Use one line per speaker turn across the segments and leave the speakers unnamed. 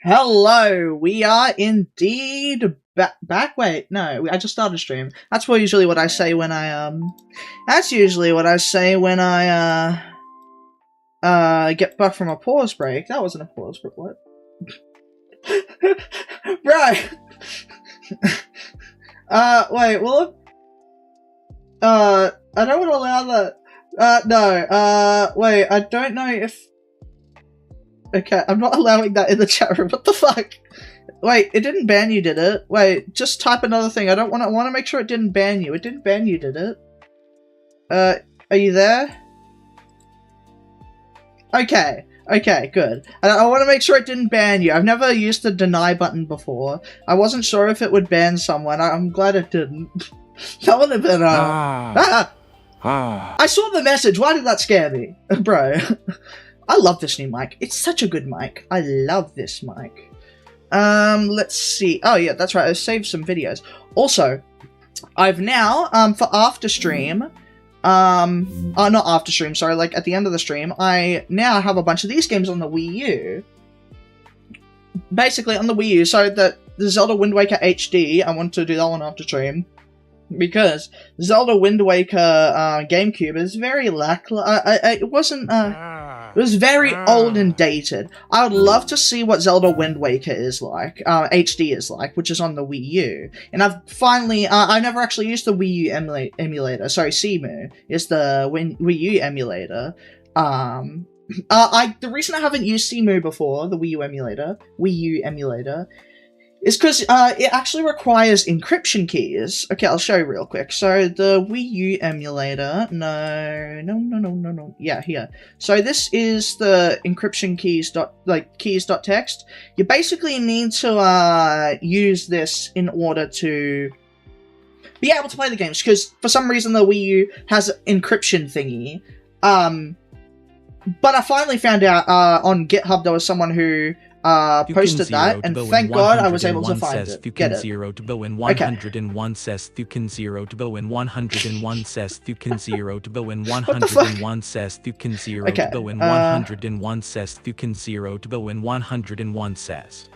Hello, we are indeed back. Wait, no, I just started stream. That's usually what I say when That's usually what I say when I get back from a pause break. That wasn't a pause break. What? Right. Wait. Well, I don't want to allow that. No. Wait. I don't know if. Okay, I'm not allowing that in the chat room. What the fuck? Wait, it didn't ban you, did it? Wait, just type another thing. I want to make sure it didn't ban you. It didn't ban you, did it? Are you there? Okay, good. I want to make sure it didn't ban you. I've never used the deny button before. I wasn't sure if it would ban someone. I'm glad it didn't. That would have been, I saw the message. Why did that scare me? Bro. I love this new mic. It's such a good mic. I love this mic. Let's see. Oh yeah, that's right. I saved some videos. Also, I've now, for after stream, not after stream, sorry, like at the end of the stream, I now have a bunch of these games on the Wii U. Basically on the Wii U, so that the Zelda Wind Waker HD, I want to do that one after stream. Because Zelda Wind Waker GameCube is very lackluster. It wasn't. It was very old and dated. I would love to see what Zelda Wind Waker is like, HD is like, which is on the Wii U. And I've finally, I never actually used the Wii U emulator. Sorry, Cemu is the Wii U emulator. The reason I haven't used Cemu before, the Wii U emulator, is because it actually requires encryption keys. Okay, I'll show you real quick. So the Wii U emulator, no. Yeah, here. So this is the encryption keys.txt. You basically need to use this in order to be able to play the games, because for some reason the Wii U has an encryption thingy. But I finally found out on GitHub there was someone who posted that, and thank God I was able to find it. Get it.
0 to Bowen 101 says Thukin 0 to Bowen 101 says Thukin 0 to Bowen 101 says Thukin 0 to Bowen 101 says Thukin 0 to Bowen 101 says.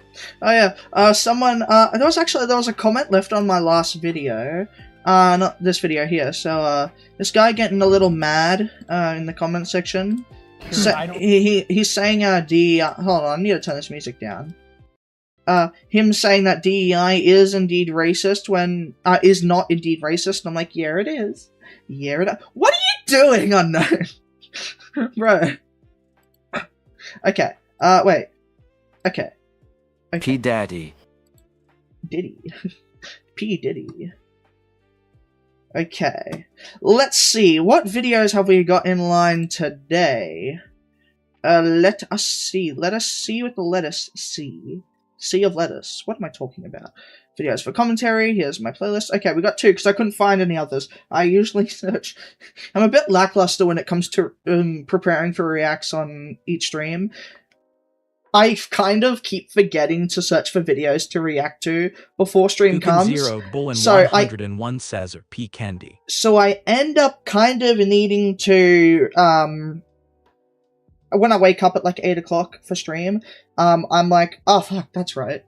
Oh yeah, someone, there was a comment left on my last video, not this video here, so this guy getting a little mad in the comment section. So, he's saying hold on, I need to turn this music down. Him saying that DEI is indeed racist when is not indeed racist, and I'm like, yeah, it is. Yeah, it is. What are you doing, unknown? Bro. Okay. Wait. Okay.
P Daddy.
Diddy. P Diddy. Okay, let's see. What videos have we got in line today? Let us see. Let us see with the lettuce. Sea of lettuce. What am I talking about? Videos for commentary. Here's my playlist. Okay, we got two because I couldn't find any others. I usually search. I'm a bit lackluster when it comes to preparing for reacts on each stream. I kind of keep forgetting to search for videos to react to before stream comes.
0 Bull and 101 says or P Candy.
So I end up kind of needing to when I wake up at like 8 o'clock for stream, I'm like, oh fuck, that's right.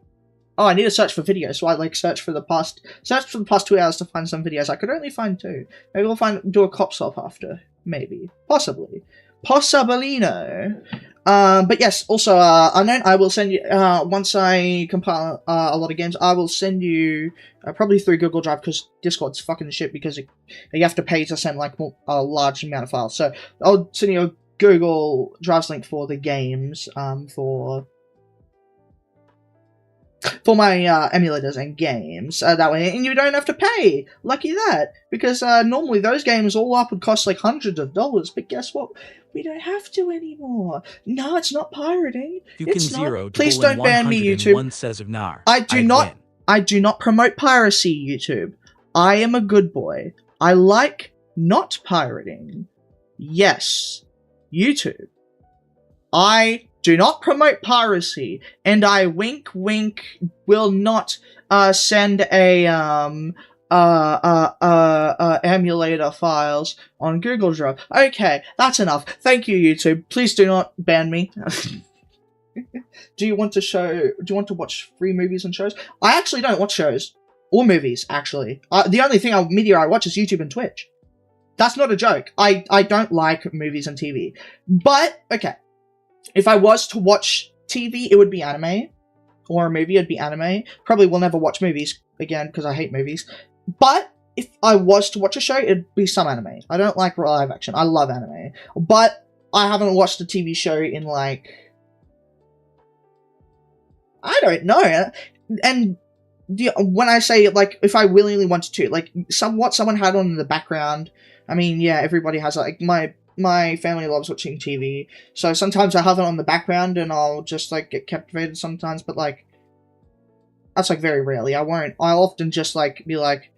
Oh, I need to search for videos, so I like search for the past 2 hours to find some videos. I could only find 2. Maybe we'll do a Cop-Slop after. Maybe. Possibly. Possibilino. But yes, also, Unknown, I will send you, once I compile a lot of games, I will send you, probably through Google Drive, because Discord's fucking shit, because you have to pay to send, like, a large amount of files. So, I'll send you a Google Drive link for the games, for my emulators and games that way, and you don't have to pay. Lucky that, because normally those games all up would cost like hundreds of dollars, but guess what? We don't have to anymore. No, it's not pirating. It's not. Please don't ban me, YouTube.
Says of Nar.
I do not promote piracy, YouTube. I am a good boy. I like not pirating. Yes, YouTube. I do not promote piracy, and I wink will not send a emulator files on Google Drive. Okay, that's enough. Thank you, YouTube. Please do not ban me. Do you want to watch free movies and shows? I actually don't watch shows or movies, actually. The only media I watch is YouTube and Twitch. That's not a joke. I don't like movies and TV. But, okay. If I was to watch TV, it would be anime. Or a movie, it'd be anime. Probably will never watch movies again, because I hate movies. But, if I was to watch a show, it'd be some anime. I don't like live action. I love anime. But, I haven't watched a TV show in, like... I don't know. And when I say, like, if I willingly wanted to, like, what someone had on in the background, I mean, yeah, everybody has, like, my family loves watching TV, so sometimes I have it on the background, and I'll just, like, get captivated sometimes, but, like, that's, like, very rarely. I'll often just, like, be like,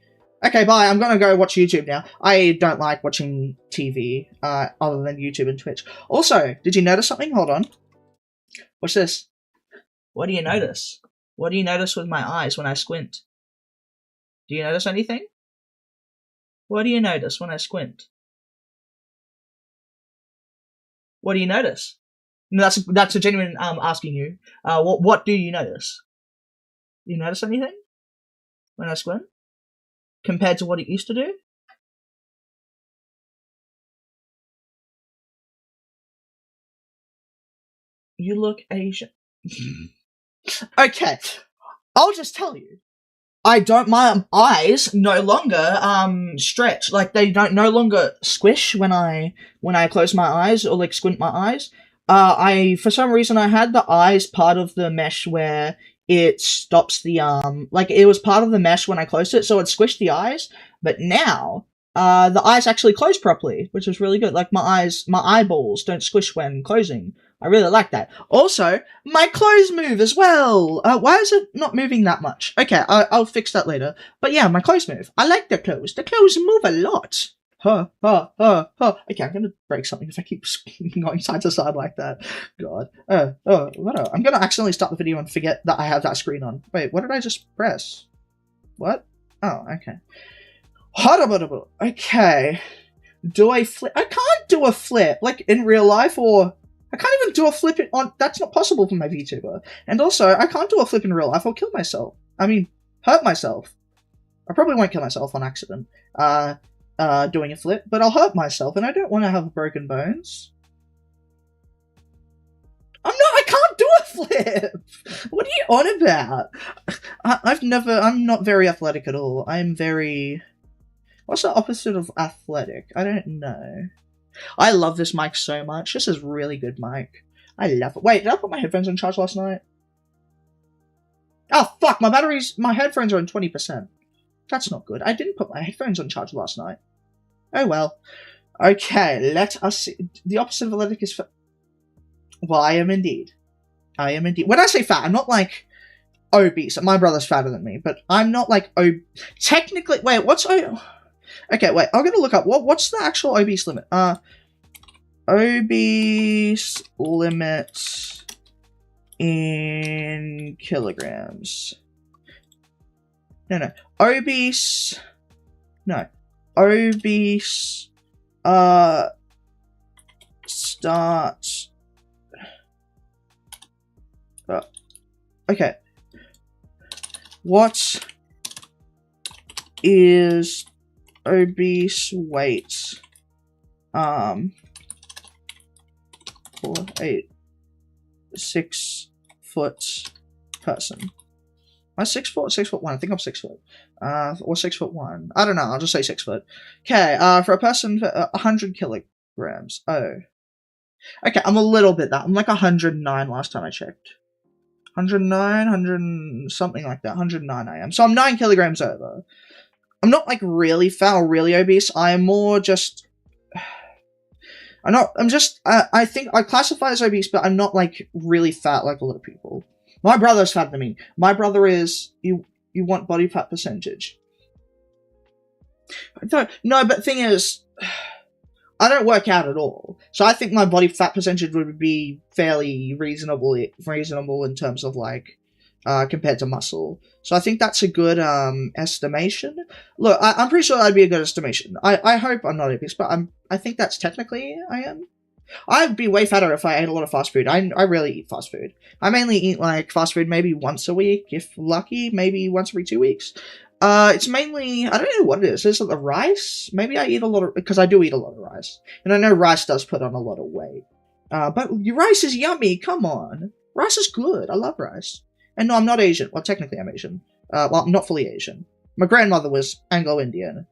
okay, bye, I'm gonna go watch YouTube now. I don't like watching TV, other than YouTube and Twitch. Also, did you notice something? Hold on. Watch this. What do you notice? What do you notice with my eyes when I squint? Do you notice anything? What do you notice when I squint? What do you notice? No, that's a genuine asking you. What do you notice? Do you notice anything when I squint compared to what it used to do? You look Asian. Okay, I'll just tell you. My eyes no longer stretch, like they don't no longer squish when I close my eyes or like squint my eyes. For some reason I had the eyes part of the mesh where it stops the like it was part of the mesh when I closed it, so it squished the eyes, but now the eyes actually close properly, which is really good. Like my eyeballs don't squish when closing. I really like that. Also, my clothes move as well. Why is it not moving that much? Okay, I'll fix that later. But yeah, my clothes move. I like the clothes. The clothes move a lot. Okay, I'm gonna break something if I keep going side to side like that. God. What? I'm gonna accidentally start the video and forget that I have that screen on. Wait, what did I just press? What? Oh, okay. Okay. Do I flip? I can't do a flip, like, in real life, or... I can't even do a flip on... That's not possible for my VTuber. And also, I can't do a flip in real life. I'll kill myself. I mean, hurt myself. I probably won't kill myself on accident, doing a flip, but I'll hurt myself, and I don't want to have broken bones. I can't do a flip! What are you on about? I'm not very athletic at all. I'm very... What's the opposite of athletic? I don't know. I love this mic so much. This is really good mic. I love it. Wait, did I put my headphones on charge last night? Oh, fuck, my headphones are on 20%. That's not good. I didn't put my headphones on charge last night. Oh, well. Okay, let us see. The opposite of athletic is fat. Well, I am indeed. When I say fat, I'm not, like, obese. My brother's fatter than me, but I'm not, like, technically... Wait, what's... Okay, wait, I'm gonna look up, what's the actual obese limit? Obese limit in kilograms. No. Obese... No. Obese... Start... Okay. What is... obese weight for a 6 foot person. Am I 6 foot or 6'1"? I think I'm 6 foot. Or 6'1". I don't know, I'll just say 6 foot. Okay, for a person for 100 kilograms. Oh. Okay, I'm a little bit that. I'm like 109 last time I checked. 109, something like that. 109 I am. So I'm 9 kilograms over. I'm not, like, really fat or really obese. I'm more just... I think I classify as obese, but I'm not, like, really fat like a lot of people. My brother's fatter than me. My brother is... You want body fat percentage. No, but the thing is... I don't work out at all. So I think my body fat percentage would be fairly reasonable in terms of, like... compared to muscle. So I think that's a good estimation. Look, I'm pretty sure that'd be a good estimation. I hope I'm not obese, but I think that's technically I am. I'd be way fatter if I ate a lot of fast food. I rarely eat fast food. I mainly eat like fast food maybe once a week, if lucky, maybe once every 2 weeks. It's mainly, I don't know what it is. Is it the rice? Maybe I eat a lot of, because I do eat a lot of rice. And I know rice does put on a lot of weight. But your rice is yummy, come on. Rice is good, I love rice. And no, I'm not Asian. Well, technically I'm Asian. Well, I'm not fully Asian. My grandmother was Anglo-Indian.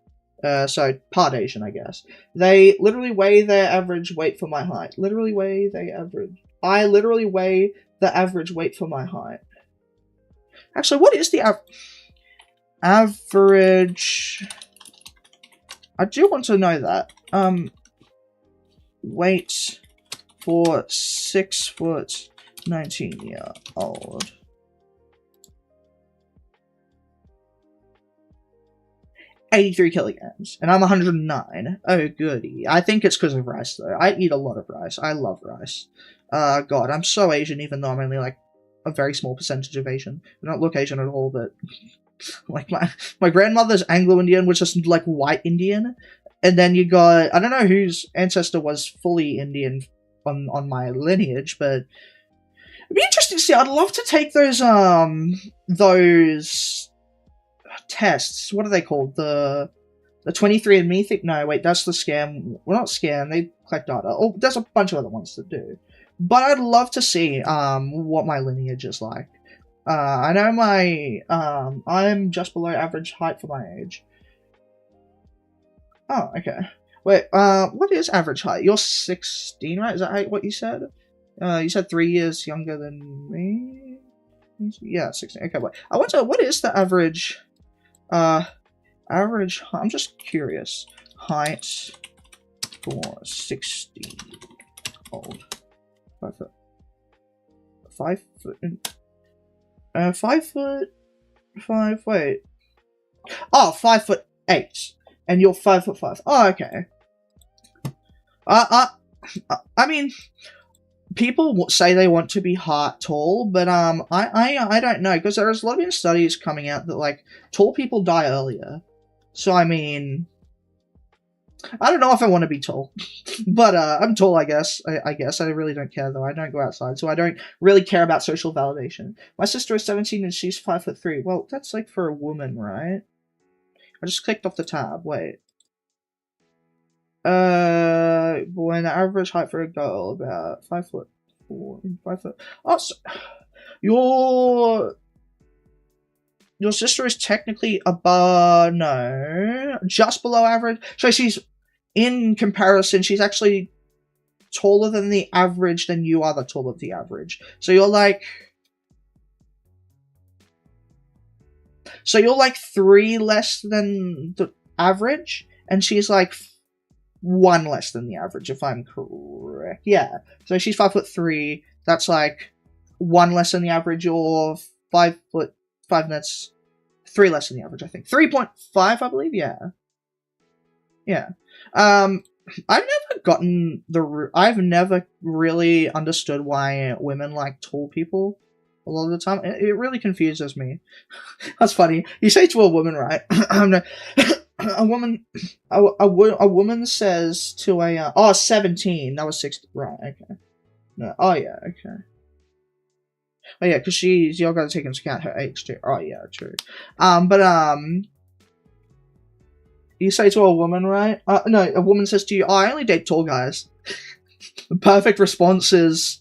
So part Asian, I guess. They literally weigh their average weight for my height. Literally weigh their average. I literally weigh the average weight for my height. Actually, what is the average? I do want to know that. Weight for 6 foot 19-year-old. 83 kilograms, and I'm 109. Oh, goody. I think it's because of rice, though. I eat a lot of rice. I love rice. God, I'm so Asian, even though I'm only, like, a very small percentage of Asian. I don't look Asian at all, but, like, my grandmother's Anglo-Indian, which is, like, white Indian, and then you got, I don't know whose ancestor was fully Indian on my lineage, but it'd be interesting to see. I'd love to take those tests. What are they called? The 23andMe thing? No, wait, that's the scam. Well, not scam. They collect data. Oh, there's a bunch of other ones to do. But I'd love to see what my lineage is like. I know I'm just below average height for my age. Oh, okay. Wait, what is average height? You're 16, right? Is that what you said? You said 3 years younger than me? Yeah, 16. Okay, wait. I wonder, what is the average... average, I'm just curious. Height for 16-year-old. 5 foot. 5 foot. 5 foot. 5. Wait. Oh, 5'8", and you're 5'5". Oh, okay. I mean, people say they want to be tall, but I don't know, because there's a lot of studies coming out that, like, tall people die earlier. So I mean, I don't know if I want to be tall, but I'm tall, I guess. I guess I really don't care, though. I don't go outside, so I don't really care about social validation. My sister is 17 and she's 5'3". Well, that's like for a woman, right? I just clicked off the tab. Wait. Boy, the average height for a girl about 5'4" and 5 foot. Oh, so your sister is technically above, no, just below average. So she's, in comparison, she's actually taller than the average, than you are the taller of the average. So you're like 3 less than the average, and she's like 1 less than the average, if I'm correct. Yeah. So she's 5'3". That's like 1 less than the average, or 5'5", and that's 3 less than the average, I think. 3.5, I believe. Yeah. Yeah. I've never really understood why women like tall people a lot of the time. It really confuses me. That's funny. You say to a woman, right? A woman says to a 17. That was 16, right? Okay. No. Oh yeah. Okay. Oh yeah, because you're gonna take into account her age too. Oh yeah, true. You say to a woman, right? No, a woman says to you, "Oh, I only date tall guys." The perfect response is,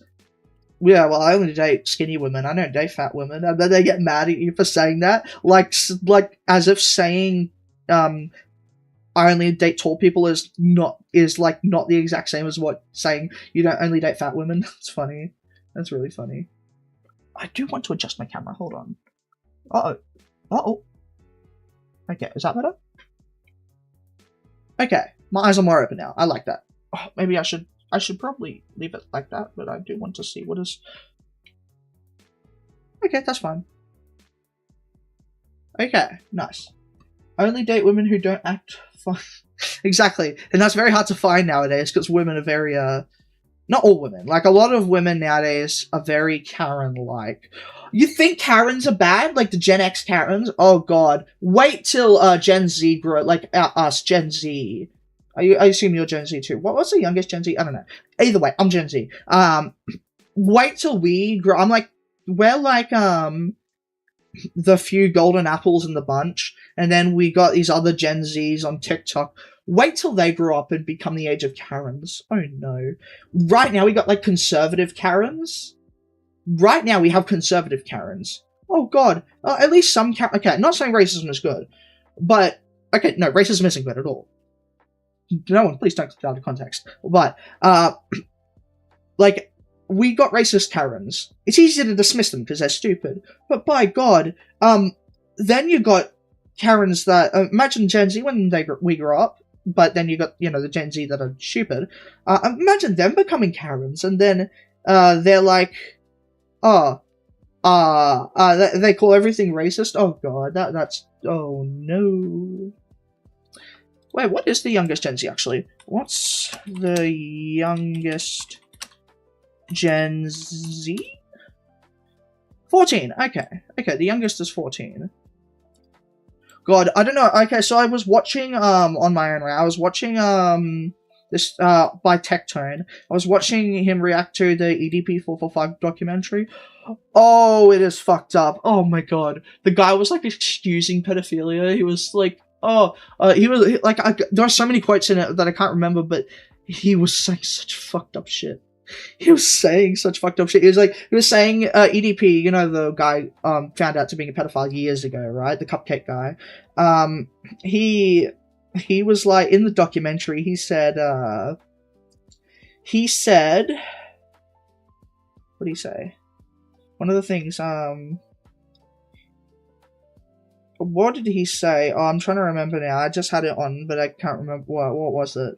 "Yeah, well, I only date skinny women. I don't date fat women." And then they get mad at you for saying that, like as if saying, "I only date tall people" is not the exact same as what saying you don't only date fat women. It's funny. That's really funny. I do want to adjust my camera. Hold on. Uh-oh. Okay, is that better? Okay, my eyes are more open now. I like that. Oh, maybe I should probably leave it like that, but I do want to see what is... Okay, that's fine. Okay, nice. Only date women who don't act fun. Exactly, and that's very hard to find nowadays, because women are very, not all women. Like, a lot of women nowadays are very Karen-like. You think Karens are bad? Like the Gen X Karens? Oh god. Wait till Gen Z grow, like us, Gen Z. I assume you're Gen Z too. What's the youngest Gen Z? I don't know. Either way, I'm Gen Z. Wait till we grow. I'm like, we're like the few golden apples in the bunch, and then we got these other Gen Zs on TikTok. Wait till they grow up and become the age of Karens. Oh no. Right now we got like conservative Karens. Right now we have conservative Karens. Oh god. At least some okay, not saying racism is good. But, okay, no, racism isn't good at all. No one, please don't take it out of context. But, like, we got racist Karens. It's easy to dismiss them because they're stupid. But by god, then you got Karens that, imagine Gen Z when we grew up, but then you got, you know, the Gen Z that are stupid. Imagine them becoming Karens, and then, they're like, they call everything racist? Oh god, that's, oh no. Wait, what is the youngest Gen Z, actually? What's the youngest Gen Z? 14, okay. Okay, the youngest is 14. God, I don't know. Okay, so I was watching, on my own way, I was watching, this, by Tectone. I was watching him react to the EDP 445 documentary. Oh, it is fucked up. Oh my god. The guy was, like, excusing pedophilia. He was, like, there are so many quotes in it that I can't remember, but he was saying such fucked up shit. He was saying such fucked up shit. He was saying, EDP, you know, the guy, found out to being a pedophile years ago, right? The cupcake guy. He was like, in the documentary, he said, what did he say? One of the things, what did he say? Oh, I'm trying to remember now. I just had it on, but I can't remember. What was it?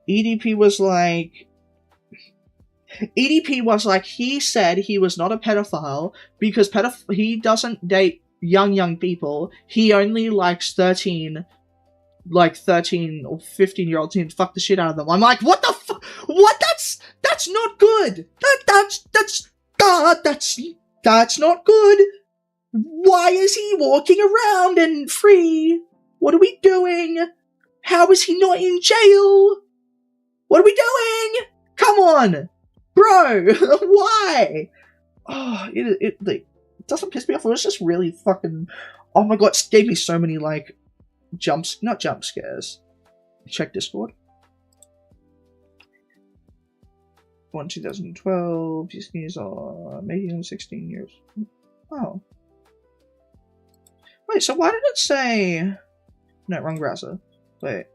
EDP was like, he said he was not a pedophile because he doesn't date young people. He only likes 13 or 15-year-old teens. Fuck the shit out of them. I'm like, what the fuck? What? That's not good. That's not good. Why is he walking around and free? What are we doing? How is he not in jail? What are we doing? Come on, bro. Why? Oh, it doesn't piss me off. It was just really fucking. Oh my god, it gave me so many like not jump scares. Check Discord. 2012. He's making him 16 years. Oh. Wait, so why did it say... No, wrong browser. Wait.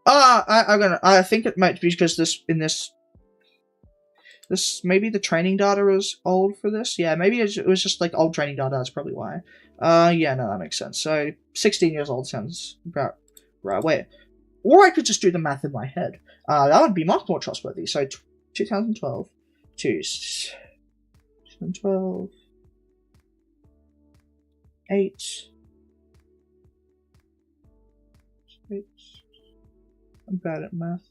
I think it might be because this maybe the training data is old for this. Yeah, maybe it was just like old training data. That's probably why. Yeah, no, that makes sense. So 16 years old sounds about right. Wait, or I could just do the math in my head. That would be much more trustworthy. So 2012 to 2012, 8. I'm bad at math.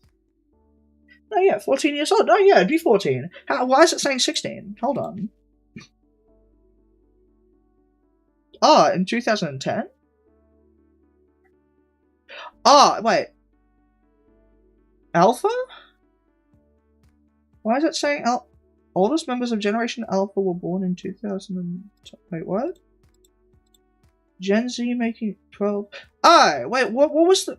No, yeah, 14 years old. No, yeah, it'd be 14. Why is it saying 16? Hold on. Oh, in 2010? Oh, wait. Alpha? Why is it saying oldest members of Generation Alpha were born in 2000 wait, what? Gen Z making 12... Oh, wait, what was the...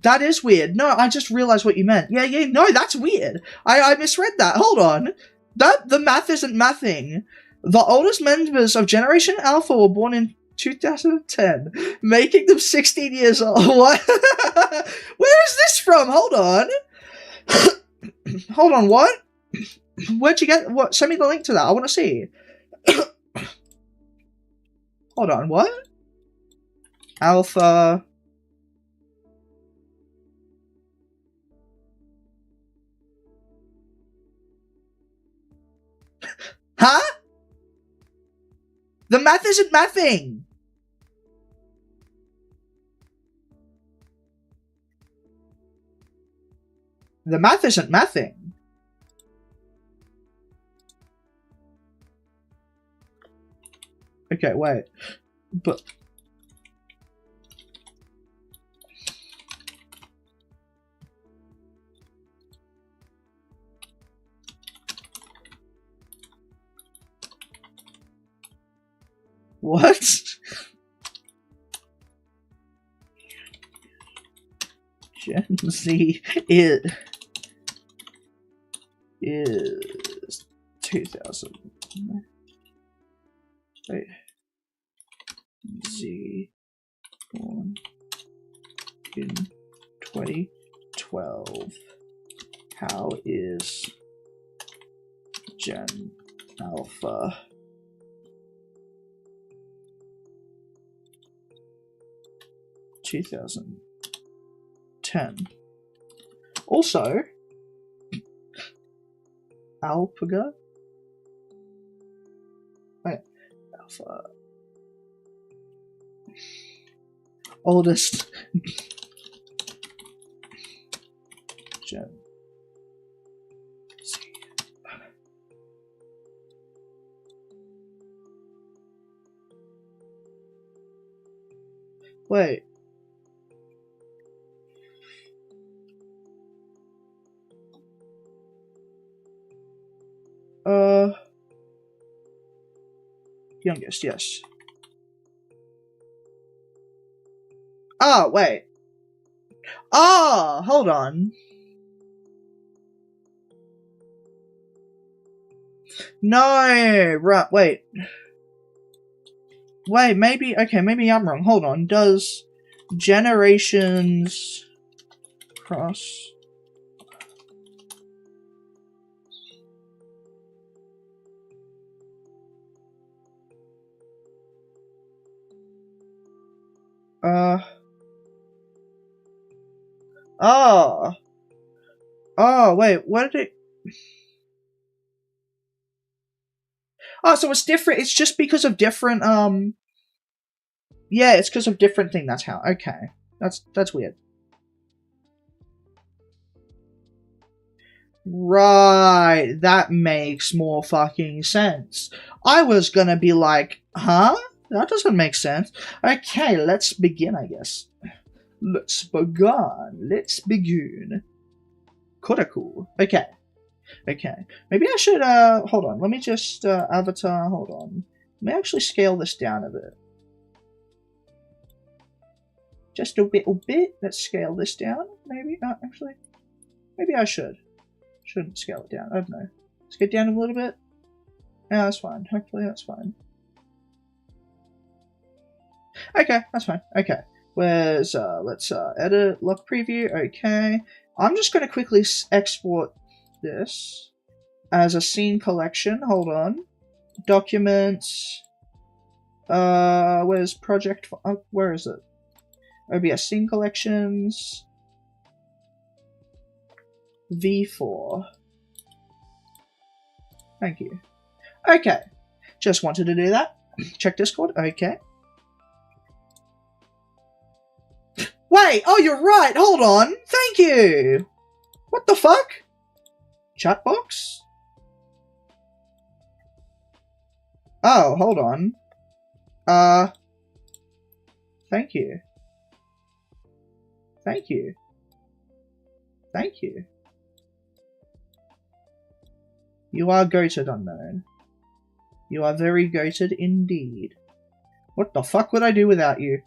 That is weird. No, I just realized what you meant. Yeah, no, that's weird. I misread that. Hold on. The math isn't mathing. The oldest members of Generation Alpha were born in 2010, making them 16 years old. What? Where is this from? Hold on. Hold on, what? Where'd you get... What? Send me the link to that. I want to see. Hold on, what? Alpha... Huh? The math isn't mathing! The math isn't mathing. Okay, wait. But... What? Gen Z is 2000. Wait. Z born in 2012. How is Gen Alpha? (2010). Also, Alpaga. Wait, Alpha. Oldest Gen Z. Wait. Youngest, yes. Oh, wait. Oh, hold on. No, right, wait. Wait, maybe, okay, maybe I'm wrong. Hold on. Does generations cross? Oh. Oh, wait, what did it... Oh, so it's different. It's just because of different, yeah, it's because of different thing. That's how. Okay. That's weird. Right. That makes more fucking sense. I was gonna be like, huh? That doesn't make sense. Okay, let's begin, I guess. Let's begin. Let's begin. Cool. Okay. Okay. Maybe I should, hold on. Let me just, avatar, hold on. Let me actually scale this down a bit. Just a little bit. Let's scale this down, maybe. Actually, maybe I shouldn't scale it down. I don't know. Let's get down a little bit. Yeah, that's fine. Hopefully that's fine. Okay, that's fine. Okay. Let's edit, lock preview. Okay. I'm just going to quickly export this as a scene collection. Hold on. Documents. Where's project? Where is it? OBS scene collections. V4. Thank you. Okay. Just wanted to do that. Check Discord. Okay. Wait! Oh, you're right! Hold on! Thank you! What the fuck? Chat box? Oh, hold on. Thank you. Thank you. Thank you. You are goated, unknown. You are very goated indeed. What the fuck would I do without you?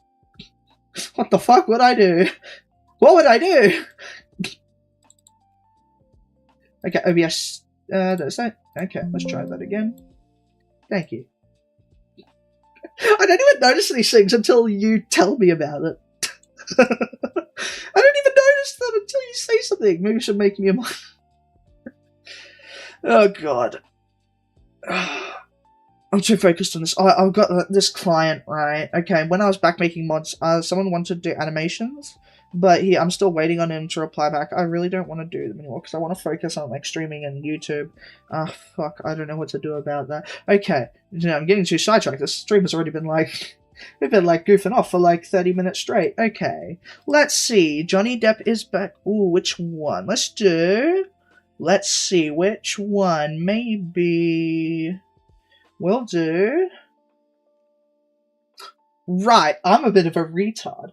What the fuck would I do? What would I do? Okay, OBS. That's that. Okay, let's try that again. Thank you. I don't even notice these things until you tell me about it. I don't even notice them until you say something. Maybe you should make me a... Oh, God. I'm too focused on this. I've got this client, right? Okay, when I was back making mods, someone wanted to do animations, but I'm still waiting on him to reply back. I really don't want to do them anymore because I want to focus on like streaming and YouTube. Fuck, I don't know what to do about that. Okay, I'm getting too sidetracked. This stream has already been like, we've been like goofing off for like 30 minutes straight. Okay, let's see. Johnny Depp is back. Ooh, which one? Let's see, which one? Maybe... Will do. Right, I'm a bit of a retard.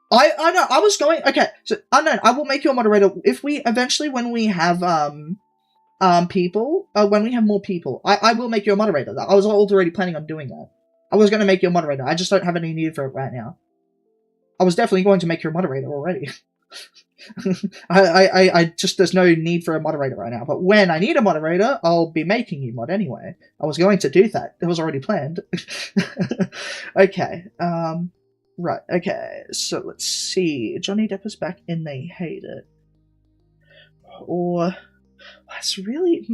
I know, I was going, okay, so, Unknown, I will make you a moderator if we, eventually, when we have, people, when we have more people, I will make you a moderator. I was already planning on doing that. I was going to make you a moderator, I just don't have any need for it right now. I was definitely going to make you a moderator already. I just, there's no need for a moderator right now, but when I need a moderator, I'll be making you mod anyway. I was going to do that. It was already planned. Okay, right, okay, so let's see. Johnny Depp is back and they hate it. Or, that's really,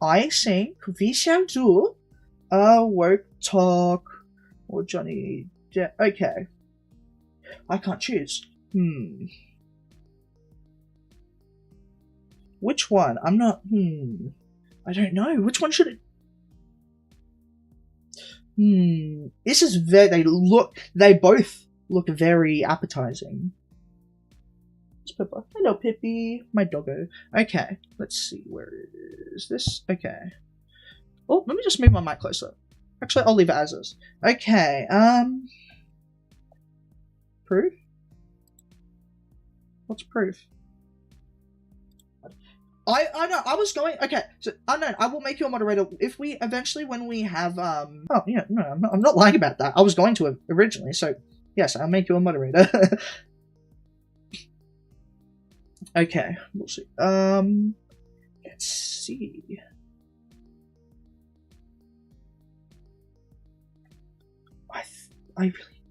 I think we shall do a work talk or Johnny Depp. Okay. I can't choose. Which one? I'm not, I don't know. Which one should it? This is very, they both look very appetizing. It's Pippa. Hello, Pippi. My doggo. Okay, let's see. Where is this? Okay. Oh, let me just move my mic closer. Actually, I'll leave it as is. Okay, proof? What's proof? I know, I was going, okay, so, Unknown, I will make you a moderator if we, eventually, when we have, oh, yeah, no, I'm not lying about that. I was going to originally, so, yes, I'll make you a moderator. Okay, we'll see. Let's see. I really...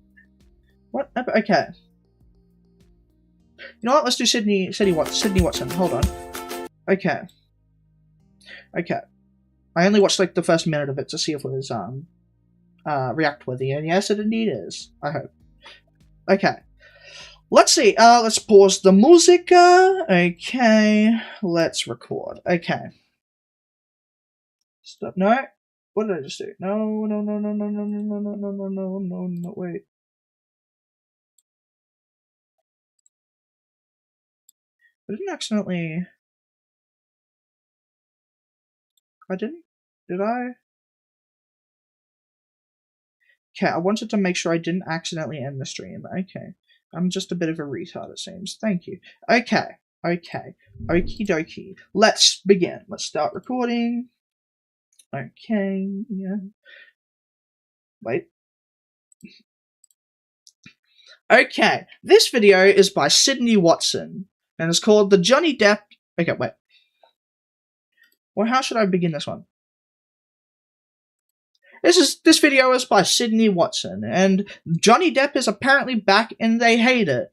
What? Okay. You know what? Let's do Sydney Watson. Hold on. Okay. Okay. I only watched, like, the first minute of it to see if it was, react-worthy, and yes, it indeed is. I hope. Okay. Let's see. Let's pause the music. Okay. Let's record. Okay. Stop. No. What did I just do? No, wait. I didn't accidentally... I didn't? Did I? Okay, I wanted to make sure I didn't accidentally end the stream. Okay. I'm just a bit of a retard, it seems. Thank you. Okay. Okay. Okie dokie. Let's begin. Let's start recording. Okay. Yeah. Wait. Okay. This video is by Sydney Watson. And it's called the Johnny Depp... Okay, wait. Well, how should I begin this one? This video is by Sydney Watson, and Johnny Depp is apparently back and they hate it.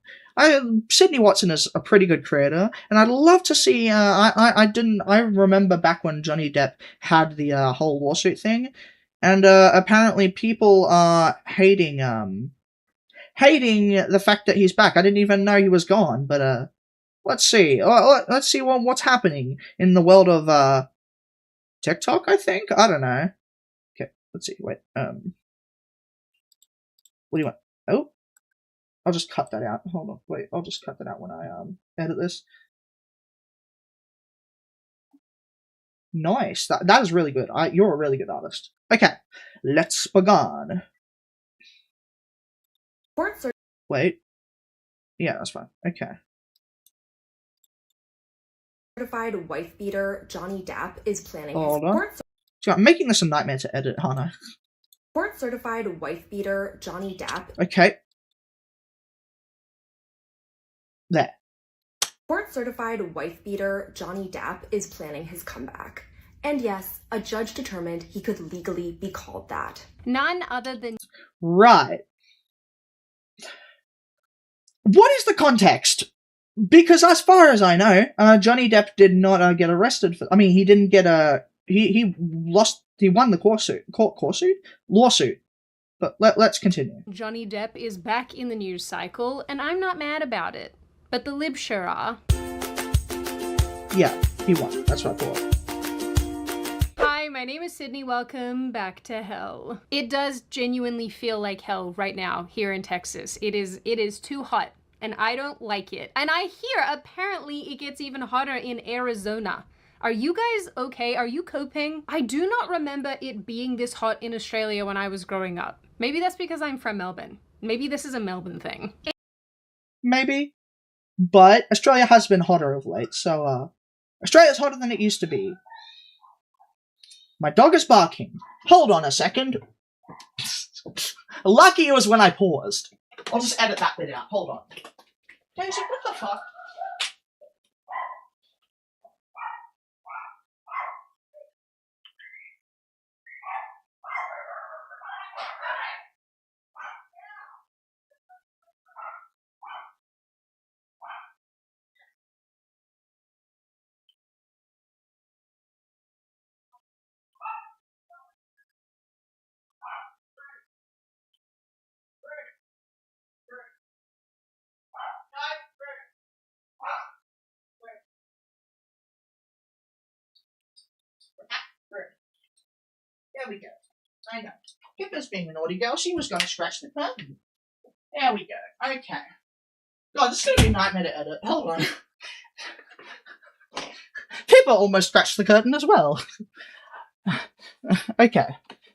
Sydney Watson is a pretty good creator, and I'd love to see, I remember back when Johnny Depp had the, whole lawsuit thing, and, apparently people are hating the fact that he's back. I didn't even know he was gone, but, let's see. Let's see what's happening in the world of, TikTok, I think? I don't know. Okay, let's see. Wait, what do you want? Oh, I'll just cut that out. Hold on. Wait, I'll just cut that out when I, edit this. Nice. That is really good. You're a really good artist. Okay, let's begin. Wait. Yeah, that's fine. Okay.
Certified wife beater Johnny Depp is planning
Hold on. So I'm making this a nightmare to edit, aren't I?
Court certified wife beater Johnny Depp.
Okay. There.
Court certified wife beater Johnny Depp is planning his comeback. And yes, a judge determined he could legally be called that.
None other than...
Right. What is the context? Because as far as I know, Johnny Depp did not get arrested for... I mean, he didn't get a... He won the lawsuit. But let's continue.
Johnny Depp is back in the news cycle, and I'm not mad about it. But the libs sure are.
Yeah, he won. That's what I thought.
Hi, my name is Sydney. Welcome back to hell. It does genuinely feel like hell right now here in Texas. It is too hot, and I don't like it. And I hear apparently it gets even hotter in Arizona. Are you guys okay? Are you coping? I do not remember it being this hot in Australia when I was growing up. Maybe that's because I'm from Melbourne. Maybe this is a Melbourne thing.
Maybe. But Australia has been hotter of late, so, Australia's hotter than it used to be. My dog is barking. Hold on a second. Lucky it was when I paused. I'll just edit that bit out. Hold on. Daisy, what the fuck? There we go. I know. Pippa's being a naughty girl. She was going to scratch the curtain. There we go. Okay. God, this is going to be a nightmare to edit. Hold on. Pippa almost scratched the curtain as well. Okay.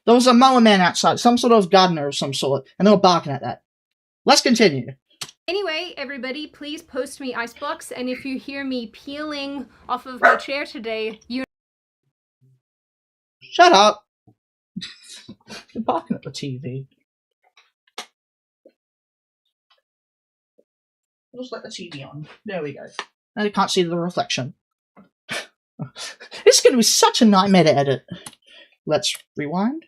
There was a mower man outside, some sort of gardener of some sort, and they were barking at that. Let's continue.
Anyway, everybody, please post me icebox, and if you hear me peeling off of my chair today, you...
Shut up. You're barking at the TV. Just let the TV on. There we go. Now you can't see the reflection. This is going to be such a nightmare to edit. Let's rewind.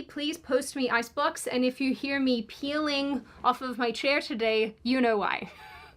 Please post me icebox, and if you hear me peeling off of my chair today, you know why.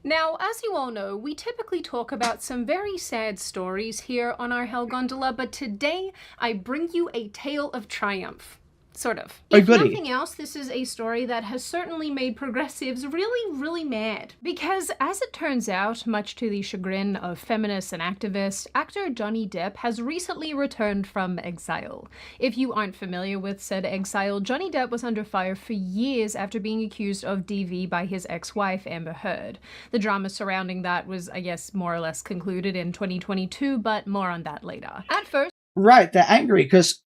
Now, as you all know, we typically talk about some very sad stories here on our Hell Gondola, but today I bring you a tale of triumph. Sort of.
Oh,
If
goody.
nothing else, this is a story that has certainly made progressives really, really mad. Because, as it turns out, much to the chagrin of feminists and activists, actor Johnny Depp has recently returned from exile. If you aren't familiar with said exile, Johnny Depp was under fire for years after being accused of DV by his ex-wife, Amber Heard. The drama surrounding that was, I guess, more or less concluded in 2022, but more on that later. At first...
Right, they're angry because...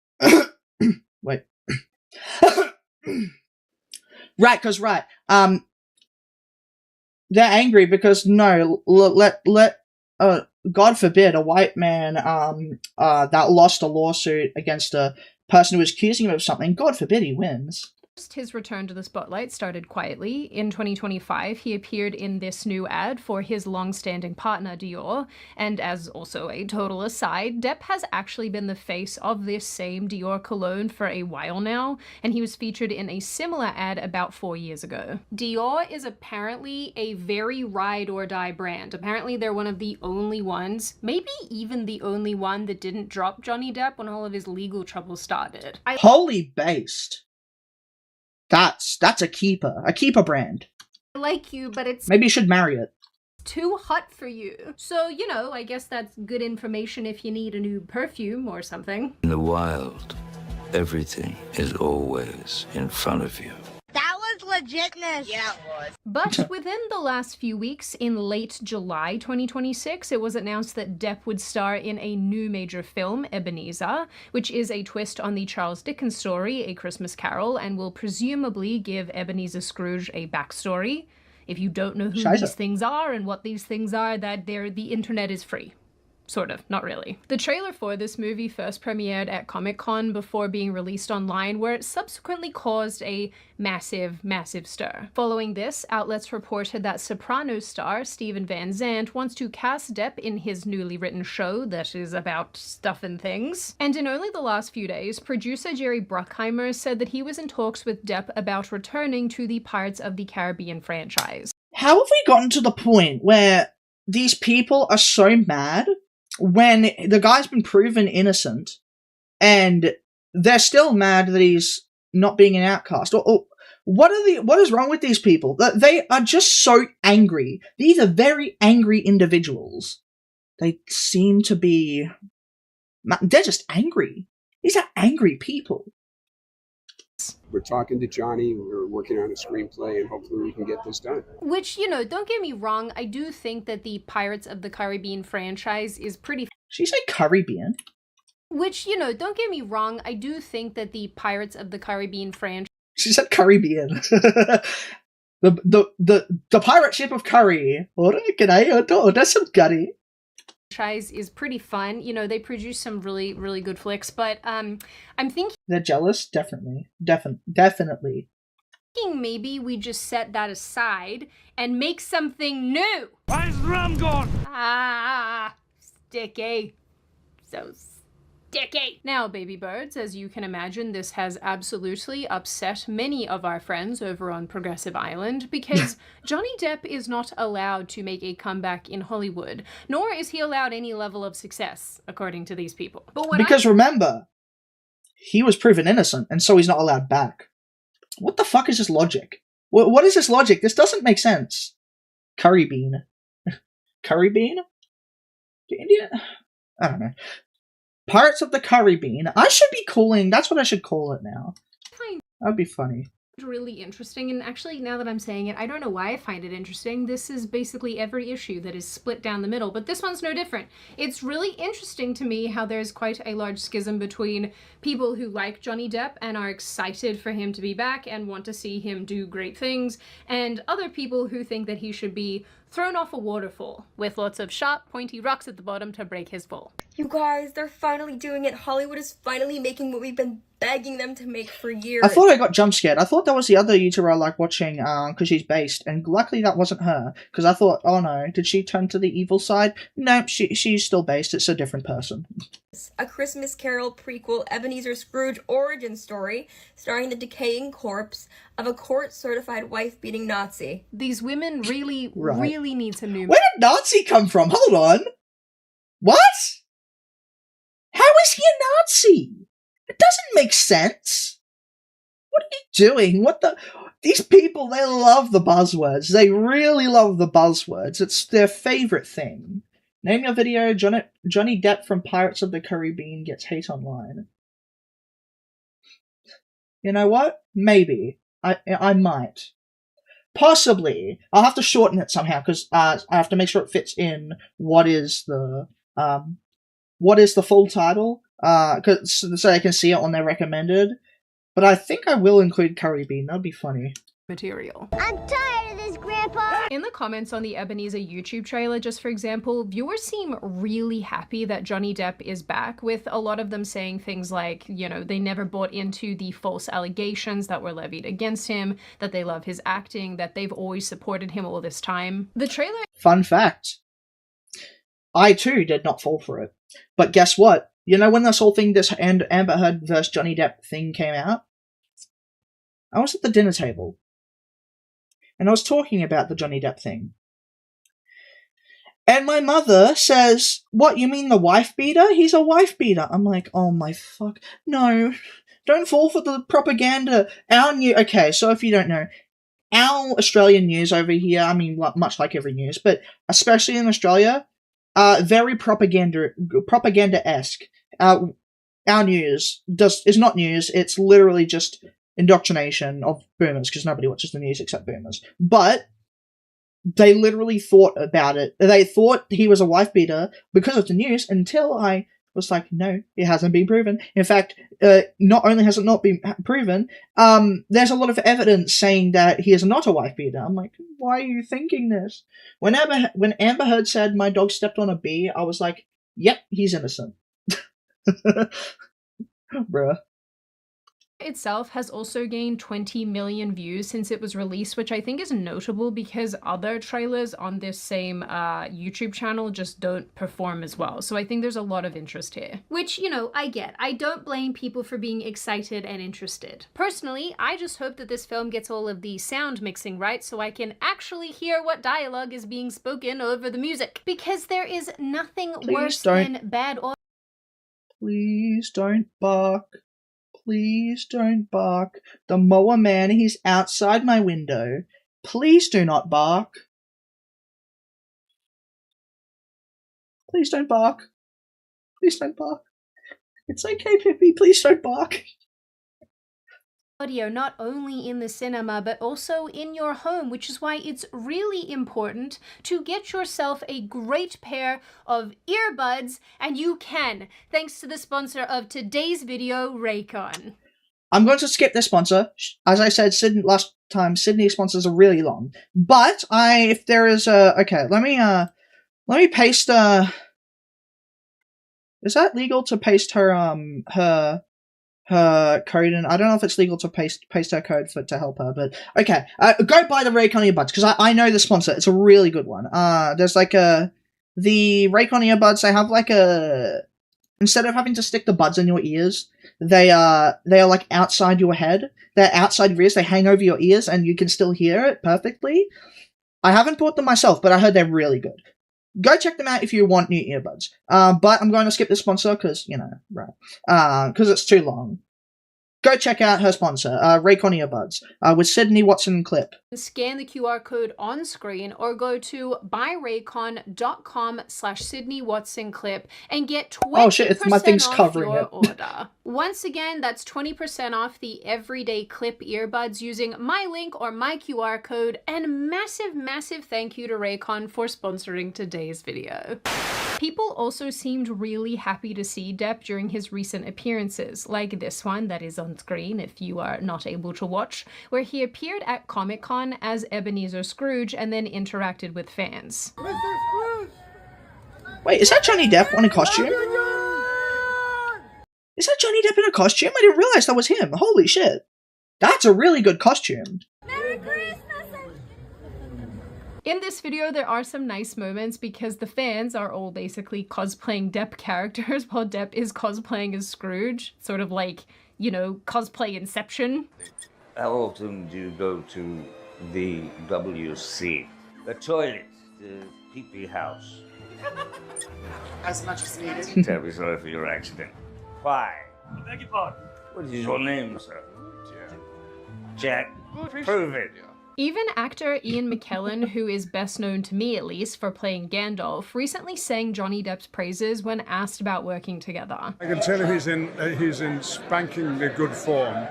Wait. Right. They're angry because God forbid a white man that lost a lawsuit against a person who was accusing him of something. God forbid he wins.
His return to the spotlight started quietly. In 2025, he appeared in this new ad for his long-standing partner, Dior. And as also a total aside, Depp has actually been the face of this same Dior cologne for a while now, and he was featured in a similar ad about 4 years ago. Dior is apparently a very ride-or-die brand. Apparently they're one of the only ones, maybe even the only one, that didn't drop Johnny Depp when all of his legal troubles started.
Holy based. That's a keeper brand.
I like you, but it's
Maybe you should marry it.
too hot for you. So, you know, I guess that's good information if you need a new perfume or something.
In the wild, everything is always in front of you.
That was legitness. Yeah, it was.
But within the last few weeks, in late July 2026, it was announced that Depp would star in a new major film, Ebenezer, which is a twist on the Charles Dickens story, A Christmas Carol, and will presumably give Ebenezer Scrooge a backstory. If you don't know who these things are and what these things are, the internet is free. Sort of, not really. The trailer for this movie first premiered at Comic-Con before being released online, where it subsequently caused a massive, massive stir. Following this, outlets reported that Sopranos star Steven Van Zandt wants to cast Depp in his newly written show that is about stuff and things. And in only the last few days, producer Jerry Bruckheimer said that he was in talks with Depp about returning to the Pirates of the Caribbean franchise.
How have we gotten to the point where these people are so mad when the guy's been proven innocent, and they're still mad that he's not being an outcast? Or what is wrong with these people? They are just so angry. These are very angry individuals. They seem to be... They're just angry. These are angry people.
we're talking to Johnny. We're working on a screenplay, and hopefully we can get this done.
Which, you know, don't get me wrong, I do think that the Pirates of the Caribbean franchise is pretty...
She say Caribbean?
Which, you know, don't get me wrong, I do think that the Pirates of the Caribbean franchise...
She said Caribbean. the pirate ship of Curry. That's some curry.
Is pretty fun. You know, they produce some really, really good flicks, but I'm thinking...
They're jealous? Definitely. Definitely.
Maybe we just set that aside and make something new.
Where's the rum gone?
Ah, sticky. So sticky. Now, baby birds, as you can imagine, this has absolutely upset many of our friends over on Progressive Island because Johnny Depp is not allowed to make a comeback in Hollywood, nor is he allowed any level of success, according to these people. But
because remember, he was proven innocent, and so he's not allowed back. What the fuck is this logic? What is this logic? This doesn't make sense. Curry bean. Curry bean? Indian? I don't know. Pirates of the Caribbean. I should be calling... That's what I should call it now. That'd be funny.
Really interesting, and actually, now that I'm saying it, I don't know why I find it interesting. This is basically every issue that is split down the middle, but this one's no different. It's really interesting to me how there's quite a large schism between people who like Johnny Depp and are excited for him to be back and want to see him do great things, and other people who think that he should be thrown off a waterfall with lots of sharp, pointy rocks at the bottom to break his fall.
You guys, they're finally doing it. Hollywood is finally making what we've been begging them to make for years.
I thought I got jump scared. I thought that was the other YouTuber I like watching, because she's based, and luckily that wasn't her, because I thought, oh no, did she turn to the evil side? No, she's still based. It's a different person.
A Christmas Carol prequel Ebenezer Scrooge origin story starring the decaying corpse of a court-certified wife-beating Nazi.
These women really need some new...
Where did Nazi come from? Hold on. What? How is he a Nazi? It doesn't make sense. What are you doing? What the... These people, they love the buzzwords. They really love the buzzwords. It's their favorite thing. Name your video, Johnny Depp from Pirates of the Caribbean gets hate online. You know what? Maybe. I might. Possibly. I'll have to shorten it somehow, because I have to make sure it fits in what is the full title, so I can see it on their recommended. But I think I will include Caribbean. That'd be funny.
Material.
I'm tired of this, Grandpa!
In the comments on the Ebenezer YouTube trailer, just for example, viewers seem really happy that Johnny Depp is back, with a lot of them saying things like, you know, they never bought into the false allegations that were levied against him, that they love his acting, that they've always supported him all this time. The trailer...
Fun fact. I too did not fall for it. But guess what? You know when this whole thing, this Amber Heard versus Johnny Depp thing came out? I was at the dinner table. And I was talking about the Johnny Depp thing. And my mother says, what, you mean the wife beater? He's a wife beater. I'm like, oh my fuck. No, don't fall for the propaganda. Okay, so if you don't know, our Australian news over here, I mean, much like every news, but especially in Australia, very propaganda-esque. Our news is not news, it's literally just indoctrination of boomers, because nobody watches the news except boomers. But they literally thought about it. They thought he was a wife beater because of the news, until I was like, no, it hasn't been proven. In fact, not only has it not been proven, there's a lot of evidence saying that he is not a wife beater. I'm like, why are you thinking this? When Amber Heard said my dog stepped on a bee, I was like, yep, he's innocent. Bruh.
Itself has also gained 20 million views since it was released, which I think is notable because other trailers on this same YouTube channel just don't perform as well. So I think there's a lot of interest here. Which, you know, I get. I don't blame people for being excited and interested. Personally, I just hope that this film gets all of the sound mixing right so I can actually hear what dialogue is being spoken over the music. Because there is nothing worse than bad audio.
Please don't bark. Please don't bark. The mower man, he's outside my window. Please do not bark. Please don't bark. Please don't bark. It's okay, Pippi. Please don't bark.
audio not only in the cinema but also in your home, which is why it's really important to get yourself a great pair of earbuds, and you can, thanks to the sponsor of today's video, Raycon.
I'm going to skip this sponsor. As I said last time, Sydney sponsors are really long. But if there is a... Okay, let me paste... Is that legal to paste her code in? I don't know if it's legal to paste her code to help her, but okay. Go buy the Raycon earbuds, because I know the sponsor. It's a really good one. There's like the Raycon earbuds, they have like instead of having to stick the buds in your ears, they are like outside your head. They're outside your ears, they hang over your ears, and you can still hear it perfectly. I haven't bought them myself, but I heard they're really good. Go check them out if you want new earbuds. But I'm going to skip the sponsor because, you know, right. Because it's too long. Go check out her sponsor, Raycon earbuds, with Sydney Watson clip.
Scan the QR code on screen or go to buyraycon.com/Sydney Watson clip and get 20% off your order. Once again, that's 20% off the everyday clip earbuds using my link or my QR code, and massive thank you to Raycon for sponsoring today's video. People also seemed really happy to see Depp during his recent appearances, like this one that is on screen if you are not able to watch, where he appeared at Comic-Con as Ebenezer Scrooge and then interacted with fans.
Mr. Scrooge!
Wait, is that Johnny Depp in a costume? Is that Johnny Depp in a costume? I didn't realize that was him. Holy shit. That's a really good costume.
Merry Christmas!
In this video, there are some nice moments because the fans are all basically cosplaying Depp characters while Depp is cosplaying as Scrooge. Sort of like, you know, cosplay Inception.
How often do you go to the WC? The toilet, the pee-pee house.
As much as needed.
Terribly sorry for your accident. Why?
I beg your pardon.
What is your name, sir? Jack. Prove it.
Even actor Ian McKellen, who is best known to me at least for playing Gandalf, recently sang Johnny Depp's praises when asked about working together.
I can tell you he's in spankingly good form.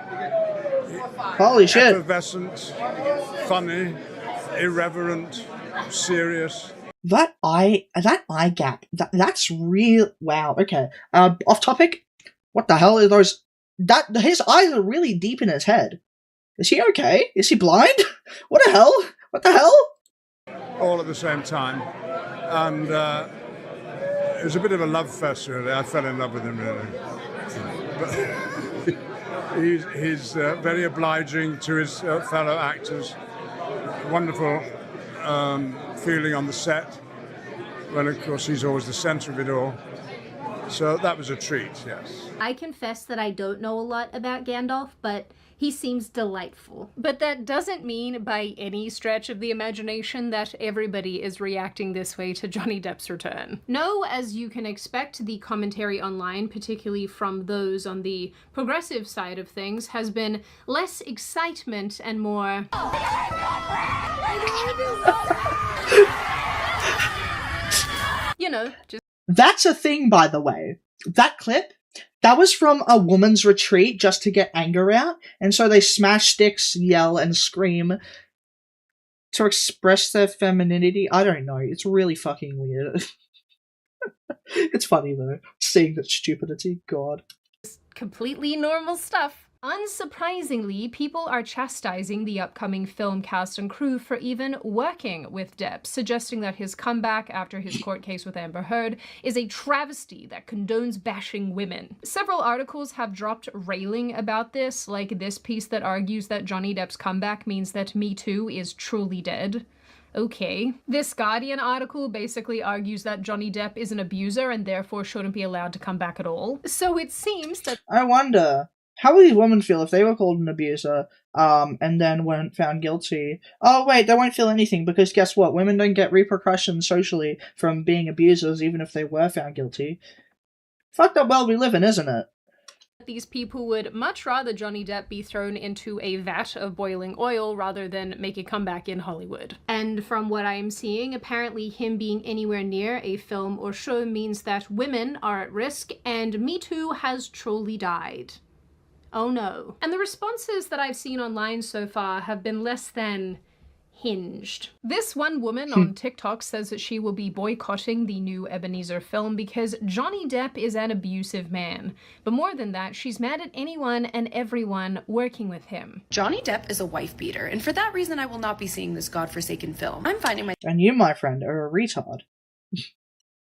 Holy shit.
Effervescent, funny, irreverent, serious.
That eye gap, that's real. Wow, okay. Off topic, what the hell are those? His eyes are really deep in his head. Is he okay? Is he blind? What the hell? What the hell?
All at the same time. And it was a bit of a love fest, really. I fell in love with him, really. But he's very obliging to his fellow actors. Wonderful feeling on the set. Well, of course, he's always the centre of it all. So that was a treat, yes.
I confess that I don't know a lot about Gandalf, but he seems delightful.
But that doesn't mean by any stretch of the imagination that everybody is reacting this way to Johnny Depp's return. No, as you can expect, the commentary online, particularly from those on the progressive side of things, has been less excitement and more... you know, just...
That's a thing, by the way. That clip, that was from a woman's retreat just to get anger out, and so they smash sticks, yell, and scream to express their femininity. I don't know, it's really fucking weird. It's funny though, seeing that stupidity, god.
Completely normal stuff. Unsurprisingly, people are chastising the upcoming film cast and crew for even working with Depp, suggesting that his comeback after his court case with Amber Heard is a travesty that condones bashing women. Several articles have dropped railing about this, like this piece that argues that Johnny Depp's comeback means that Me Too is truly dead. Okay. This Guardian article basically argues that Johnny Depp is an abuser and therefore shouldn't be allowed to come back at all. So it seems that...
I wonder, how would these women feel if they were called an abuser, and then weren't found guilty? Oh wait, they won't feel anything, because guess what? Women don't get repercussions socially from being abusers, even if they were found guilty. Fucked up world we live in, isn't it?
These people would much rather Johnny Depp be thrown into a vat of boiling oil rather than make a comeback in Hollywood. And from what I'm seeing, apparently him being anywhere near a film or show means that women are at risk and Me Too has truly died. Oh no. And the responses that I've seen online so far have been less than hinged. This one woman on TikTok says that she will be boycotting the new Ebenezer film because Johnny Depp is an abusive man. But more than that, she's mad at anyone and everyone working with him.
Johnny Depp is a wife beater, and for that reason I will not be seeing this godforsaken film. I'm finding
And you, my friend, are a retard.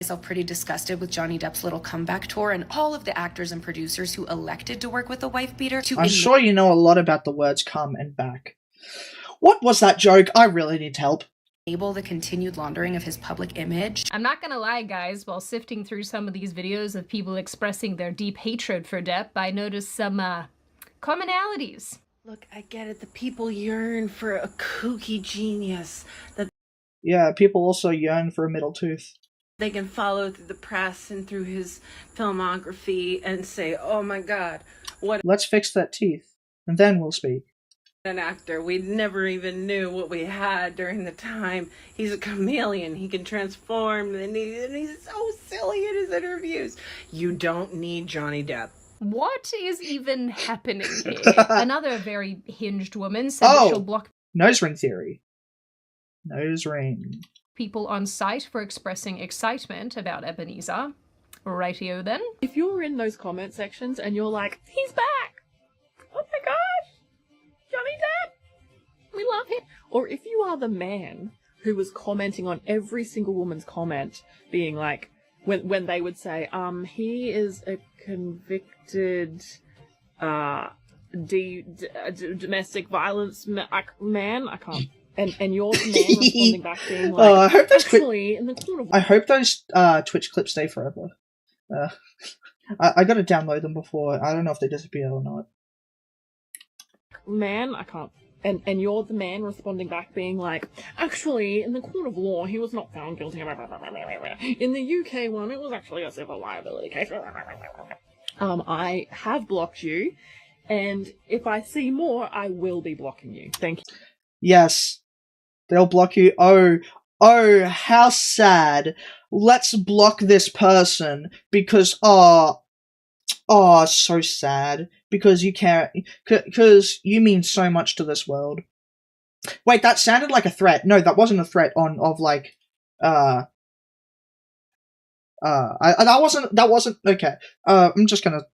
myself pretty disgusted with Johnny Depp's little comeback tour and all of the actors and producers who elected to work with a wife beater to
I'm sure you know a lot about the words come and back. What was that joke? I really need help.
enable the continued laundering of his public image.
I'm not gonna lie, guys, while sifting through some of these videos of people expressing their deep hatred for Depp, I noticed some, commonalities.
Look, I get it. The people yearn for a kooky genius that
Yeah, people also yearn for a middle tooth.
they can follow through the press and through his filmography and say, oh my god, what
Let's fix that teeth, and then we'll speak.
an actor. We never even knew what we had during the time. He's a chameleon. He can transform, and he's so silly in his interviews. You don't need Johnny Depp.
What is even happening here? Another very hinged woman said that she'll block
nose ring theory. Nose ring.
people on site for expressing excitement about Ebenezer. Rightio then.
If you're in those comment sections and you're like, he's back! Oh my gosh! Johnny Depp! We love him! Or if you are the man who was commenting on every single woman's comment, being like, when they would say, he is a convicted, domestic violence man, I can't. And you're the man responding back being like,
I hope those
actually, in the corner of
I hope those Twitch clips stay forever. I gotta download them before. I don't know if they disappear or not.
man, I can't. And you're the man responding back being like, actually, in the court of law, he was not found guilty. In the UK one, it was actually a civil liability case. I have blocked you, and if I see more, I will be blocking you. Thank you.
Yes. They'll block you. Oh, how sad. Let's block this person because, so sad. Because you can't, because you mean so much to this world. Wait, that sounded like a threat. No, that wasn't a threat that wasn't, okay. I'm just gonna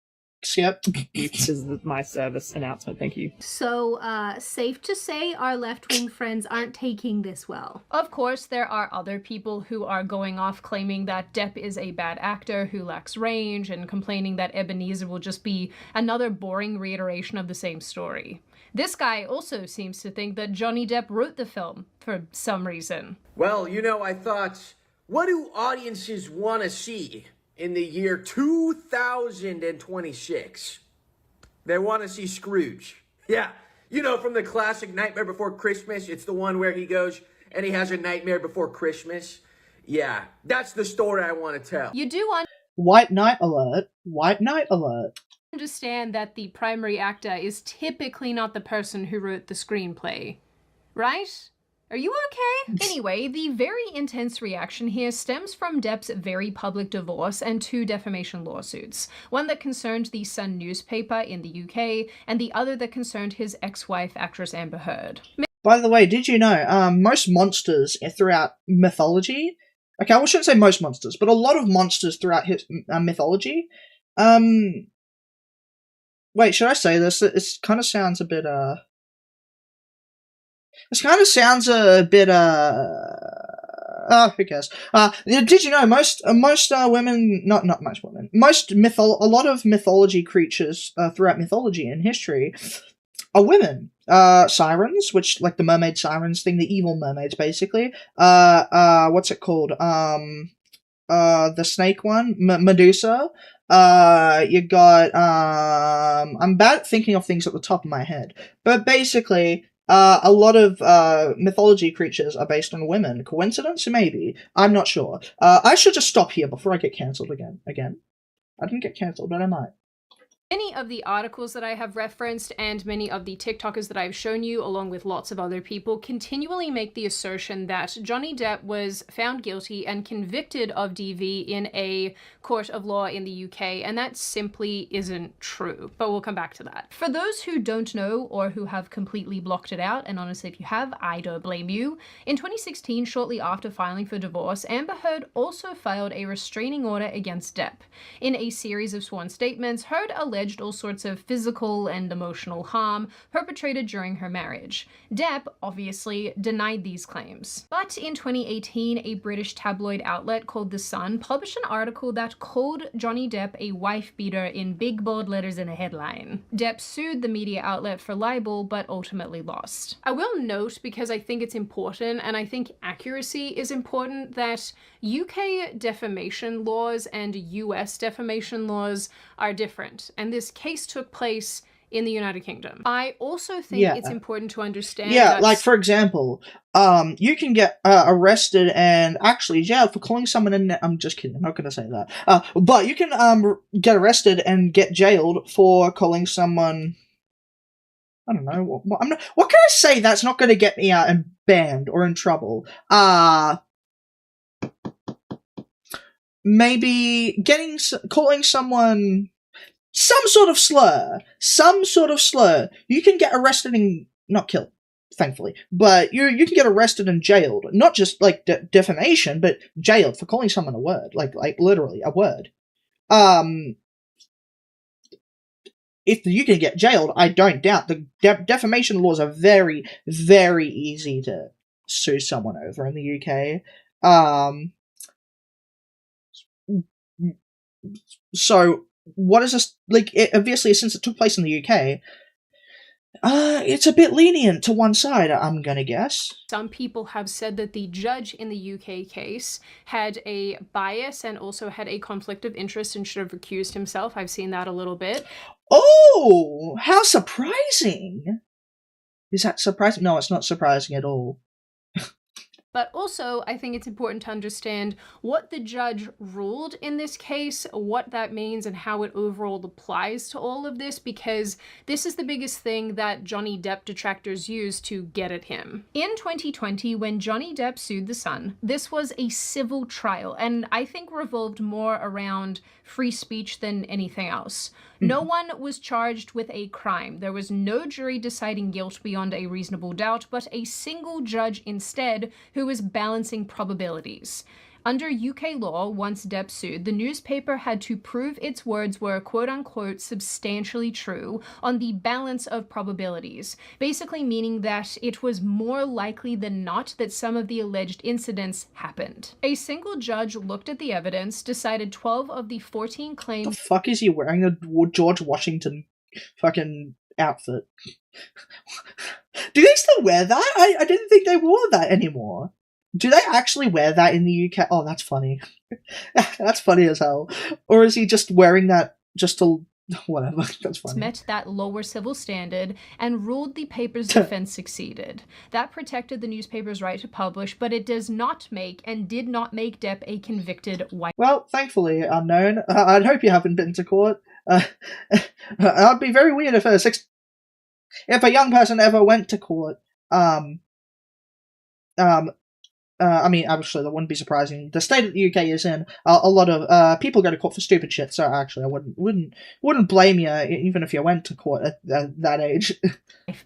skip.
This is my service announcement, thank you.
So, safe to say our left-wing friends aren't taking this well.
Of course, there are other people who are going off claiming that Depp is a bad actor who lacks range and complaining that Ebenezer will just be another boring reiteration of the same story. This guy also seems to think that Johnny Depp wrote the film for some reason.
Well, I thought, what do audiences want to see in the year 2026? They want to see Scrooge. Yeah, from the classic Nightmare Before Christmas. It's the one where he goes and he has a nightmare before Christmas. Yeah, that's the story I want to tell.
You do
White Knight alert. White Knight alert.
understand that the primary actor is typically not the person who wrote the screenplay, right? Are you okay? Anyway, the very intense reaction here stems from Depp's very public divorce and 2 defamation lawsuits. One that concerned the Sun newspaper in the UK, and the other that concerned his ex-wife, actress Amber Heard.
By the way, did you know, most monsters throughout mythology, okay, I shouldn't say most monsters, but a lot of monsters throughout his mythology, wait, should I say this? It kind of sounds a bit, who cares? Did you know most women, not most women, a lot of mythology creatures throughout mythology and history are women. Sirens, which, like the mermaid sirens thing, the evil mermaids, basically. What's it called? The snake one, Medusa. You got, I'm bad at thinking of things at the top of my head, but basically, a lot of mythology creatures are based on women. Coincidence? Maybe. I'm not sure. I should just stop here before I get cancelled again. I didn't get cancelled, but I might.
Many of the articles that I have referenced and many of the TikTokers that I've shown you, along with lots of other people, continually make the assertion that Johnny Depp was found guilty and convicted of DV in a court of law in the UK, and that simply isn't true. But we'll come back to that. For those who don't know or who have completely blocked it out, and honestly, if you have, I don't blame you, in 2016, shortly after filing for divorce, Amber Heard also filed a restraining order against Depp. In a series of sworn statements, Heard alleged all sorts of physical and emotional harm perpetrated during her marriage. Depp obviously denied these claims. But in 2018, a British tabloid outlet called The Sun published an article that called Johnny Depp a wife-beater in big bold letters in a headline. Depp sued the media outlet for libel, but ultimately lost. I will note, because I think it's important, and I think accuracy is important, that UK defamation laws and US defamation laws are different, and this case took place in the United Kingdom. I also think it's important to understand that...
like, for example, you can get arrested and actually jailed for calling someone a... I'm just kidding, I'm not going to say that. But you can get arrested and get jailed for calling someone... I don't know, what can I say that's not going to get me out and banned or in trouble? Maybe calling someone some sort of slur. You can get arrested and not killed, thankfully, but you can get arrested and jailed. Not just like defamation, but jailed for calling someone a word, like literally a word. If you can get jailed, I don't doubt the defamation laws are very, very easy to sue someone over in the UK. So what is this, like, obviously since it took place in the UK, it's a bit lenient to one side, I'm gonna guess.
Some people have said that the judge in the UK case had a bias and also had a conflict of interest and should have recused himself. I've seen that a little bit.
Oh, how surprising! Is that surprising? No, it's not surprising at all.
But also, I think it's important to understand what the judge ruled in this case, what that means, and how it overall applies to all of this, because this is the biggest thing that Johnny Depp detractors use to get at him. In 2020, when Johnny Depp sued The Sun, this was a civil trial, and I think revolved more around free speech than anything else. No one was charged with a crime. There was no jury deciding guilt beyond a reasonable doubt, but a single judge instead who was balancing probabilities. Under UK law, once Depp sued, the newspaper had to prove its words were quote-unquote substantially true on the balance of probabilities, basically meaning that it was more likely than not that some of the alleged incidents happened. A single judge looked at the evidence, decided 12 of the 14 claims...
The fuck is he wearing a George Washington fucking outfit? Do they still wear that? I didn't think they wore that anymore. Do they actually wear that in the UK? Oh, that's funny. That's funny as hell. Or is he just wearing that just to... Whatever, that's funny.
Met that lower civil standard and ruled the paper's defense succeeded. That protected the newspaper's right to publish, but it does not make and did not make Depp a convicted white...
Well, thankfully, Unknown, I'd hope you haven't been to court. I'd be very weird if a young person ever went to court. I mean, actually, that wouldn't be surprising. The state that the UK is in, a lot of people go to court for stupid shit. So actually, I wouldn't blame you even if you went to court at that age.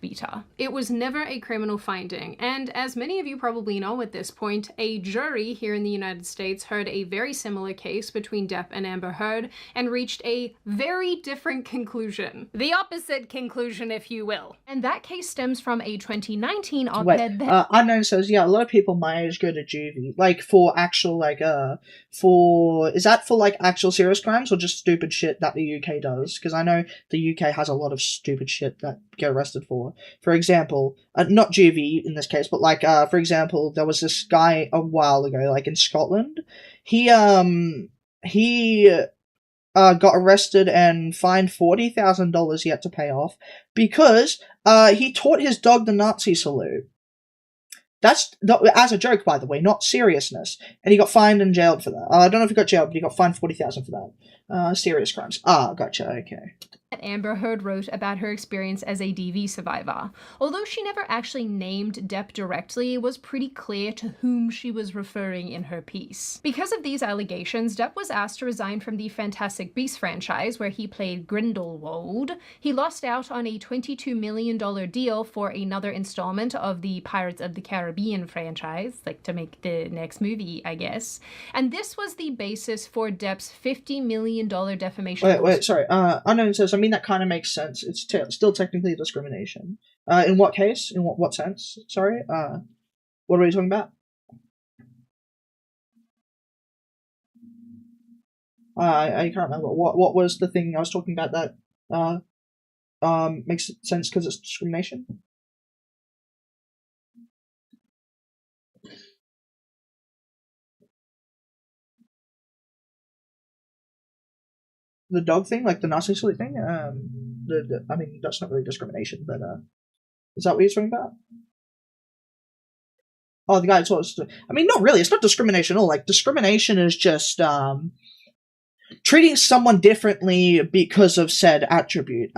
Beater. It was never a criminal finding, and as many of you probably know at this point, a jury here in the United States heard a very similar case between Depp and Amber Heard and reached a very different conclusion. The opposite conclusion, if you will. And that case stems from a 2019 op-ed that...
Unknown says, yeah, a lot of people my age go to juvie, like for actual, like, is that for like actual serious crimes or just stupid shit that the UK does? Because I know the UK has a lot of stupid shit that get arrested for. For example, not juvie in this case, but like, for example, there was this guy a while ago, like in Scotland. He got arrested and fined $40,000 he had to pay off because he taught his dog the Nazi salute. That's as a joke, by the way, not seriousness. And he got fined and jailed for that. I don't know if he got jailed, but he got fined $40,000 for Serious crimes. Ah, gotcha, okay.
Amber Heard wrote about her experience as a DV survivor. Although she never actually named Depp directly, it was pretty clear to whom she was referring in her piece. Because of these allegations, Depp was asked to resign from the Fantastic Beasts franchise, where he played Grindelwald. He lost out on a $22 million deal for another installment of the Pirates of the Caribbean franchise, like to make the next movie, I guess. And this was the basis for Depp's $50 million defamation.
Wait, sorry. Unknown says, I mean, that kind of makes sense. It's still technically discrimination. In what case? In what sense? Sorry? What are we talking about? I can't remember. What was the thing I was talking about that makes sense because it's discrimination? The dog thing, like the nasty silly thing. I mean, that's not really discrimination, but is that what you're talking about? Oh, the guy told us. I mean, not really. It's not discrimination at all. Like, discrimination is just treating someone differently because of said attribute,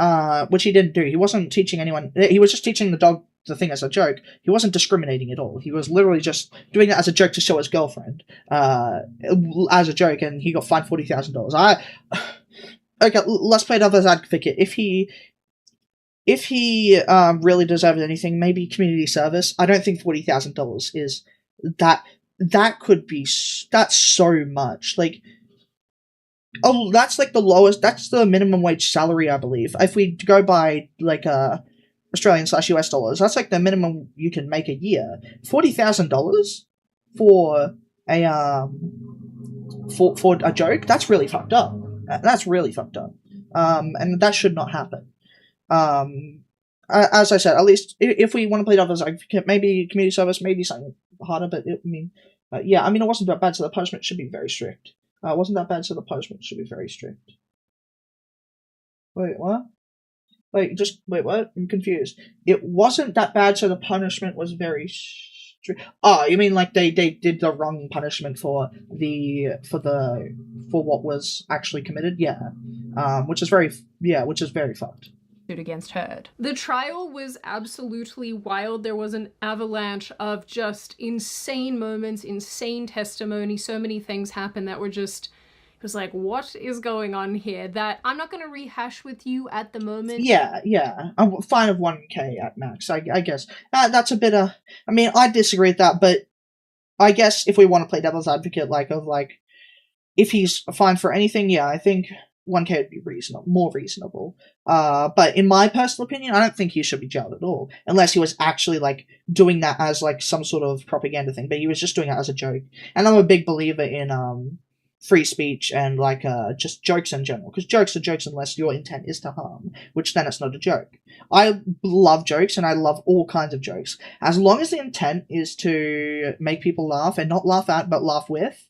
which he didn't do. He wasn't teaching anyone. He was just teaching the dog the thing as a joke. He wasn't discriminating at all. He was literally just doing it as a joke to show his girlfriend, as a joke, and he got fined $40,000. Okay, let's play devil's advocate. If he really deserved anything, maybe community service. I don't think $40,000 is that. That could be. That's so much. Like, oh, that's like the lowest. That's the minimum wage salary, I believe. If we go by like Australian/US dollars, that's like the minimum you can make a year. $40,000 for a for a joke. That's really fucked up. That's really fucked up. And that should not happen. As I said, at least if we want to play devil's advocate, maybe community service, maybe something harder. But yeah, I mean, it wasn't that bad, so the punishment should be very strict. It wasn't that bad, so the punishment should be very strict. Wait, what? Wait, what? I'm confused. It wasn't that bad, so the punishment was very strict. Oh, you mean like they did the wrong punishment for what was actually committed? Yeah. Which is very fucked.
Against Heard. The trial was absolutely wild. There was an avalanche of just insane moments, insane testimony. So many things happened that were just, it was like, what is going on here? That I'm not going to rehash with you at the moment.
Yeah. I'm fine of 1K at max, I guess. That's a bit of, I mean, I disagree with that, but I guess if we want to play devil's advocate, if he's fine for anything, yeah, I think 1K would be more reasonable. But in my personal opinion, I don't think he should be jailed at all, unless he was actually doing that as some sort of propaganda thing. But he was just doing it as a joke. And I'm a big believer in free speech and just jokes in general, because jokes are jokes unless your intent is to harm, which then it's not a joke. I love jokes and I love all kinds of jokes, as long as the intent is to make people laugh and not laugh at but laugh with.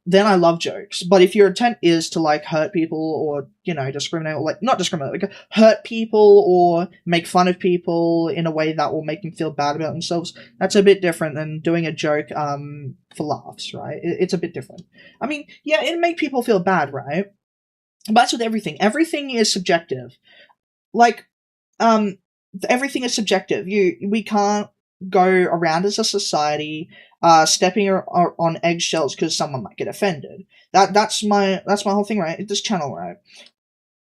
Then I love jokes. But if your intent is to hurt people or discriminate or not discriminate, hurt people or make fun of people in a way that will make them feel bad about themselves, that's a bit different than doing a joke for laughs, right? It's a bit different. I mean, yeah, it'll make people feel bad, right? But that's with everything. Everything is subjective. Everything is subjective. We can't go around as a society stepping on eggshells because someone might get offended. That's my whole thing, right? This channel, right?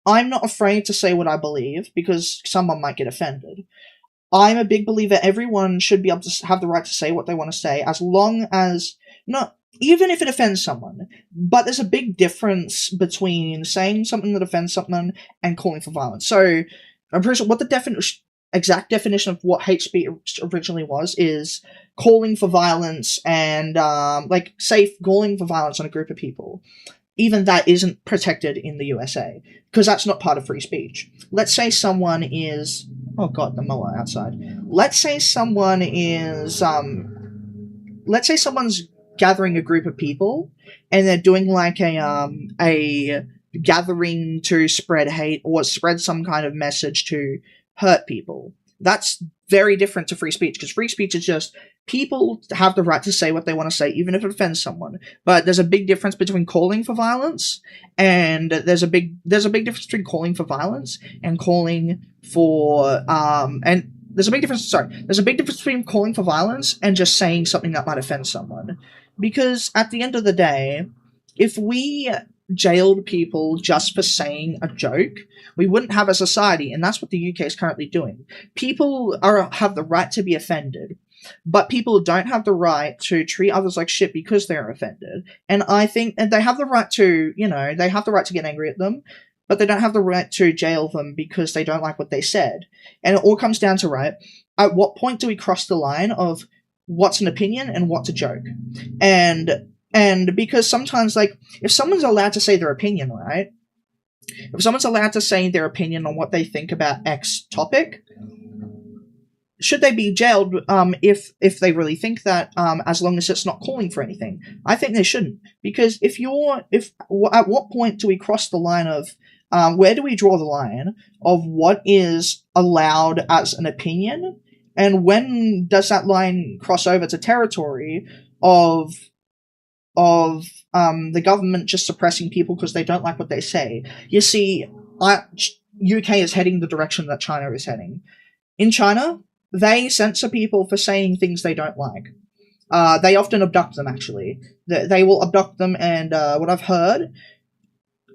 I'm not afraid to say what I believe because someone might get offended. I'm a big believer everyone should be able to have the right to say what they want to say, as long as even if it offends someone. But there's a big difference between saying something that offends someone and calling for violence. So I'm pretty sure what the exact definition of what hate speech originally was is calling for violence and calling for violence on a group of people. Even that isn't protected in the USA because that's not part of free speech. Let's say someone is the mower outside. Let's say someone is let's say someone's gathering a group of people and they're doing a gathering to spread hate or spread some kind of message to hurt people. That's very different to free speech, because free speech is just people have the right to say what they want to say, even if it offends someone. But there's a big difference between calling for violence, and there's a big difference between calling for violence and calling for and there's a big difference. There's a big difference between calling for violence and just saying something that might offend someone. Because at the end of the day, if we jailed people just for saying a joke, we wouldn't have a society, and that's what the UK is currently doing. People have the right to be offended, but people don't have the right to treat others like shit because they're offended. And I think, and they have the right to, they have the right to get angry at them, but they don't have the right to jail them because they don't like what they said. And it all comes down to, right, at what point do we cross the line of what's an opinion and what's a joke? And because sometimes, like, if someone's allowed to say their opinion, right? If someone's allowed to say their opinion on what they think about X topic, should they be jailed if they really think that, as long as it's not calling for anything? I think they shouldn't. Because at what point do we cross the line of, where do we draw the line of what is allowed as an opinion? And when does that line cross over to territory of the government just suppressing people because they don't like what they say? You see, UK is heading the direction that China is heading. In China, they censor people for saying things they don't like. They often abduct them, actually. They will abduct them, and what I've heard,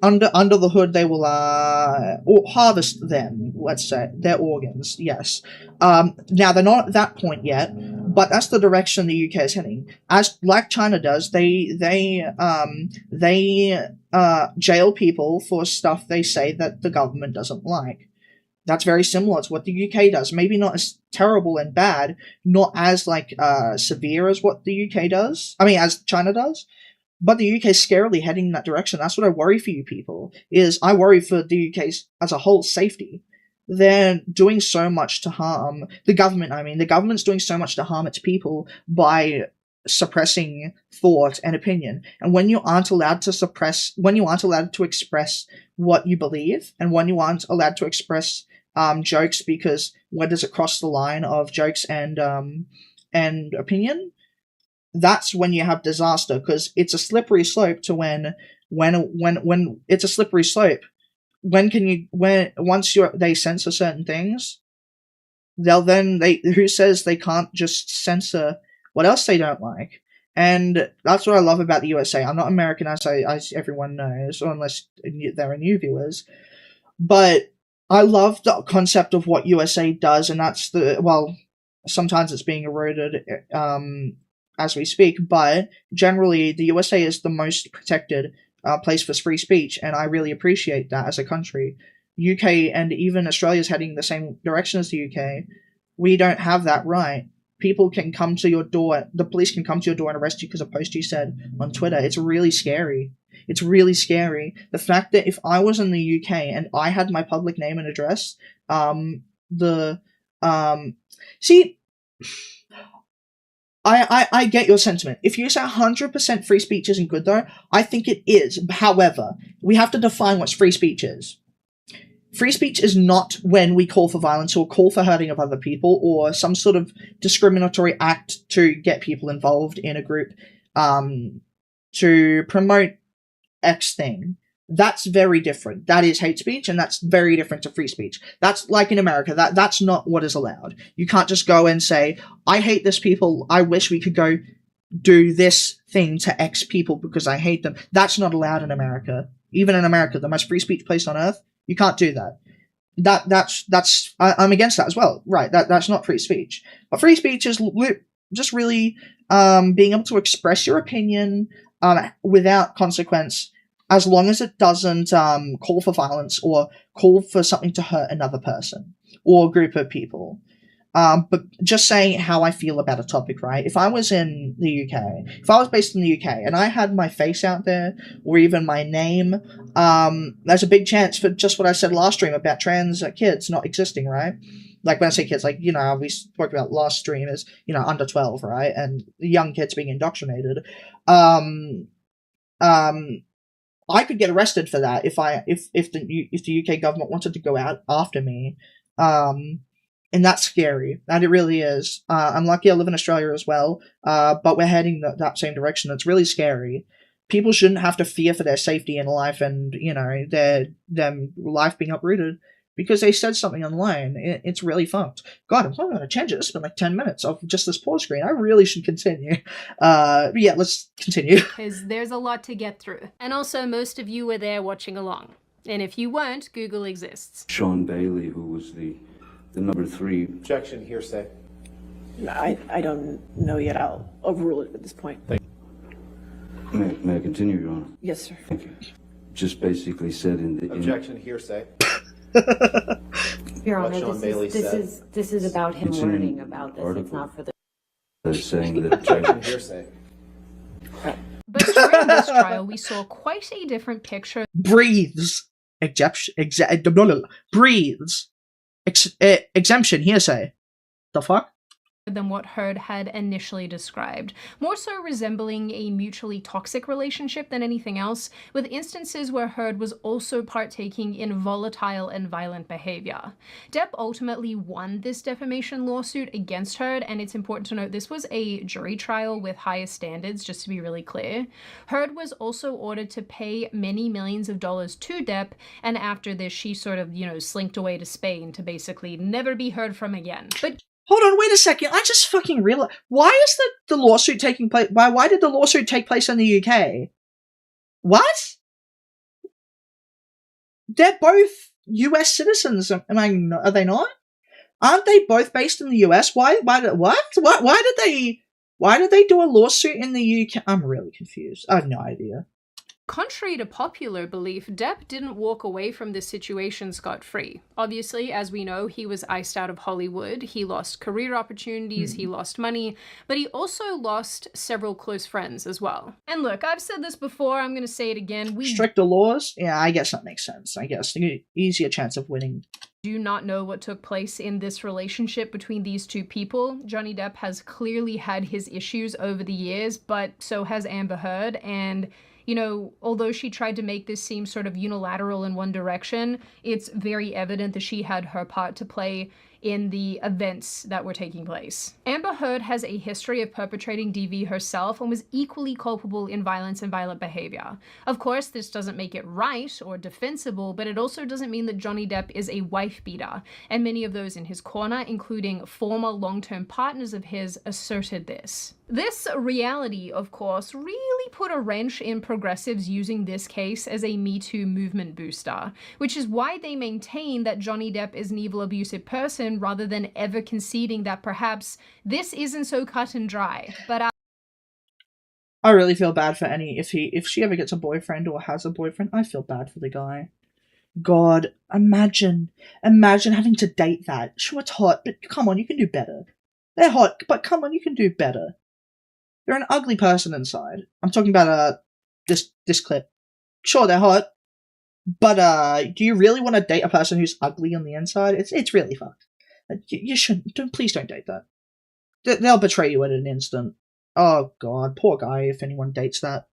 under the hood, they will harvest them, let's say, their organs, yes. Now, they're not at that point yet, but that's the direction the UK is heading. Like China does, they jail people for stuff they say that the government doesn't like. That's very similar to what the UK does. Maybe not as terrible and bad, not as severe as what the UK does. I mean, as China does. But the UK is scarily heading in that direction. That's what I worry for you people. I worry for the UK's as a whole safety. They're doing so much to harm the government. I mean, the government's doing so much to harm its people by suppressing thought and opinion. And when you aren't allowed to express what you believe, and when you aren't allowed to express jokes, because where does it cross the line of jokes and opinion? That's when you have disaster, because it's a slippery slope to when it's a slippery slope. Once they censor certain things, who says they can't just censor what else they don't like? And that's what I love about the USA. I'm not American, as everyone knows, or unless there are new viewers, but I love the concept of what USA does, and that's sometimes it's being eroded as we speak, but generally the USA is the most protected place for free speech, and I really appreciate that as a country. UK and even Australia is heading the same direction as the UK. We don't have that right. People can come to your door, the police can come to your door and arrest you because of a post you said on Twitter. It's really scary. It's really scary. The fact that if I was in the UK and I had my public name and address, I get your sentiment. If you say 100% free speech isn't good, though, I think it is. However, we have to define what free speech is. Free speech is not when we call for violence or call for hurting of other people or some sort of discriminatory act to get people involved in a group to promote X thing. That's very different. That is hate speech, and that's very different to free speech. That's like in America. That's not what is allowed. You can't just go and say, I hate this people, I wish we could go do this thing to X people because I hate them. That's not allowed in America. Even in America, the most free speech place on earth, you can't do that. I'm against that as well. Right, that's not free speech. But free speech is just really being able to express your opinion without consequence, as long as it doesn't call for violence or call for something to hurt another person or group of people. But just saying how I feel about a topic, right? If I was in the UK, if I was based in the UK and I had my face out there or even my name, there's a big chance for just what I said last stream about trans kids not existing, right? Like when I say kids, like, we spoke about last stream is, under 12, right? And young kids being indoctrinated. I could get arrested for that if the UK government wanted to go out after me. And that's scary. That it really is. I'm lucky I live in Australia as well, but we're heading that same direction. It's really scary. People shouldn't have to fear for their safety in life and, you know, their life being uprooted because they said something online. It's really fucked. God, I'm not going to change it. It's been like 10 minutes of just this pause screen. I really should continue. Yeah, let's continue.
Because there's a lot to get through. And also, most of you were there watching along. And if you weren't, Google exists.
Sean Bailey, who was the number 3.
Objection, hearsay.
I don't know yet. I'll overrule it at this point.
May I continue, Your Honor?
Yes, sir.
Thank you. Just basically said in the...
Objection, hearsay.
Your Honor,
Sean Bailey
this is about him learning about this. It's not for the...
They're saying that...
Objection, hearsay.
But during this trial, we saw quite a different picture.
Breathes. Breathes. Exemption, hearsay. The fuck?
Than what Heard had initially described, more so resembling a mutually toxic relationship than anything else, with instances where Heard was also partaking in volatile and violent behavior. Depp ultimately won this defamation lawsuit against Heard, and it's important to note this was a jury trial with highest standards, just to be really clear. Heard was also ordered to pay many millions of dollars to Depp, and after this she sort of, slinked away to Spain to basically never be heard from again. But
hold on, wait a second. I just fucking realized. Why is the lawsuit taking place? Why did the lawsuit take place in the UK? What? They're both US citizens. Are they not? Aren't they both based in the US? Why did they do a lawsuit in the UK? I'm really confused. I have no idea.
contrary to popular belief, Depp didn't walk away from this situation scot-free. Obviously, as we know, he was iced out of Hollywood, he lost career opportunities, he lost money, but he also lost several close friends as well. And look, I've said this before, I'm gonna say it again,
stricter laws? Yeah, I guess that makes sense. I guess easier chance of winning.
Do not know what took place in this relationship between these two people. Johnny Depp has clearly had his issues over the years, but so has Amber Heard, and you know, although she tried to make this seem sort of unilateral in one direction, it's very evident that she had her part to play in the events that were taking place. Amber Heard has a history of perpetrating DV herself and was equally culpable in violence and violent behavior. Of course, this doesn't make it right or defensible, but it also doesn't mean that Johnny Depp is a wife beater, and many of those in his corner, including former long-term partners of his, asserted this. This reality, of course, really put a wrench in progressives using this case as a Me Too movement booster, which is why they maintain that Johnny Depp is an evil, abusive person rather than ever conceding that perhaps this isn't so cut and dry. But
I really feel bad for Annie if she ever gets a boyfriend or has a boyfriend. I feel bad for the guy. God, imagine having to date that. Sure, it's hot, but come on, you can do better. They're hot, but come on, you can do better. They're an ugly person inside. I'm talking about this clip. Sure, they're hot, but do you really want to date a person who's ugly on the inside? It's really fucked. You shouldn't. Please don't date that. They'll betray you at an instant. Oh God, poor guy. If anyone dates that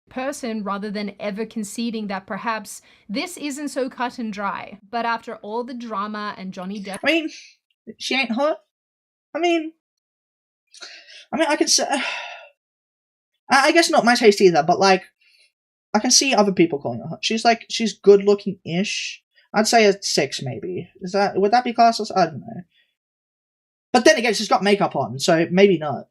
person, rather than ever conceding that perhaps this isn't so cut and dry. But after all the drama and Johnny Depp,
I mean, she ain't hot. I mean, I can say, I guess not my taste either, but like, I can see other people calling her hot. She's good looking-ish. I'd say a 6 maybe. Would that be classed as, I don't know. But then again, she's got makeup on, so maybe not.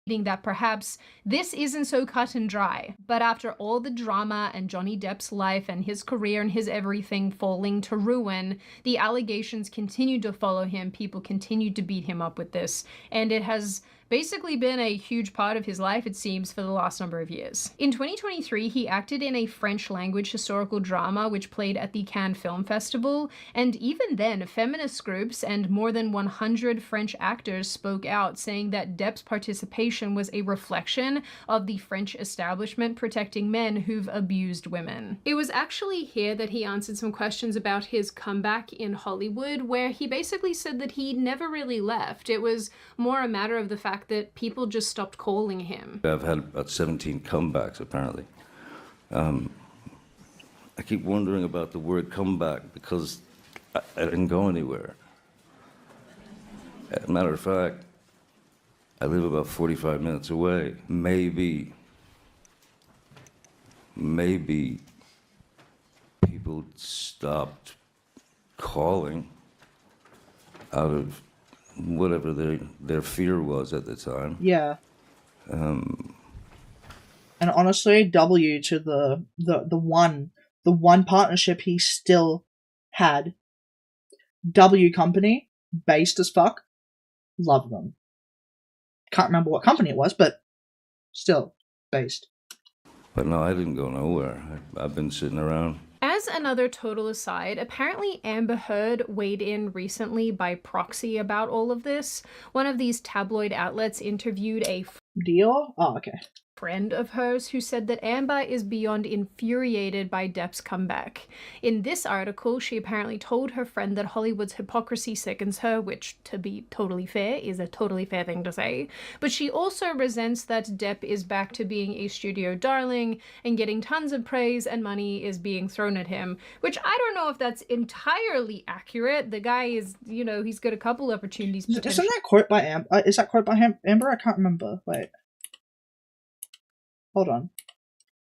That perhaps this isn't so cut and dry. But after all the drama and Johnny Depp's life and his career and his everything falling to ruin, the allegations continued to follow him. People continued to beat him up with this, and it has basically been a huge part of his life, it seems, for the last number of years. In 2023, he acted in a French-language historical drama which played at the Cannes Film Festival, and even then, feminist groups and more than 100 French actors spoke out, saying that Depp's participation was a reflection of the French establishment protecting men who've abused women. It was actually here that he answered some questions about his comeback in Hollywood, where he basically said that he never really left. It was more a matter of the fact that people just stopped calling him.
I've had about 17 comebacks, apparently. I keep wondering about the word comeback because I didn't go anywhere. As a matter of fact, I live about 45 minutes away. Maybe people stopped calling out of whatever their fear was at the time.
Yeah. And honestly, W to the one partnership he still had. W company, based as fuck. Love them. Can't remember what company it was, but still based.
But no, I didn't go nowhere. I've been sitting around.
As another total aside, apparently Amber Heard weighed in recently by proxy about all of this. One of these tabloid outlets interviewed a
Dior? Oh, okay.
friend of hers who said that Amber is beyond infuriated by Depp's comeback. In this article, she apparently told her friend that Hollywood's hypocrisy sickens her, which, to be totally fair, is a totally fair thing to say. But she also resents that Depp is back to being a studio darling and getting tons of praise and money is being thrown at him, which I don't know if that's entirely accurate. The guy is, you know, he's got a couple opportunities.
Isn't that quote by Amber? Is that quote by Amber? I can't remember. Wait. Hold on.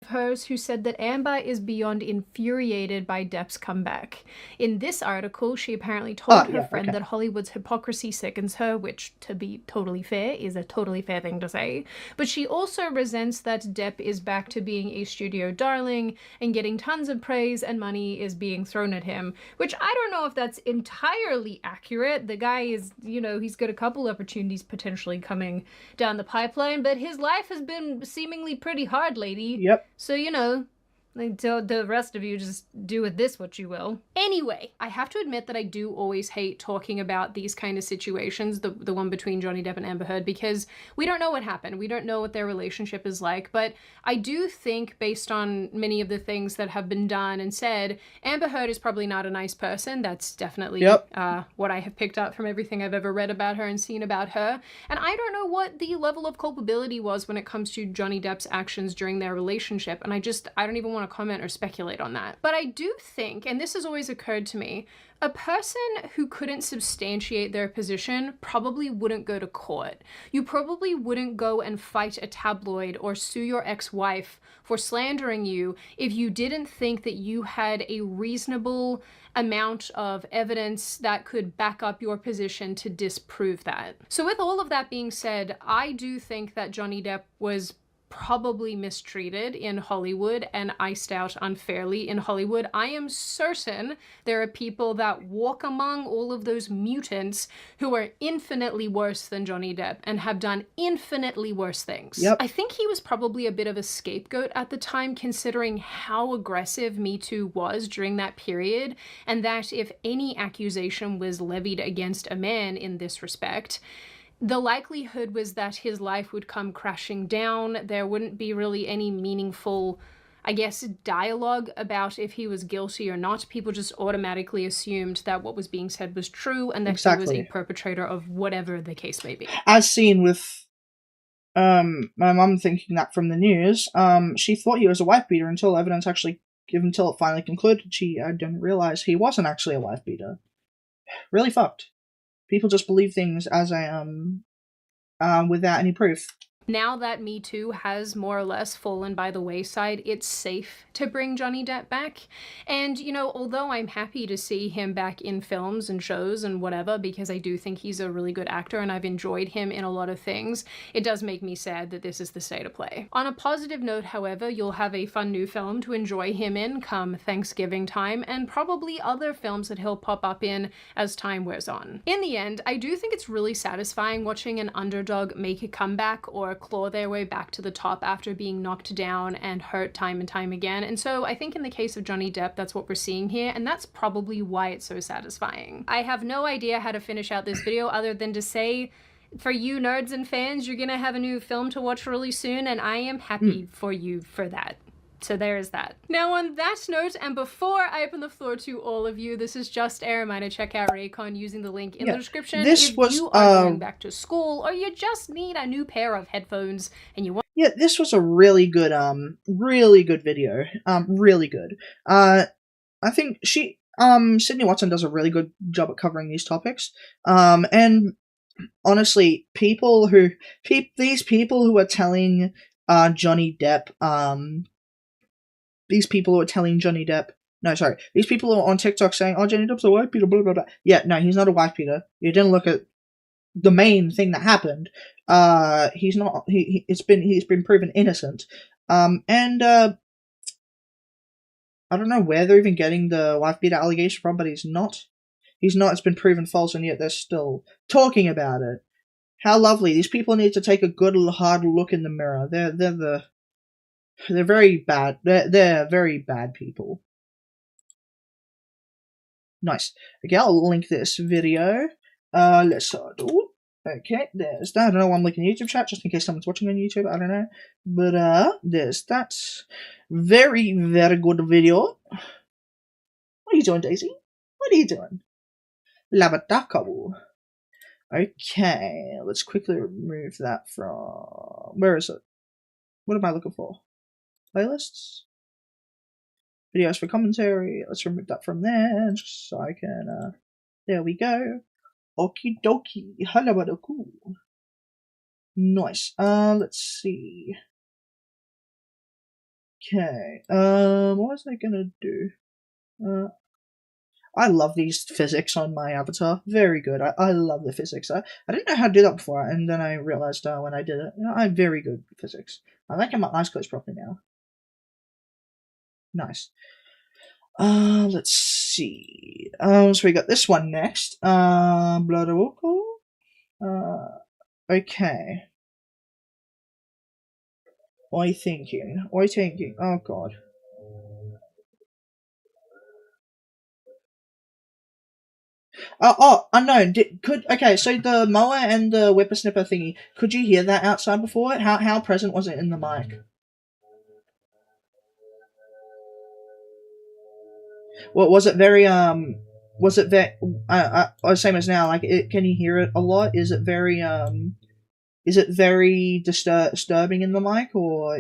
Hers who said that Amber is beyond infuriated by Depp's comeback. In this article, she apparently told her friend that Hollywood's hypocrisy sickens her, which, to be totally fair, is a totally fair thing to say. But she also resents that Depp is back to being a studio darling and getting tons of praise and money is being thrown at him, which I don't know if that's entirely accurate. The guy is, you know, he's got a couple opportunities potentially coming down the pipeline, but his life has been seemingly pretty hard, lady.
Yep.
So, you know, the rest of you just do with this what you will. Anyway, I have to admit that I do always hate talking about these kind of situations, the one between Johnny Depp and Amber Heard, because we don't know what happened. We don't know what their relationship is like, but I do think, based on many of the things that have been done and said, Amber Heard is probably not a nice person. That's definitely what I have picked up from everything I've ever read about her and seen about her. And I don't know what the level of culpability was when it comes to Johnny Depp's actions during their relationship, and I don't even want to comment or speculate on that. But I do think, and this has always occurred to me, a person who couldn't substantiate their position probably wouldn't go to court. You probably wouldn't go and fight a tabloid or sue your ex-wife for slandering you if you didn't think that you had a reasonable amount of evidence that could back up your position to disprove that. So with all of that being said, I do think that Johnny Depp was probably mistreated in Hollywood and iced out unfairly in Hollywood. I am certain there are people that walk among all of those mutants who are infinitely worse than Johnny Depp and have done infinitely worse things.
Yep.
I think he was probably a bit of a scapegoat at the time, considering how aggressive Me Too was during that period, and that if any accusation was levied against a man in this respect, the likelihood was that his life would come crashing down. There wouldn't be really any meaningful, I guess, dialogue about if he was guilty or not. People just automatically assumed that what was being said was true and that he was a perpetrator of whatever the case may be.
As seen with my mum thinking that from the news, she thought he was a wife beater until it finally concluded she didn't realize he wasn't actually a wife beater. Really fucked. People just believe things as without any proof.
Now that Me Too has more or less fallen by the wayside, it's safe to bring Johnny Depp back. And, you know, although I'm happy to see him back in films and shows and whatever, because I do think he's a really good actor and I've enjoyed him in a lot of things, it does make me sad that this is the state of play. On a positive note, however, you'll have a fun new film to enjoy him in come Thanksgiving time, and probably other films that he'll pop up in as time wears on. In the end, I do think it's really satisfying watching an underdog make a comeback or claw their way back to the top after being knocked down and hurt time and time again. And so I think in the case of Johnny Depp, that's what we're seeing here, and that's probably why it's so satisfying. I have no idea how to finish out this video other than to say, for you nerds and fans, you're gonna have a new film to watch really soon, and I am happy for you for that. So there is that. Now on that note, and before I open the floor to all of you, this is just a reminder, check out Raycon using the link in the description. If you are going back to school or you just need a new pair of headphones and you want—
Yeah, this was a really good video. Really good. I think Sydney Watson does a really good job at covering these topics. And honestly, these people who are telling Johnny Depp, these people who are on TikTok saying, oh, Johnny Depp's a wife beater, blah, blah, blah. Yeah, no, he's not a wife beater. You didn't look at the main thing that happened. He's not, he's been proven innocent. And I don't know where they're even getting the wife beater allegation from, but he's not. It's been proven false, and yet they're still talking about it. How lovely. These people need to take a good, hard look in the mirror. They're very bad. They're very bad people. Nice. Okay, I'll link this video. Let's start. Okay, there's that. I don't know why I'm linking YouTube chat, just in case someone's watching on YouTube. I don't know. But, there's that. Very, very good video. What are you doing, Daisy? What are you doing? Labadakabo. Okay, let's quickly remove that from... Where is it? What am I looking for? Playlists? Videos for commentary. Let's remove that from there, just so I can... there we go. Okie dokie. Halabadaku. Nice. Let's see. Okay. What was I gonna do? I love these physics on my avatar. Very good. I love the physics. I didn't know how to do that before, and then I realized when I did it, I'm very good at physics. I like my eyes closed properly now. Nice. Let's see. So we got this one next. Okay. What are you thinking? Oh god. Unknown. Okay, so the mower and the whippersnipper thingy, could you hear that outside before it? How present was it in the mic? Well, was it very, was it same as now, like, can you hear it a lot? Is it very disturbing in the mic, or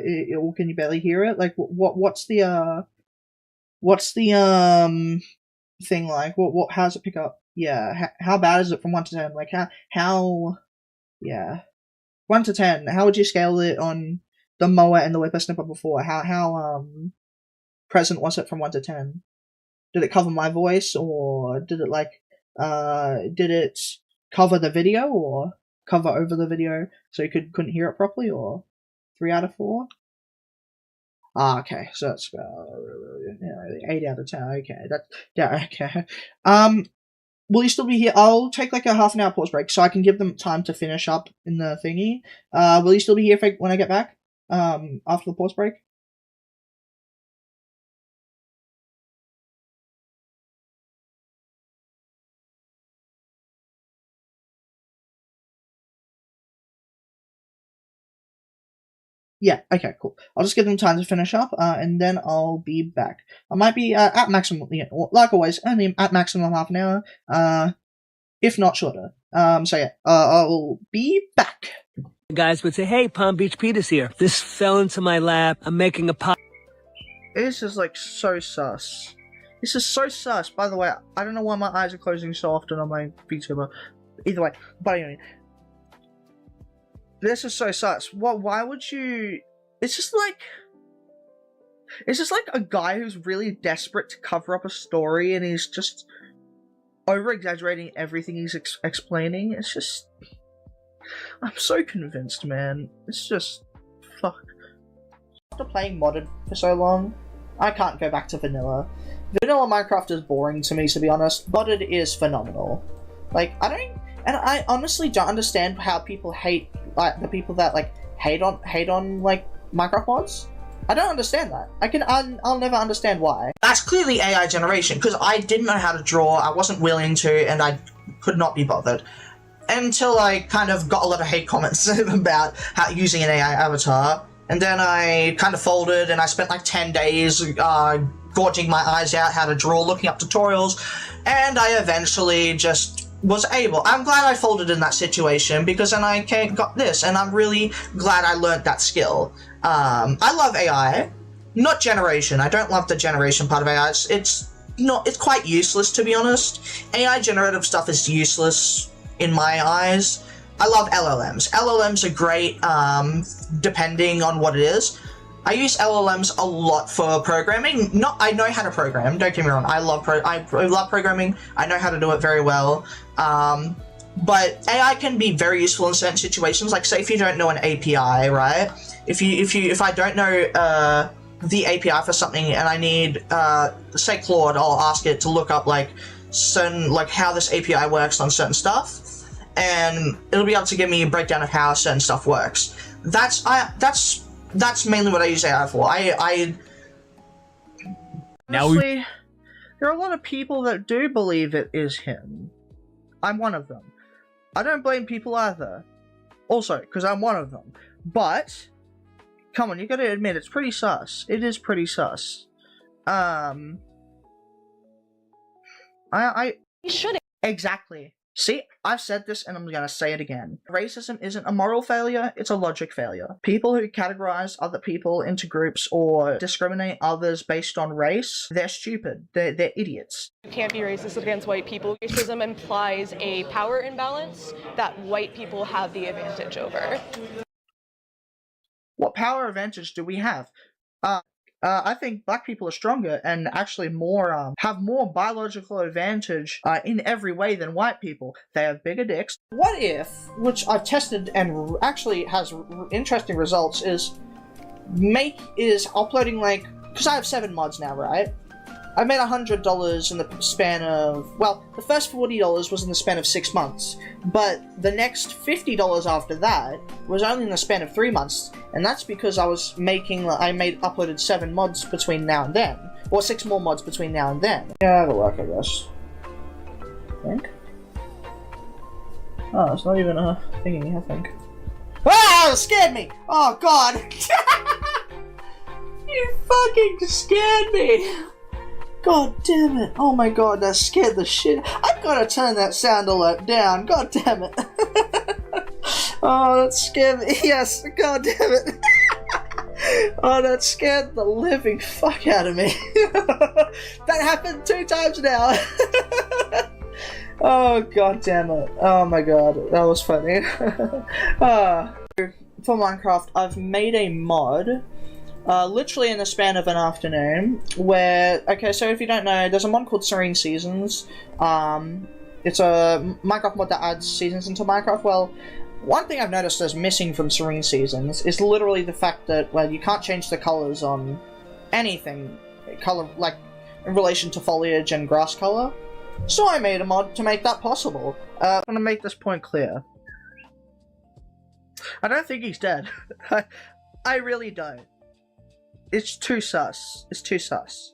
can you barely hear it? Like, what's the thing like? How does it pick up? Yeah, how bad is it from 1 to 10? Like, yeah. 1 to 10, how would you scale it on the mower and the whippersnipper before? How present was it from 1 to 10? Did it cover my voice, or did it cover the video, or cover over the video so you couldn't hear it properly, or 3 out of 4? Okay, so that's 8 out of 10. Okay, okay. Will you still be here? I'll take like a half an hour pause break so I can give them time to finish up in the thingy. Will you still be here when I get back? After the pause break? Yeah, okay, cool. I'll just give them time to finish up, and then I'll be back. I might be at maximum, like always, only at maximum half an hour, if not shorter. So yeah, I'll be back.
Guys would say, hey, Palm Beach Peter's here. This fell into my lap. I'm making a pie.
This is like so sus. This is so sus. By the way, I don't know why my eyes are closing so often on my VTuber. Either way, but anyway. This is so sus. Why would you... It's just like a guy who's really desperate to cover up a story, and he's just over-exaggerating everything he's explaining. It's just... I'm so convinced, man. It's just... Fuck. After playing modded for so long, I can't go back to vanilla. Vanilla Minecraft is boring to me, to be honest. Modded is phenomenal. Like, I honestly don't understand how people hate, like, the people that, like, hate on, like, Minecraft mods. I don't understand that. I'll never understand why. That's clearly AI generation, because I didn't know how to draw, I wasn't willing to, and I could not be bothered. Until I kind of got a lot of hate comments about how using an AI avatar, and then I kind of folded, and I spent like 10 days gorging my eyes out how to draw, looking up tutorials, and I eventually just was able. I'm glad I folded in that situation, because then I got this, and I'm really glad I learned that skill. I love AI, not generation. I don't love the generation part of AI. It's quite useless, to be honest. AI generative stuff is useless in my eyes. I love LLMs. LLMs are great, depending on what it is. I use LLMs a lot for programming. I know how to program, don't get me wrong. I love programming. I know how to do it very well. But AI can be very useful in certain situations. Like, say if you don't know an API, right? If I don't know the API for something and I need, say Claude, I'll ask it to look up like certain, like how this API works on certain stuff, and it'll be able to give me a breakdown of how certain stuff works. That's mainly what I use AI for. Honestly, there are a lot of people that do believe it is him. I'm one of them. I don't blame people either. Also, because I'm one of them. But, come on, you gotta admit, it's pretty sus. It is pretty sus. You shouldn't. Exactly. See, I've said this and I'm gonna say it again. Racism isn't a moral failure, it's a logic failure. People who categorize other people into groups or discriminate others based on race, they're stupid. They're idiots.
You can't be racist against white people. Racism implies a power imbalance that white people have the advantage over.
What power advantage do we have? I think black people are stronger and actually have more biological advantage in every way than white people. They have bigger dicks. What if, which I've tested and actually has interesting results, is uploading, like, because I have 7 mods now, right? I made $100 in the span of, well, the first $40 was in the span of 6 months, but the next $50 after that was only in the span of 3 months, and that's because I uploaded 7 mods between now and then, or 6 more mods between now and then. Yeah, it'll work, I guess. I think. Oh, it's not even a thingy, I think. Ah, it scared me! Oh, God! You fucking scared me! God damn it. Oh my god, that scared the shit. I've gotta turn that sound alert down. God damn it. Oh, that scared me. Yes, god damn it. Oh, that scared the living fuck out of me. That happened 2 times now. Oh, god damn it. Oh my god, that was funny. For Minecraft, I've made a mod literally in the span of an afternoon, where, okay, so if you don't know, there's a mod called Serene Seasons. It's a Minecraft mod that adds seasons into Minecraft. Well, one thing I've noticed that's missing from Serene Seasons is literally the fact that, well, you can't change the colors on anything, like, in relation to foliage and grass color. So I made a mod to make that possible. I'm gonna make this point clear. I don't think he's dead. I really don't. It's too sus. It's too sus.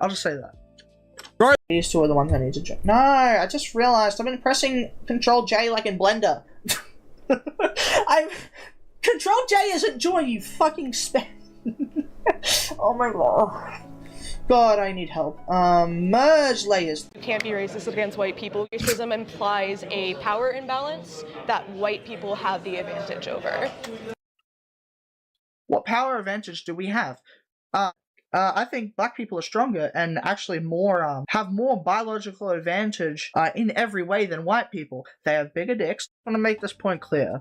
I'll just say that. Right. These 2 are the ones I need to jump. No, I just realized I've been pressing Control J like in Blender. Control J isn't joy, you fucking spam. Oh my god. God, I need help. Merge layers.
You can't be racist against white people. Racism implies a power imbalance that white people have the advantage over.
What power advantage do we have? I think black people are stronger and actually have more biological advantage in every way than white people. They have bigger dicks. I want to make this point clear.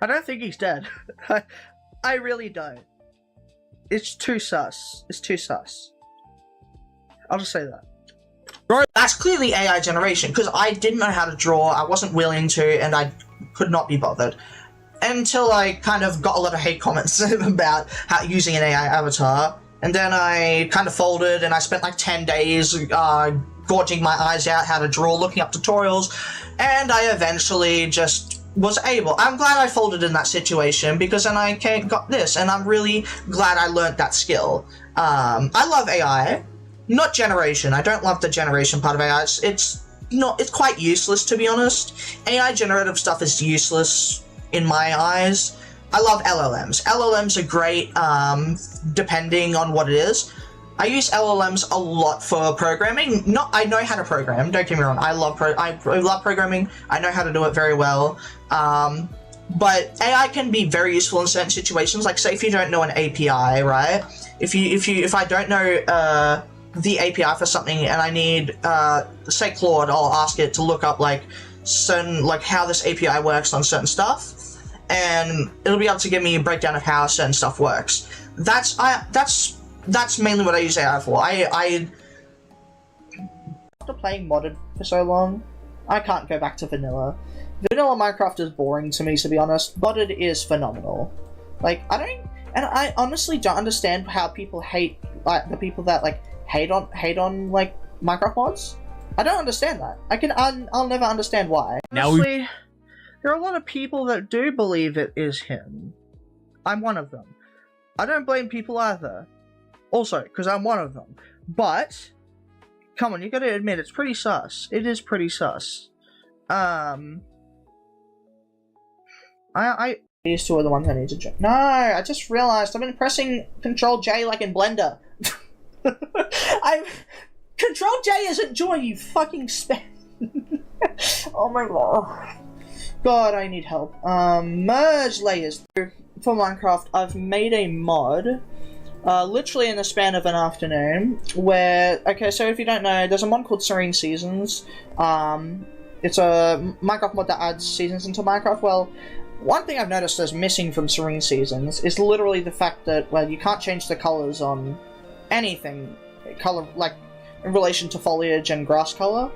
I don't think he's dead. I really don't. It's too sus. It's too sus. I'll just say that. Right. That's clearly AI generation, because I didn't know how to draw, I wasn't willing to, and I could not be bothered. Until I kind of got a lot of hate comments about using an AI avatar. And then I kind of folded and I spent like 10 days gorging my eyes out how to draw, looking up tutorials. And I eventually just was able. I'm glad I folded in that situation, because then I got this. And I'm really glad I learned that skill. I love AI. Not generation. I don't love the generation part of AI. It's quite useless, to be honest. AI generative stuff is useless in my eyes. I love LLMs. LLMs are great, depending on what it is. I use LLMs a lot for programming. I know how to program, don't get me wrong. I love programming. I know how to do it very well. But AI can be very useful in certain situations. Like, say if you don't know an API, right? If I don't know the API for something and I need, say Claude, I'll ask it to look up like certain, like how this API works on certain stuff, and it'll be able to give me a breakdown of how certain stuff works. That's mainly what I use AI for. After playing modded for so long, I can't go back to vanilla. Vanilla Minecraft is boring to me, to be honest. Modded is phenomenal. Like, I honestly don't understand how people hate, like, the people that, like, hate on, like, Minecraft mods. I don't understand that. I'll never understand why. Honestly, there are a lot of people that do believe it is him. I'm one of them. I don't blame people either. Also, because I'm one of them. But, come on, you gotta admit, it's pretty sus. It is pretty sus. These two are the ones I need to join. No, I just realized I've been pressing Control J like in Blender. Control J isn't join, you fucking spam. Oh my god. God, I need help. Merge layers. For Minecraft, I've made a mod, literally in the span of an afternoon, where, okay, so if you don't know, there's a mod called Serene Seasons. It's a Minecraft mod that adds seasons into Minecraft. Well, one thing I've noticed that's missing from Serene Seasons is literally the fact that, well, you can't change the colors on anything, color, like, in relation to foliage and grass color.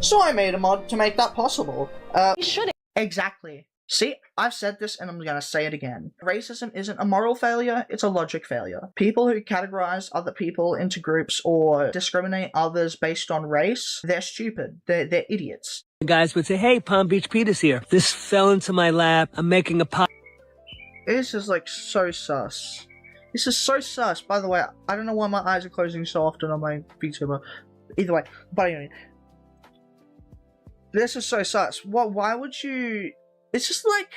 So I made a mod to make that possible.
You should.
Exactly. See, I've said this and I'm gonna say it again. Racism isn't a moral failure, it's a logic failure. People who categorize other people into groups or discriminate others based on race, they're stupid. They're idiots.
The guys would say, hey, Palm Beach Peter's here. This fell into my lap. I'm making a pot.
This is like so sus. This is so sus. By the way, I don't know why my eyes are closing so often on my VTuber. Either way, but anyway. This is so sus. Why would you... It's just like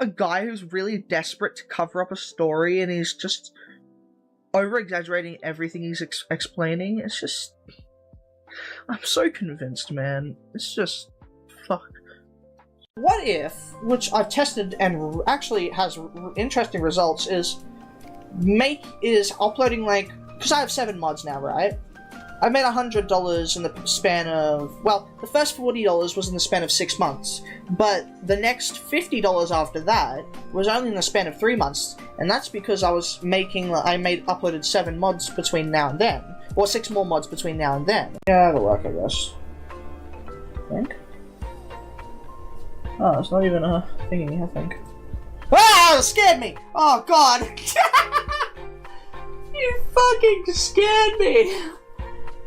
a guy who's really desperate to cover up a story and he's just over-exaggerating everything he's explaining. It's just... I'm so convinced, man. It's just... fuck. What if, which I've tested and actually has interesting results, is uploading, like... Because I have 7 mods now, right? I made $100 in the span of, well, the first $40 was in the span of 6 months, but the next $50 after that was only in the span of 3 months, and that's because I uploaded 7 mods between now and then, or 6 more mods between now and then. Yeah, that'll work, I guess. I think. Oh, it's not even a thingy, I think. Ah, it scared me! Oh, God! You fucking scared me!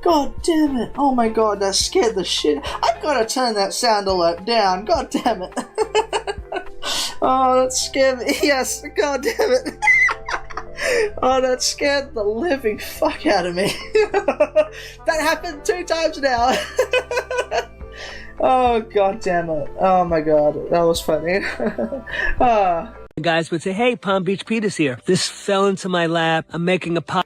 God damn it. Oh my god, that scared the shit. I've gotta turn that sound alert down. God damn it. Oh, that scared me. Yes, god damn it. Oh, that scared the living fuck out of me. That happened 2 times now. Oh, god damn it. Oh my god, that was funny.
The guys would say, hey, Palm Beach Peter's here. This fell into my lap. I'm making a pot.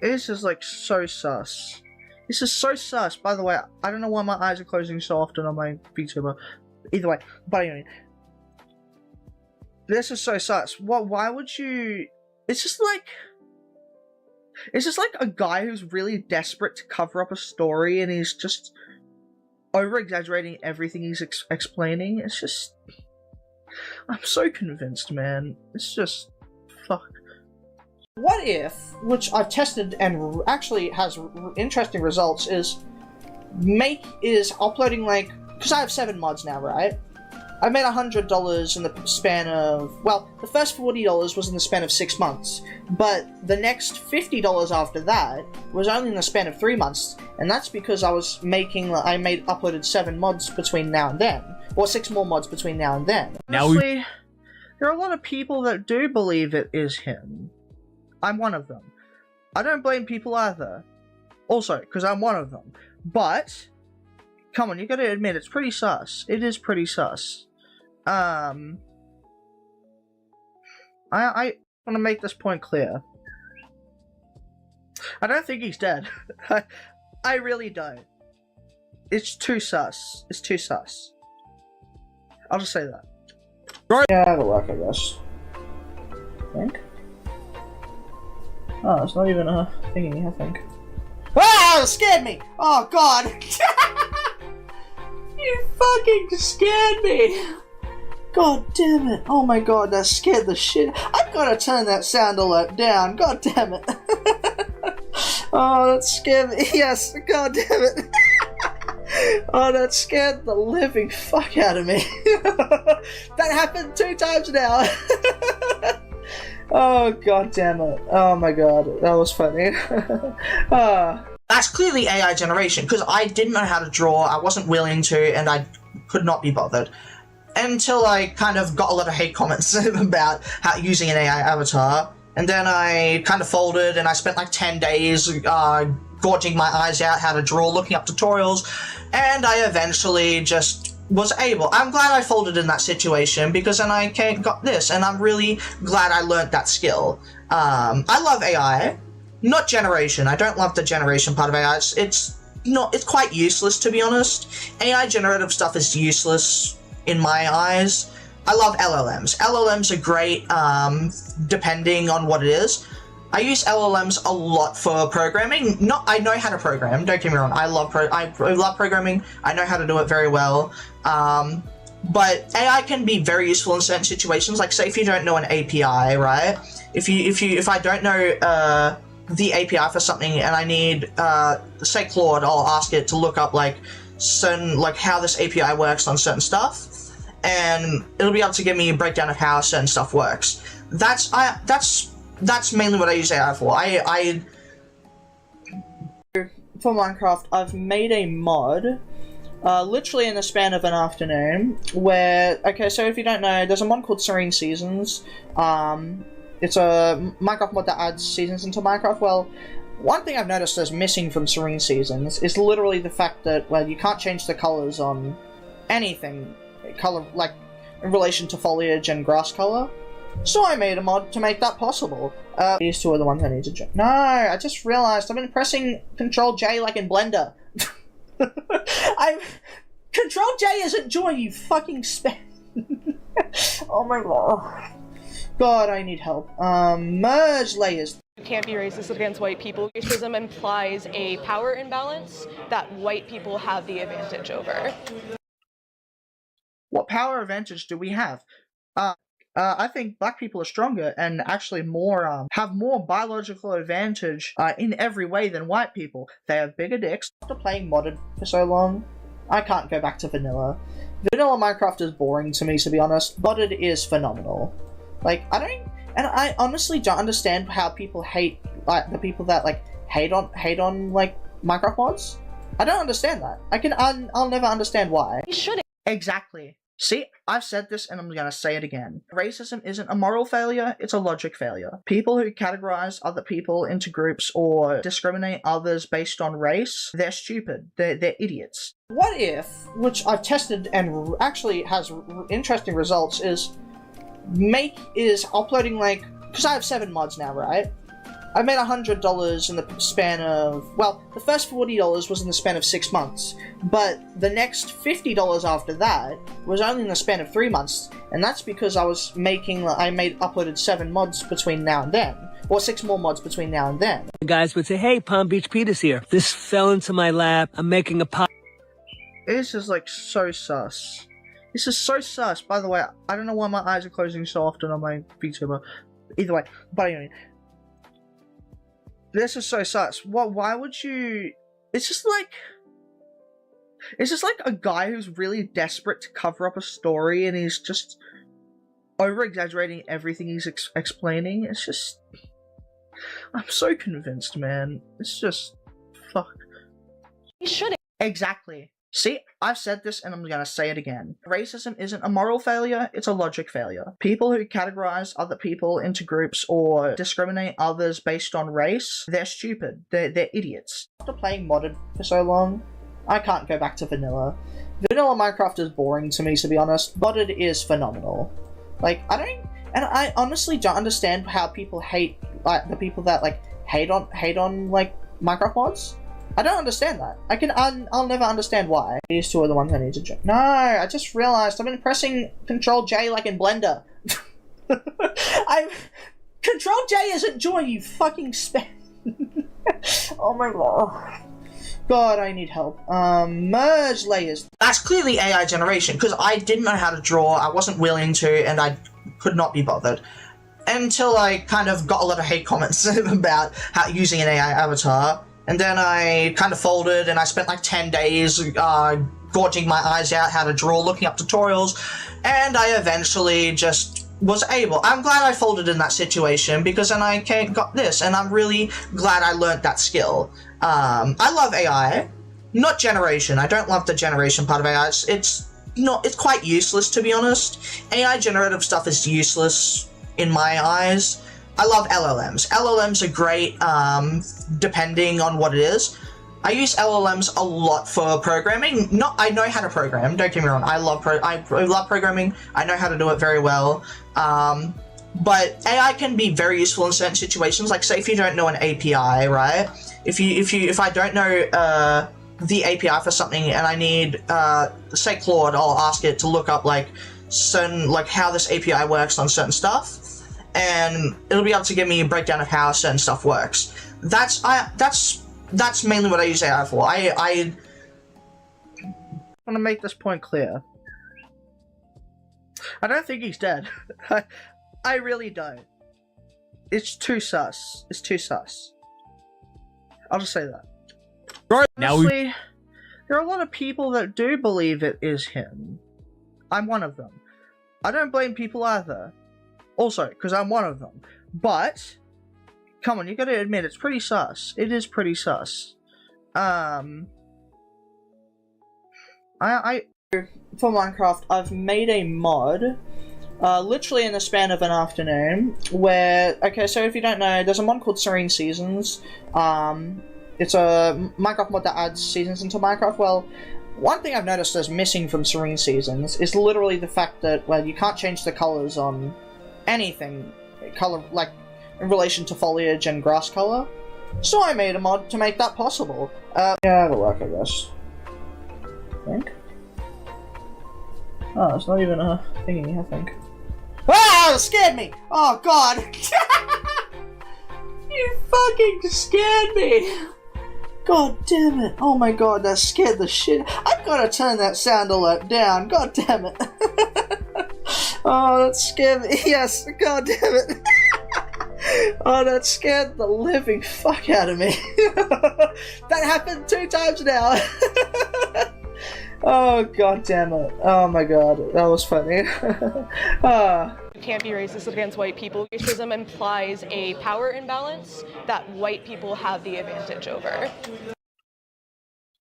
This is like so sus. This is so sus. By the way, I don't know why my eyes are closing so often on my VTuber. Either way, but anyway. This is so sus. Why would you... It's just like a guy who's really desperate to cover up a story and he's just over-exaggerating everything he's explaining. It's just... I'm so convinced, man. It's just... fuck. What if, which I've tested and actually has interesting results, is uploading, like, because I have 7 mods now, right? I made $100 in the span of, well, the first $40 was in the span of 6 months, but the next $50 after that was only in the span of 3 months, and that's because I uploaded 7 mods between now and then, or 6 more mods between now and then. Honestly, there are a lot of people that do believe it is him. I'm one of them. I don't blame people either. Also, because I'm one of them. But, come on, you gotta admit, it's pretty sus. It is pretty sus. I want to make this point clear. I don't think he's dead. I really don't. It's too sus. It's too sus. I'll just say that. Right. Yeah, that'll work, I guess. I think. Oh, it's not even a thingy, I think. Ah, it scared me! Oh god! You fucking scared me! God damn it! Oh my god, that scared the shit. I've gotta turn that sound alert down. God damn it! Oh, that scared me. Yes, god damn it! Oh, that scared the living fuck out of me. That happened 2 times now. Oh god damn it. Oh my god, that was funny. That's clearly AI generation, because I didn't know how to draw, I wasn't willing to, and I could not be bothered. Until I kind of got a lot of hate comments about how using an AI avatar, and then I kind of folded, and I spent like 10 days gorging my eyes out how to draw, looking up tutorials, and I eventually just was able. I'm glad I folded in that situation, because then I got this, and I'm really glad I learned that skill. I love AI, not generation. I don't love the generation part of AI. It's quite useless, to be honest. AI generative stuff is useless in my eyes. I love LLMs. LLMs are great, depending on what it is. I use LLMs a lot for programming. I know how to program, don't get me wrong. I love programming. I know how to do it very well. But AI can be very useful in certain situations. Like, say if you don't know an API, right? If I don't know the API for something and I need, say Claude, I'll ask it to look up like certain, like how this API works on certain stuff, and it'll be able to give me a breakdown of how certain stuff works. That's mainly what I use AI for. For Minecraft, I've made a mod, literally in the span of an afternoon, where, okay, so if you don't know, there's a mod called Serene Seasons. It's a Minecraft mod that adds seasons into Minecraft. Well, one thing I've noticed that's missing from Serene Seasons is literally the fact that, well, you can't change the colors on anything, color, like, in relation to foliage and grass color. So I made a mod to make that possible. These two are the ones I need to join. No, I just realized I've been pressing Control J like in Blender. Control J isn't join, you fucking spam. Oh my god. God, I need help. Merge layers.
You can't be racist against white people. Racism implies a power imbalance that white people have the advantage over.
What power advantage do we have? I think black people are stronger and actually more, have more biological advantage in every way than white people. They have bigger dicks. After playing modded for so long, I can't go back to vanilla. Vanilla Minecraft is boring to me, to be honest. Modded is phenomenal. Like, I honestly don't understand how people hate, like, the people that, like, hate on, like, Minecraft mods. I don't understand that. I'll never understand why.
You shouldn't.
Exactly. See, I've said this and I'm gonna say it again. Racism isn't a moral failure, it's a logic failure. People who categorize other people into groups or discriminate others based on race, they're stupid. They're idiots. What if, which I've tested and actually has interesting results, is uploading, like, because I have 7 mods now, right? I made $100 in the span of, well, the first $40 was in the span of 6 months, but the next $50 after that was only in the span of 3 months, and that's because I uploaded 7 mods between now and then, or 6 more mods between now and then.
The guys would say, hey, Palm Beach Peter's here. This fell into my lap. I'm making a pie.
This is, like, so sus. This is so sus. By the way, I don't know why my eyes are closing so often on my VTuber. Either way, but anyway. This is so sus. Why would you... It's just like a guy who's really desperate to cover up a story and he's just over-exaggerating everything he's explaining. It's just... I'm so convinced, man. It's just... Fuck.
You shouldn't.
Exactly. See, I've said this and I'm gonna say it again. Racism isn't a moral failure, it's a logic failure. People who categorize other people into groups or discriminate others based on race, they're stupid. They're idiots. After playing modded for so long, I can't go back to vanilla. Vanilla Minecraft is boring to me, to be honest. Modded is phenomenal. Like, I honestly don't understand how people hate, like, the people that, like, hate on, like, Minecraft mods. I don't understand that. I'll never understand why. These two are the ones I need to join. No, I just realized I've been pressing Control J like in Blender. Control J isn't join, you fucking spam. Oh my god. God, I need help. Merge layers. That's clearly AI generation, because I didn't know how to draw, I wasn't willing to, and I could not be bothered. Until I kind of got a lot of hate comments about how using an AI avatar. And then I kind of folded, and I spent like 10 days gorging my eyes out how to draw, looking up tutorials, and I eventually just was able. I'm glad I folded in that situation, because then I got this, and I'm really glad I learned that skill. I love AI, not generation. I don't love the generation part of AI. It's quite useless, to be honest. AI generative stuff is useless in my eyes. I love LLMs. LLMs are great, depending on what it is. I use LLMs a lot for programming. I know how to program, don't get me wrong. I love programming. I know how to do it very well. But AI can be very useful in certain situations. Like, say if you don't know an API, right? If I don't know the API for something and I need, say Claude, I'll ask it to look up like certain, like how this API works on certain stuff, and it'll be able to give me a breakdown of how certain stuff works. That's mainly what I use AI for. I want to make this point clear. I don't think he's dead. I really don't. It's too sus. It's too sus. I'll just say that.
Right.
Honestly, there are a lot of people that do believe it is him. I'm one of them. I don't blame people either. Also, because I'm one of them. But, come on, you gotta admit, it's pretty sus. It is pretty sus. For Minecraft, I've made a mod, literally in the span of an afternoon, where, okay, so if you don't know, there's a mod called Serene Seasons. It's a Minecraft mod that adds seasons into Minecraft. Well, one thing I've noticed is missing from Serene Seasons is literally the fact that, well, you can't change the colors on anything, color, like, in relation to foliage and grass color. So I made a mod to make that possible. Yeah, it'll work, I guess. I think. Oh, it's not even a thingy, I think. Ah! It scared me! Oh, God! You fucking scared me! God damn it. Oh my god, that scared the shit. I've gotta turn that sound alert down. God damn it. Oh, that scared me. Yes, god damn it. Oh, that scared the living fuck out of me. That happened 2 times now. Oh, god damn it. Oh my god, that was funny.
You can't be racist against white people. Racism implies a power imbalance that white people have the advantage over.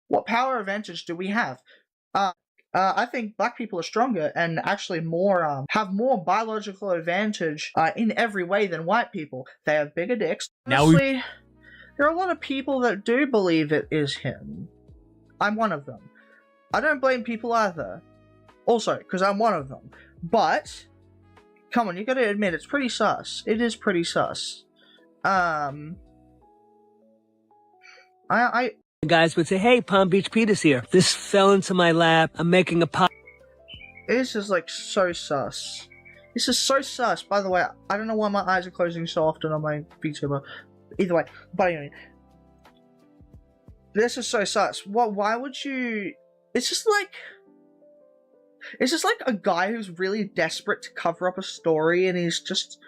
What power advantage do we have? I think black people are stronger and actually more, have more biological advantage in every way than white people. They have bigger dicks. Honestly, there are a lot of people that do believe it is him. I'm one of them. I don't blame people either. Also, because I'm one of them. But, come on, you gotta admit, it's pretty sus. It is pretty sus.
Guys would say, hey, Palm Beach Peter's here. This fell into my lap. I'm making a pie.
This is like so sus. This is so sus. By the way, I don't know why my eyes are closing so often on my VTuber. Either way, but anyway. This is so sus. Why would you... It's just like a guy who's really desperate to cover up a story and he's just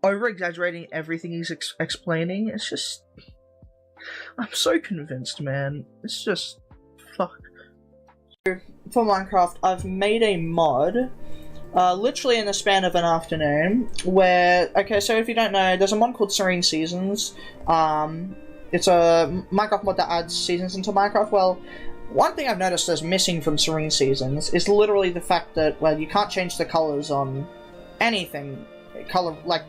over-exaggerating everything he's explaining. It's just... I'm so convinced, man. It's just... fuck. For Minecraft, I've made a mod, literally in the span of an afternoon, where... Okay, so if you don't know, there's a mod called Serene Seasons. It's a Minecraft mod that adds seasons into Minecraft. Well, one thing I've noticed is missing from Serene Seasons is literally the fact that, well, you can't change the colors on anything, color, like,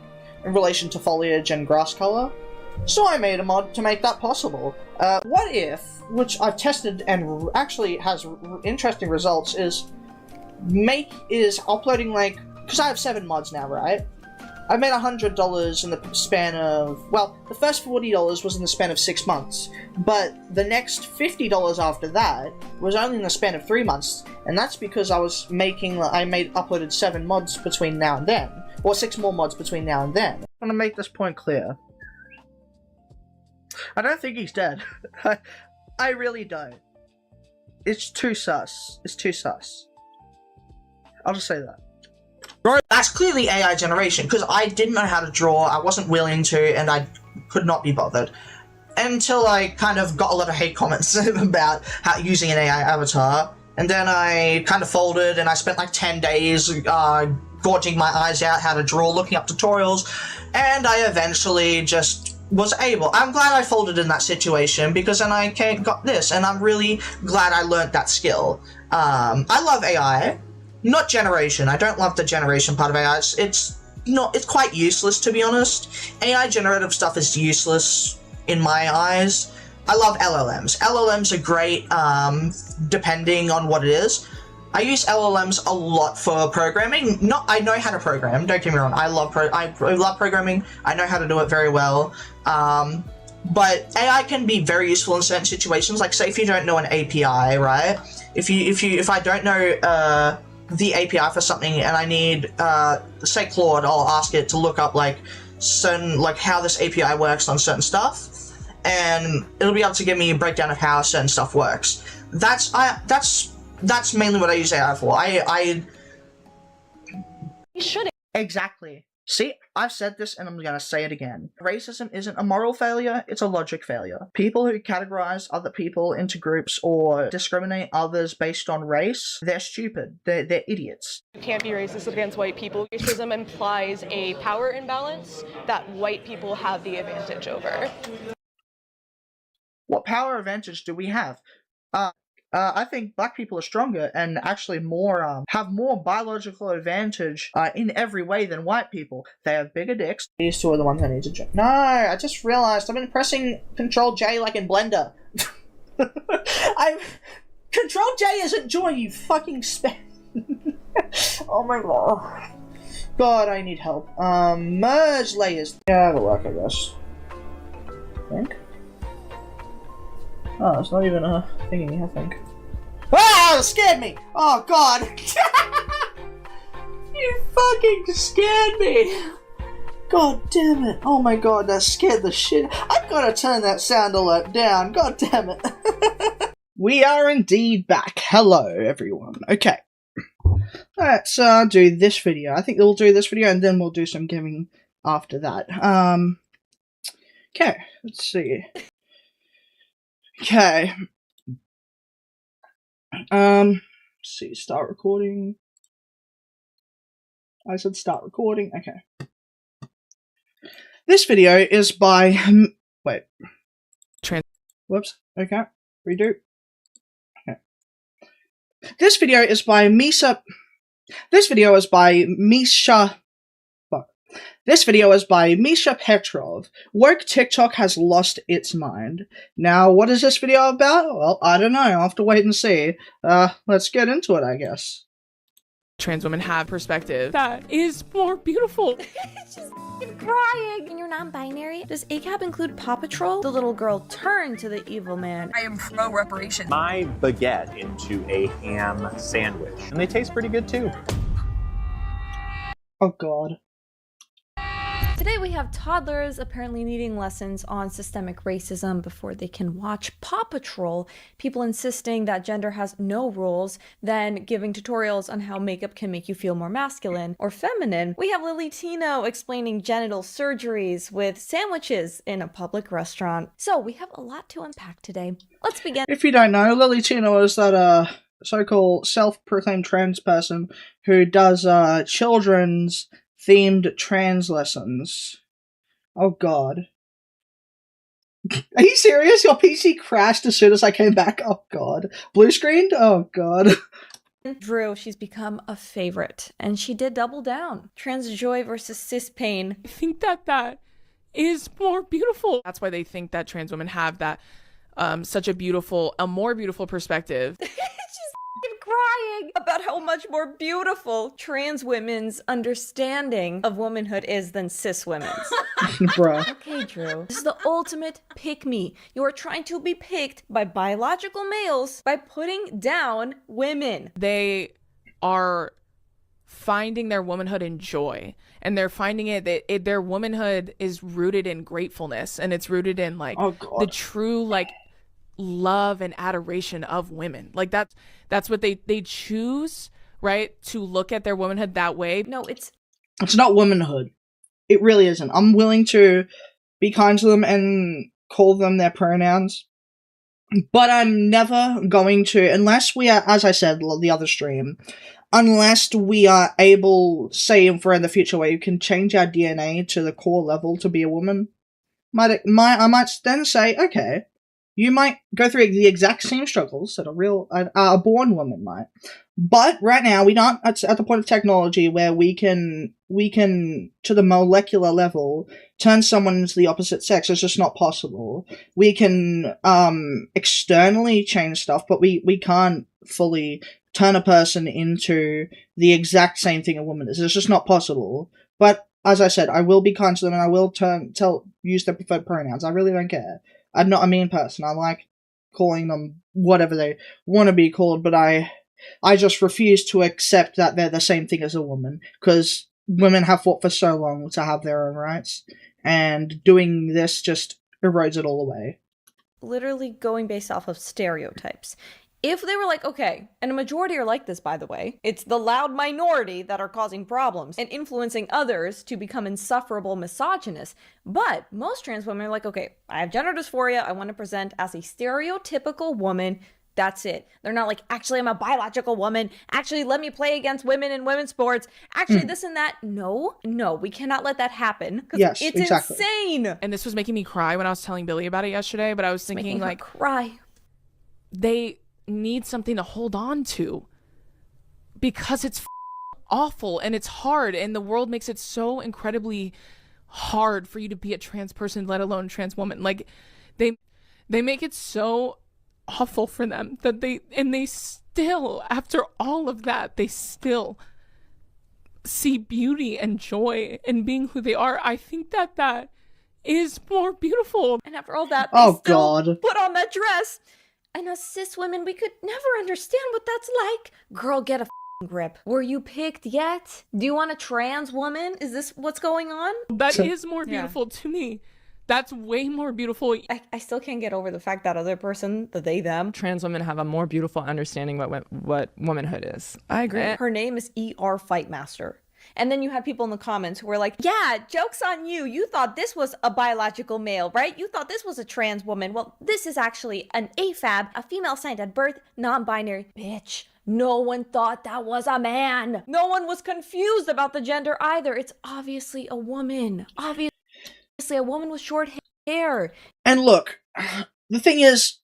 in relation to foliage and grass color. So I made a mod to make that possible. What if, which I've tested and actually has interesting results, is uploading, like, because I have 7 mods now, right? I made $100 in the span of, well, the first $40 was in the span of 6 months, but the next $50 after that was only in the span of 3 months, and that's because I uploaded 7 mods between now and then, or 6 more mods between now and then. want to make this point clear. I don't think he's dead. I really don't. It's too sus. It's too sus. I'll just say that. That's clearly AI generation, because I didn't know how to draw, I wasn't willing to, and I could not be bothered. Until I kind of got a lot of hate comments about how using an AI avatar, and then I kind of folded, and I spent like 10 days gorging my eyes out how to draw, looking up tutorials, and I eventually just was able. I'm glad I folded in that situation, because then I got this, and I'm really glad I learned that skill. I love AI. Not generation. I don't love the generation part of AI. It's quite useless, to be honest. AI generative stuff is useless in my eyes. I love LLMs. LLMs are great, depending on what it is. I use LLMs a lot for programming. I know how to program. Don't get me wrong. I love programming. I know how to do it very well. But AI can be very useful in certain situations. Like, say if you don't know an API, right? If I don't know the API for something, and I need, say Claude, I'll ask it to look up like certain, like how this API works on certain stuff, and it'll be able to give me a breakdown of how certain stuff works. That's mainly what I use AI for.
You shouldn't.
Exactly. See, I've said this and I'm gonna say it again. Racism isn't a moral failure, it's a logic failure. People who categorize other people into groups or discriminate others based on race, they're stupid. They're idiots.
You can't be racist against white people. Racism implies a power imbalance that white people have the advantage over.
What power advantage do we have? I think black people are stronger and actually have more biological advantage in every way than white people. They have bigger dicks. These two are the ones I need to jump. No, I just realized I've been pressing Control J like in Blender. Control J isn't join, you fucking oh my god. God, I need help. Merge layers. Yeah, it'll work, I guess. I think. Oh, it's not even a thingy, I think. Ah! It scared me! Oh, God! You fucking scared me! God damn it. Oh my god, that scared the shit. I've gotta turn that sound alert down. God damn it. We are indeed back. Hello, everyone. Okay. Let's do this video. I think we'll do this video and then we'll do some gaming after that. Okay, let's see. Okay. Let's see, start recording. I said start recording, okay. This video is by, wait. Whoops, okay, redo. Okay. This video is by Misha Petrov. Woke TikTok has lost its mind. Now, what is this video about? Well, I don't know. I'll have to wait and see. Let's get into it, I guess.
Trans women have perspective that is more beautiful.
She's crying. And you're non-binary? Does ACAB include Paw Patrol? The little girl turned to the evil man.
I am pro-reparation.
My baguette into a ham sandwich. And they taste pretty good too.
Oh god.
Today we have toddlers apparently needing lessons on systemic racism before they can watch Paw Patrol, people insisting that gender has no rules, then giving tutorials on how makeup can make you feel more masculine or feminine. We have Lily Tino explaining genital surgeries with sandwiches in a public restaurant. So we have a lot to unpack today. Let's begin.
If you don't know, Lily Tino is that so-called self-proclaimed trans person who does children's themed trans lessons. Oh god. Are you serious? Your PC crashed as soon as I came back? Oh god. Blue screened? Oh god.
Drew, she's become a favorite, and she did double down. Trans joy versus cis pain.
I think that is more beautiful. That's why they think that trans women have that such a more beautiful perspective.
Crying about how much more beautiful trans women's understanding of womanhood is than cis women's.
Bruh.
Okay, Drew. This is the ultimate pick-me. You are trying to be picked by biological males by putting down women.
They are finding their womanhood in joy, and they're finding their womanhood is rooted in gratefulness, and it's rooted in like the true like love and adoration of women. Like that's what they choose, right, to look at their womanhood that way.
No, it's
not womanhood. It really isn't. I'm willing to be kind to them and call them their pronouns, but I'm never going to, unless we are, as I said the other stream, unless we are able, say for in the future, where you can change our DNA to the core level to be a woman, I might then say, okay, you might go through the exact same struggles that a born woman might. But right now, we're not at the point of technology where we can, to the molecular level, turn someone into the opposite sex. It's just not possible. We can, externally change stuff, but we can't fully turn a person into the exact same thing a woman is. It's just not possible. But, as I said, I will be kind to them and I will use their preferred pronouns. I really don't care. I'm not a mean person. I like calling them whatever they want to be called, but I just refuse to accept that they're the same thing as a woman, because women have fought for so long to have their own rights, and doing this just erodes it all away.
literally going based off of stereotypes. If they were like, okay, and a majority are like this, by the way, it's the loud minority that are causing problems and influencing others to become insufferable misogynists. But most trans women are like, okay, I have gender dysphoria. I want to present as a stereotypical woman. That's it. They're not like, actually, I'm a biological woman. Actually, let me play against women in women's sports. Actually, this and that. No, we cannot let that happen. Yes, it's exactly. Insane.
And this was making me cry when I was telling Billy about it yesterday, but I was thinking like,
cry.
They need something to hold on to because it's awful and it's hard, and the world makes it so incredibly hard for you to be a trans person, let alone a trans woman. Like they make it so awful for them that they still, after all of that, they still see beauty and joy in being who they are. I think that is more beautiful.
And after all that, they still put on that dress. And us cis women, we could never understand what that's like. Girl, get a grip. Were you picked yet? Do you want a trans woman? Is this what's going on?
That is more beautiful to me. That's way more beautiful.
I still can't get over the fact that other person, the they, them.
Trans women have a more beautiful understanding what womanhood is.
I agree. Her name is ER Fightmaster. And then you have people in the comments who are like, yeah, joke's on you. You thought this was a biological male, right? You thought this was a trans woman. Well, this is actually an AFAB, a female assigned at birth, non-binary. Bitch, no one thought that was a man. No one was confused about the gender either. It's obviously a woman. Obviously a woman with short hair.
And look, the thing is,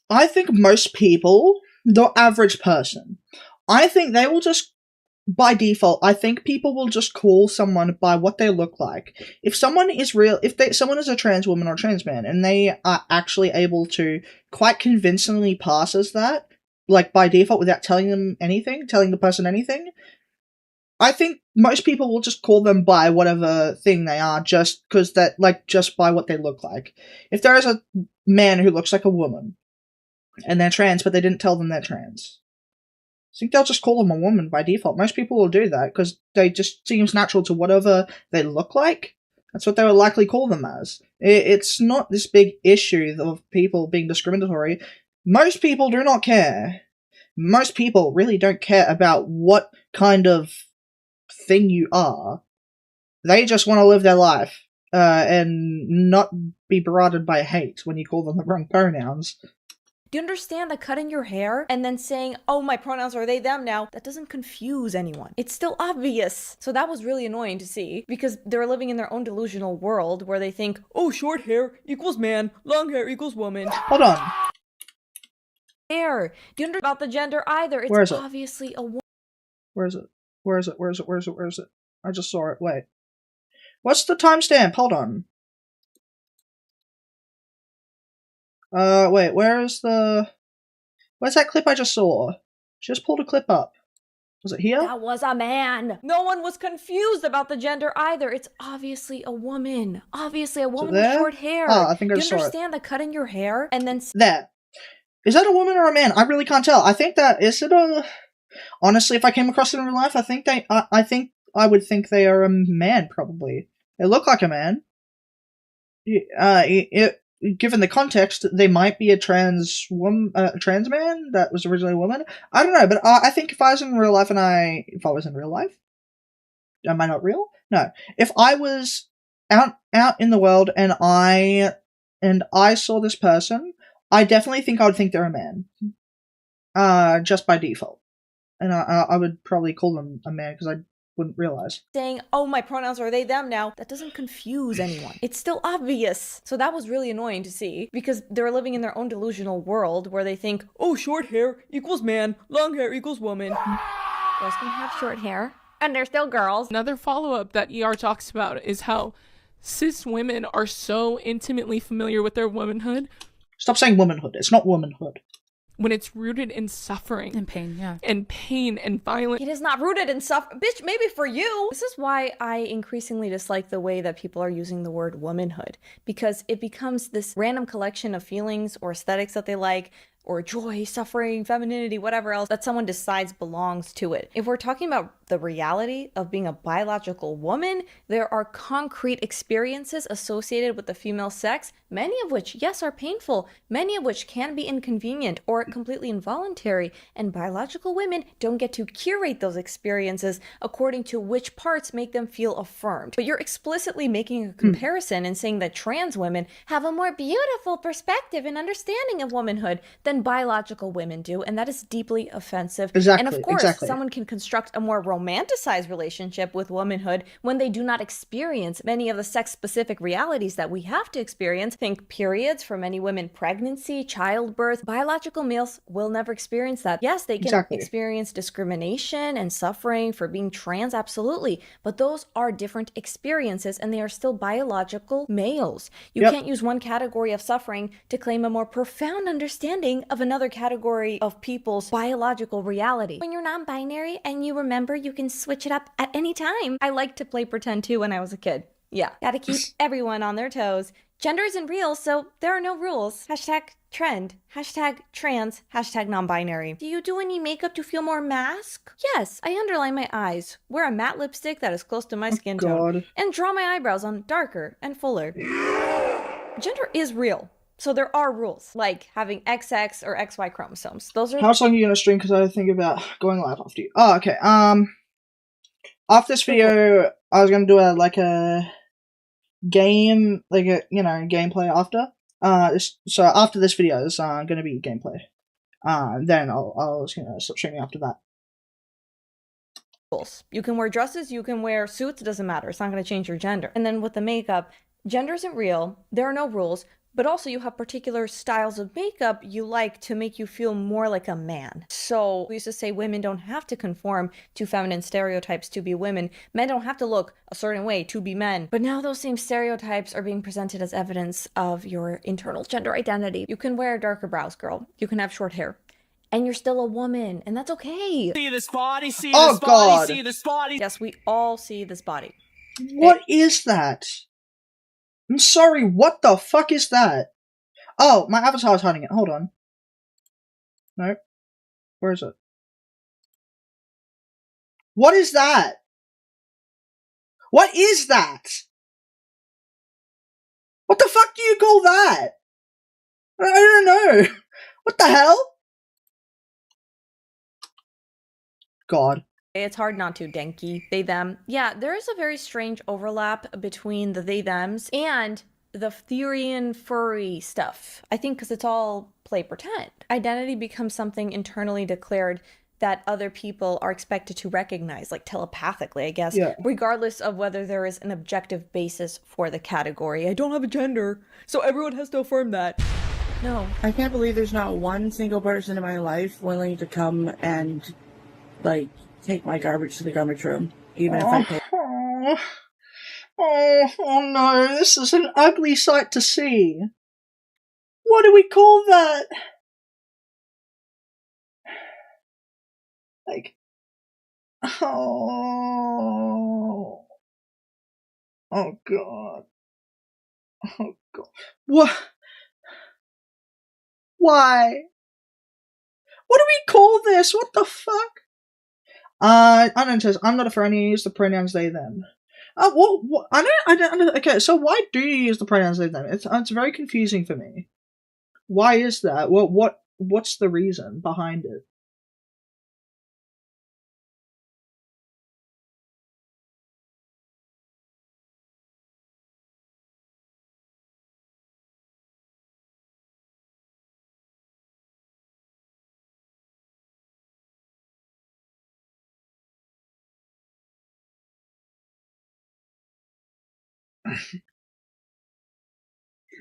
I think most people, the average person, I think they will just, by default, I think people will just call someone by what they look like. If someone is someone is a trans woman or a trans man, and they are actually able to quite convincingly pass as that, like by default without telling the person anything, I think most people will just call them by whatever thing they are, just by what they look like. If there is a man who looks like a woman, and they're trans, but they didn't tell them they're trans, I think they'll just call them a woman by default. Most people will do that because they just seems natural to whatever they look like. That's what they will likely call them as. It's not this big issue of people being discriminatory. Most people do not care. Most people really don't care about what kind of thing you are. They just want to live their life and not be berated by hate when you call them the wrong pronouns.
Do you understand that cutting your hair and then saying, oh, my pronouns are they, them now, that doesn't confuse anyone. It's still obvious. So that was really annoying to see because they're living in their own delusional world where they think, oh, short hair equals man, long hair equals woman.
Hold on.
Hair. Do you understand about the gender either? It's
Where is it?
Obviously a woman.
Where is it? I just saw it. Wait. What's the timestamp? Hold on. Wait, where's that clip I just saw? She just pulled a clip up. Was it here?
That was a man. No one was confused about the gender either. It's obviously a woman. Obviously a woman with short hair.
Oh, I think I
saw it. Do you understand that cutting your hair and then...
There. Is that a woman or a man? I really can't tell. I think that... Honestly, if I came across them in real life, I think I would think they are a man, probably. They look like a man. Given the context, they might be a trans man that was originally a woman. I don't know, but I think if I was in real life am I not real? No. If I was out in the world and I saw this person, I definitely think I would think they're a man. Just by default. And I would probably call them a man because I wouldn't realize.
Saying, oh, my pronouns are they, them now, that doesn't confuse anyone. It's still obvious. So that was really annoying to see because they're living in their own delusional world where they think, oh, short hair equals man, long hair equals woman. Girls can have short hair, and they're still girls.
Another follow-up that ER talks about is how cis women are so intimately familiar with their womanhood.
Stop saying womanhood. It's not womanhood.
When it's rooted in suffering.
And pain, yeah.
And pain and violence.
It is not rooted in suffering. Bitch, maybe for you. This is why I increasingly dislike the way that people are using the word womanhood. Because it becomes this random collection of feelings or aesthetics that they like, or joy, suffering, femininity, whatever else that someone decides belongs to it. If we're talking about the reality of being a biological woman, there are concrete experiences associated with the female sex, many of which, yes, are painful, many of which can be inconvenient or completely involuntary, and biological women don't get to curate those experiences according to which parts make them feel affirmed. But you're explicitly making a comparison and saying that trans women have a more beautiful perspective and understanding of womanhood than biological women do, and that is deeply offensive.
Exactly,
and of course,
exactly.
someone can construct a more romanticized relationship with womanhood when they do not experience many of the sex-specific realities that we have to experience. Think periods, for many women, pregnancy, childbirth. Biological males will never experience that. Yes, they can experience discrimination and suffering for being trans, absolutely, but those are different experiences, and they are still biological males. You can't use one category of suffering to claim a more profound understanding of another category of people's biological reality. When you're non-binary and you remember you can switch it up at any time. I liked to play pretend too when I was a kid. Yeah, gotta keep everyone on their toes. Gender isn't real, so there are no rules. Hashtag trend, hashtag trans, hashtag non-binary. Do you do any makeup to feel more mask? Yes, I underline my eyes, wear a matte lipstick that is close to my skin tone, and draw my eyebrows on darker and fuller. Gender is real. So there are rules, like having XX or XY chromosomes. Those are—
How long are you gonna stream? Because I think about going live after you. Oh, okay. After this video, I was gonna do a game, gameplay after. So after this video is gonna be gameplay. Then I'll stop streaming after that.
You can wear dresses, you can wear suits, it doesn't matter. It's not gonna change your gender. And then with the makeup, gender isn't real. There are no rules. But also you have particular styles of makeup you like to make you feel more like a man. So we used to say women don't have to conform to feminine stereotypes to be women. Men don't have to look a certain way to be men. But now those same stereotypes are being presented as evidence of your internal gender identity. You can wear darker brows, girl. You can have short hair. And you're still a woman, and that's okay.
See this body, see
Oh,
this
God.
body, see this body.
Yes, we all see this body.
What is that? I'm sorry, what the fuck is that? Oh, my avatar's hiding it. Hold on. No. Where is it? What is that? What is that? What the fuck do you call that? I don't know. What the hell? God.
It's hard not to, Denki. They, them. Yeah, there is a very strange overlap between the they, thems and the Therian furry stuff. I think because it's all play pretend. Identity becomes something internally declared that other people are expected to recognize, like telepathically, I guess, regardless of whether there is an objective basis for the category. I don't have a gender, so everyone has to affirm that. No.
I can't believe there's not one single person in my life willing to come and, take my garbage to the garbage room, even if I pay.
Oh no, this is an ugly sight to see. What do we call that? Oh God. Oh God. What? Why? What do we call this? What the fuck? Unknown says, I'm not a friend, I use the pronouns they, them. What? I don't, okay, so why do you use the pronouns they, them? It's very confusing for me. Why is that? What's the reason behind it?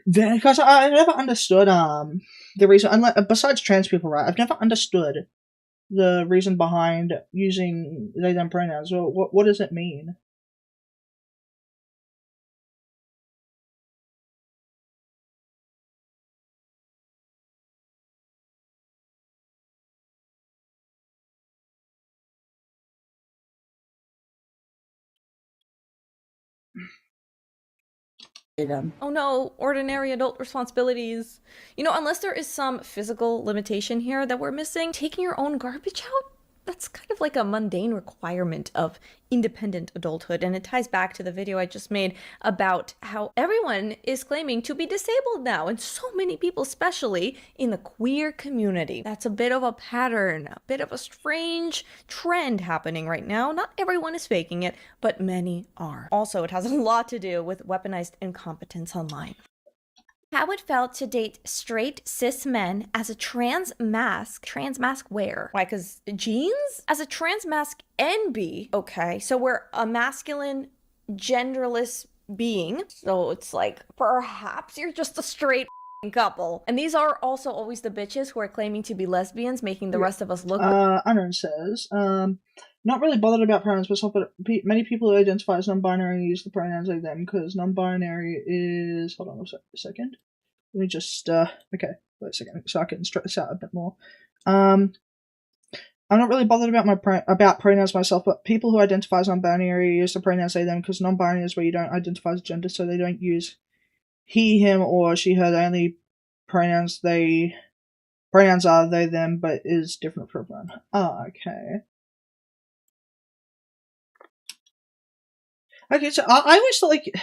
Because I never understood the reason, besides trans people, right? I've never understood the reason behind using they them pronouns. What does it mean?
Oh no, ordinary adult responsibilities. You know, unless there is some physical limitation here that we're missing, taking your own garbage out? That's kind of like a mundane requirement of independent adulthood, and it ties back to the video I just made about how everyone is claiming to be disabled now, and so many people, especially in the queer community. That's a bit of a pattern, a bit of a strange trend happening right now. Not everyone is faking it, but many are. Also, it has a lot to do with weaponized incompetence online. How it felt to date straight cis men as a trans mask where? Why, because jeans? As a trans mask NB, okay, so we're a masculine, genderless being, so it's like, perhaps you're just a straight couple. And these are also always the bitches who are claiming to be lesbians, making the rest of us look...
Unknown says, not really bothered about pronouns myself, but many people who identify as non-binary use the pronouns they, them, because non-binary is... Hold on a second. Let me just, okay, wait a second, so I can stretch this out a bit more. I'm not really bothered about pronouns myself, but people who identify as non-binary use the pronouns they, them, because non-binary is where you don't identify as gender, so they don't use he, him, or she, her. The only pronouns are they, them, but is different for everyone. Okay. Okay, so I always thought, like,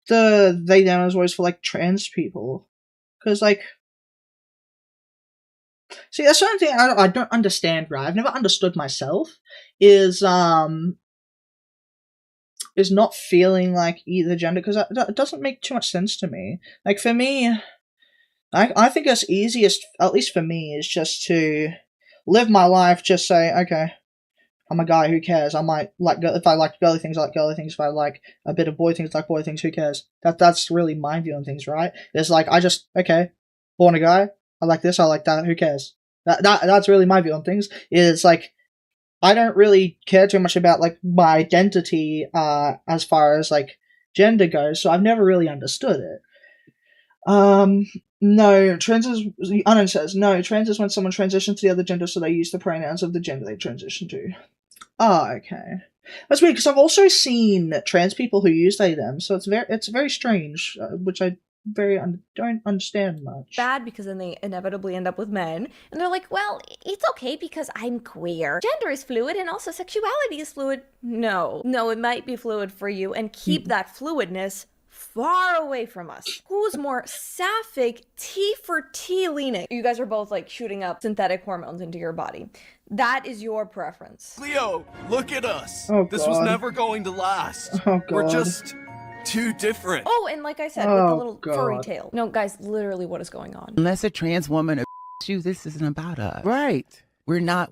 the they, them was always for, like, trans people. Because, like... See, that's something I don't understand, right? I've never understood myself, is not feeling like either gender, because it doesn't make too much sense to me. Like, for me, I think it's easiest, at least for me, is just to live my life, just say, okay, I'm a guy, who cares? I might like, if I like girly things, I like girly things. If I like a bit of boy things, I like boy things, who cares? That's really my view on things, right? It's like, okay, born a guy, I like this, I like that, who cares? That's really my view on things. Is like, I don't really care too much about like my identity as far as like gender goes, so I've never really understood it. No, trans is, Unknown says, no, trans is when someone transitions to the other gender, so they use the pronouns of the gender they transition to. Oh, okay. That's weird, because I've also seen trans people who use they, them, so it's very strange, which I don't understand much.
Bad, because then they inevitably end up with men, and they're like, well, it's okay because I'm queer. Gender is fluid, and also sexuality is fluid. No, it might be fluid for you, and keep that fluidness far away from us. Who's more sapphic, T for T leaning? You guys are both like shooting up synthetic hormones into your body. That is your preference.
Leo, look at us.
Oh,
this was never going to last.
Oh, God.
We're just too different.
Oh, and like I said, with the little furry tail. No, guys, literally what is going on?
Unless a trans woman you, this isn't about us. Right. We're not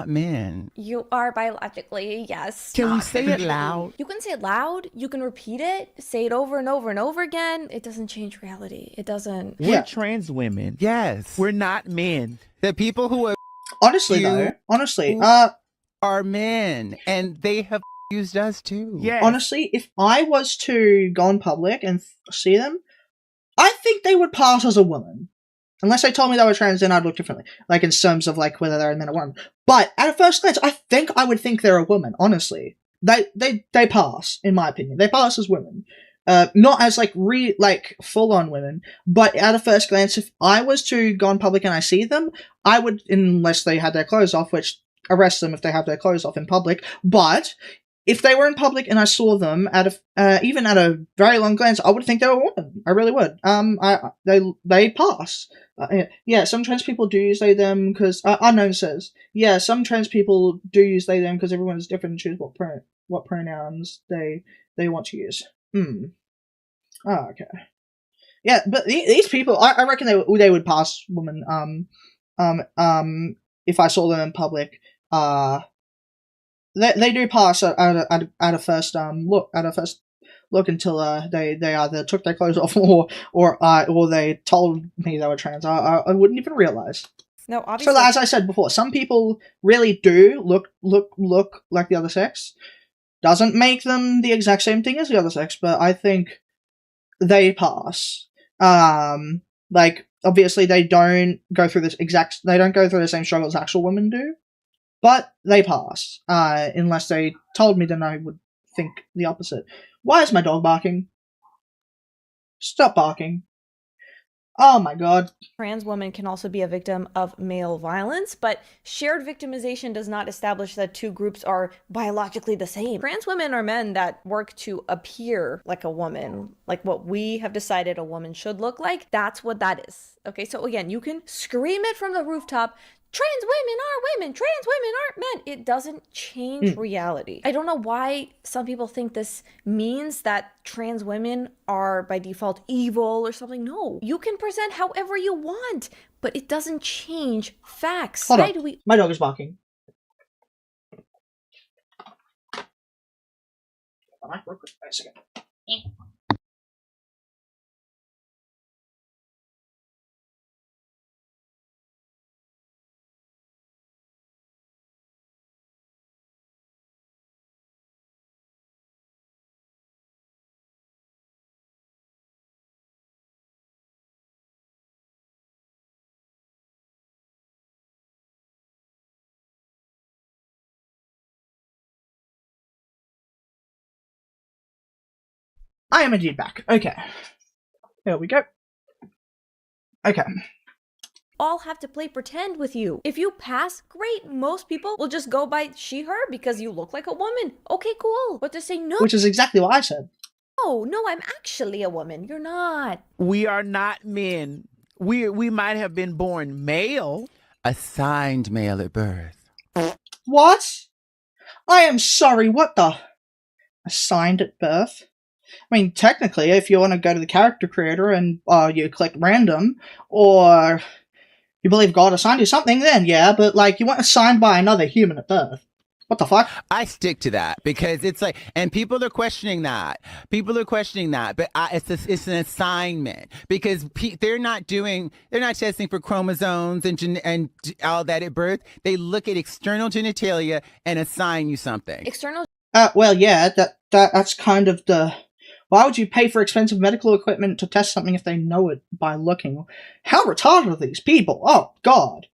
men.
You are biologically, yes.
Can we say it loud?
You can say it loud. You can repeat it. Say it over and over and over again. It doesn't change reality. It doesn't.
We're trans women. Yes. We're not men. The people who are
honestly
are men, and they have used us too.
Yes. Honestly, if I was to go in public and see them, I think they would pass as a woman. Unless they told me they were trans, then I'd look differently. Like, in terms of, like, whether they're a man or woman. But, at a first glance, I think I would think they're a woman, honestly. They pass, in my opinion. They pass as women. Not as, like, full-on women. But, at a first glance, if I was to go in public and I see them, I would, unless they had their clothes off, which arrest them if they have their clothes off in public. But if they were in public and I saw them even at a very long glance, I would think they were a woman. I really would. They pass. Yeah, some trans people do use they them because unknown says some trans people do use they them because everyone is different and choose what pronouns they want to use. Oh, okay. Yeah, but these people, I reckon they would pass woman. If I saw them in public, they do pass at a first look until they either took their clothes off or they told me they were trans. I wouldn't even realize.
No, obviously.
So as I said before, some people really do look like the other sex. Doesn't make them the exact same thing as the other sex, but I think they pass. Like obviously they don't go through the same struggle as actual women do, but they pass. Unless they told me, then I would think the opposite. Why is my dog barking? Stop barking. Oh my god.
Trans women can also be a victim of male violence, but shared victimization does not establish that two groups are biologically the same. Trans women are men that work to appear like a woman, like what we have decided a woman should look like. That's what that is. Okay, so again, you can scream it from the rooftop. Trans women are women, trans women aren't men. It doesn't change reality. I don't know why some people think this means that trans women are by default evil or something. No, you can present however you want, but it doesn't change facts.
Hold on. My dog is barking. Wait a second. I am indeed back. Okay. Here we go. Okay.
All have to play pretend with you. If you pass, great. Most people will just go by she, her because you look like a woman. Okay, cool. But to say no.
Which is exactly what I said.
No, I'm actually a woman. You're not.
We are not men. We might have been born male. Assigned male at birth.
What? I am sorry, what the? Assigned at birth? I mean, technically, if you want to go to the character creator and you click random, or you believe God assigned you something, then yeah, but like, you weren't assigned by another human at birth. What the fuck?
I stick to that because it's like, and people are questioning that. But it's an assignment because they're not testing for chromosomes and all that at birth. They look at external genitalia and assign you something.
External.
Well, yeah, that's kind of the. Why would you pay for expensive medical equipment to test something if they know it by looking? How retarded are these people? Oh, God.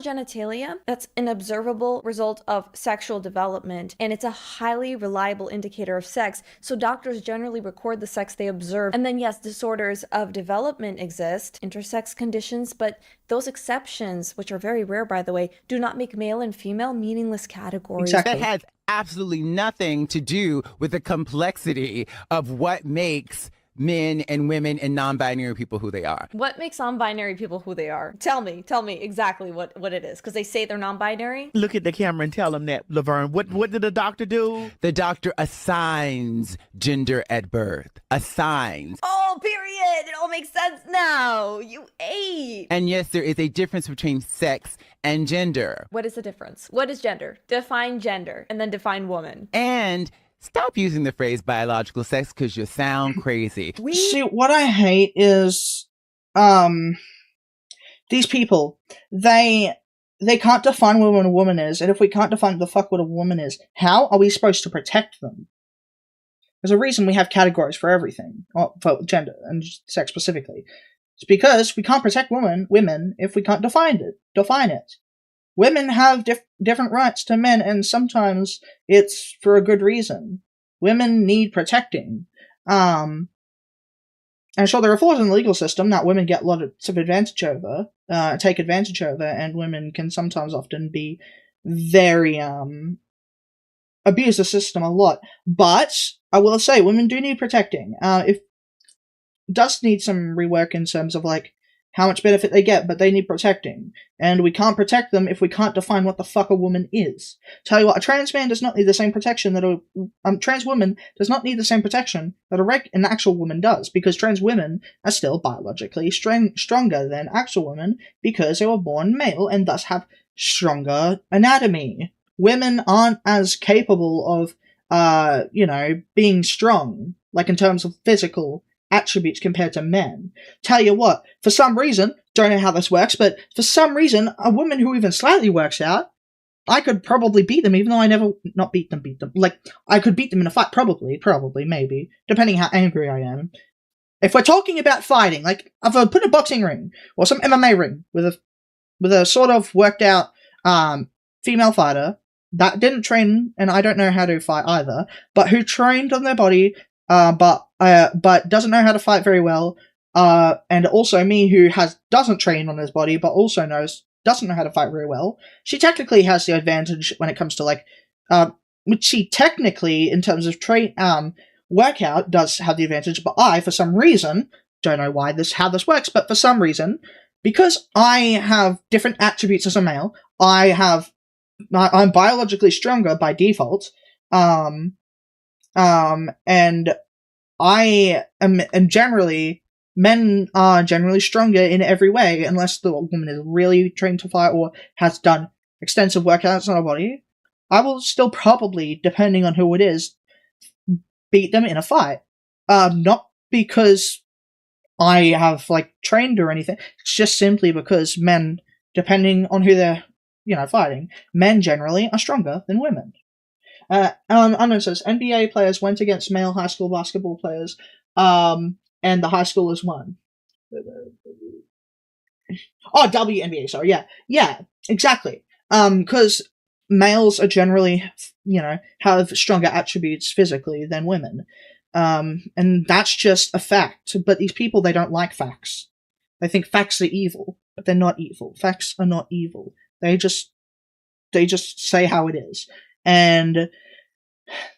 Genitalia, that's an observable result of sexual development, and it's a highly reliable indicator of sex, so doctors generally record the sex they observe. And then yes, disorders of development exist, intersex conditions, but those exceptions, which are very rare by the way, do not make male and female meaningless categories.
Exactly. That has absolutely nothing to do with the complexity of what makes men and women and non-binary people who they are.
What makes non-binary people who they are? Tell me exactly what it is, because they say they're non-binary.
Look at the camera and tell them that, Laverne. What did the doctor do? The doctor assigns gender at birth. Assigns.
Oh, period. It all makes sense now. You ate.
And yes, there is a difference between sex and gender.
What is the difference? What is gender? Define gender and then define woman.
And stop using the phrase biological sex because you sound crazy.
See, what I hate is, these people, they can't define what a woman is, and if we can't define the fuck what a woman is, how are we supposed to protect them? There's a reason we have categories for everything, for gender and sex specifically. It's because we can't protect women if we can't define it. Women have different rights to men, and sometimes it's for a good reason. Women need protecting. And sure, there are flaws in the legal system that women get lots of advantage over, take advantage over, and women can sometimes often be very abuse the system a lot. But I will say, women do need protecting. It does need some rework in terms of like how much benefit they get, but they need protecting. And we can't protect them if we can't define what the fuck a woman is. Tell you what, a trans man does not need the same protection that a trans woman does not need the same protection that an actual woman does, because trans women are still biologically stronger than actual women because they were born male and thus have stronger anatomy. Women aren't as capable of, being strong, like in terms of physical attributes compared to men. Tell you what, for some reason, don't know how this works, but for some reason, a woman who even slightly works out, I could probably beat them, even though I never, not beat them, like, I could beat them in a fight, probably, maybe, depending how angry I am. If we're talking about fighting, like, if I put a boxing ring, or some MMA ring, with a sort of worked out, female fighter, that didn't train, and I don't know how to fight either, but who trained on their body, but doesn't know how to fight very well, and also me who doesn't train on his body, but also doesn't know how to fight very well. She technically has the advantage when it comes to like, which she technically, in terms of workout, does have the advantage, but I, for some reason, don't know how this works, but for some reason, because I have different attributes as a male, I'm biologically stronger by default, and men are generally stronger in every way, unless the woman is really trained to fight or has done extensive workouts on her body. I will still probably, depending on who it is, beat them in a fight. Not because I have, like, trained or anything. It's just simply because men, depending on who they're, fighting, men generally are stronger than women. Unknown says, NBA players went against male high school basketball players, and the high schoolers won. Oh, WNBA, sorry, yeah, exactly. Because males are generally, have stronger attributes physically than women. And that's just a fact. But these people, they don't like facts. They think facts are evil, but they're not evil. Facts are not evil. They just say how it is. And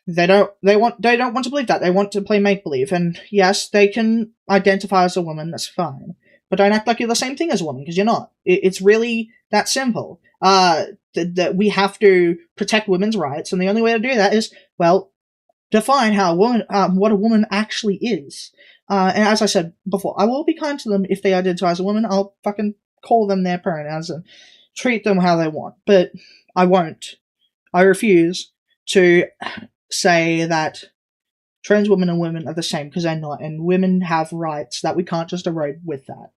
they don't want to believe that. They want to play make-believe. And yes, they can identify as a woman, that's fine. But don't act like you're the same thing as a woman, because you're not. It's really that simple. That we have to protect women's rights, and the only way to do that is, well, define what a woman actually is. And as I said before, I will be kind to them if they identify as a woman. I'll fucking call them their pronouns and treat them how they want. But I won't. I refuse to say that trans women and women are the same, because they're not, and women have rights that we can't just erode with that.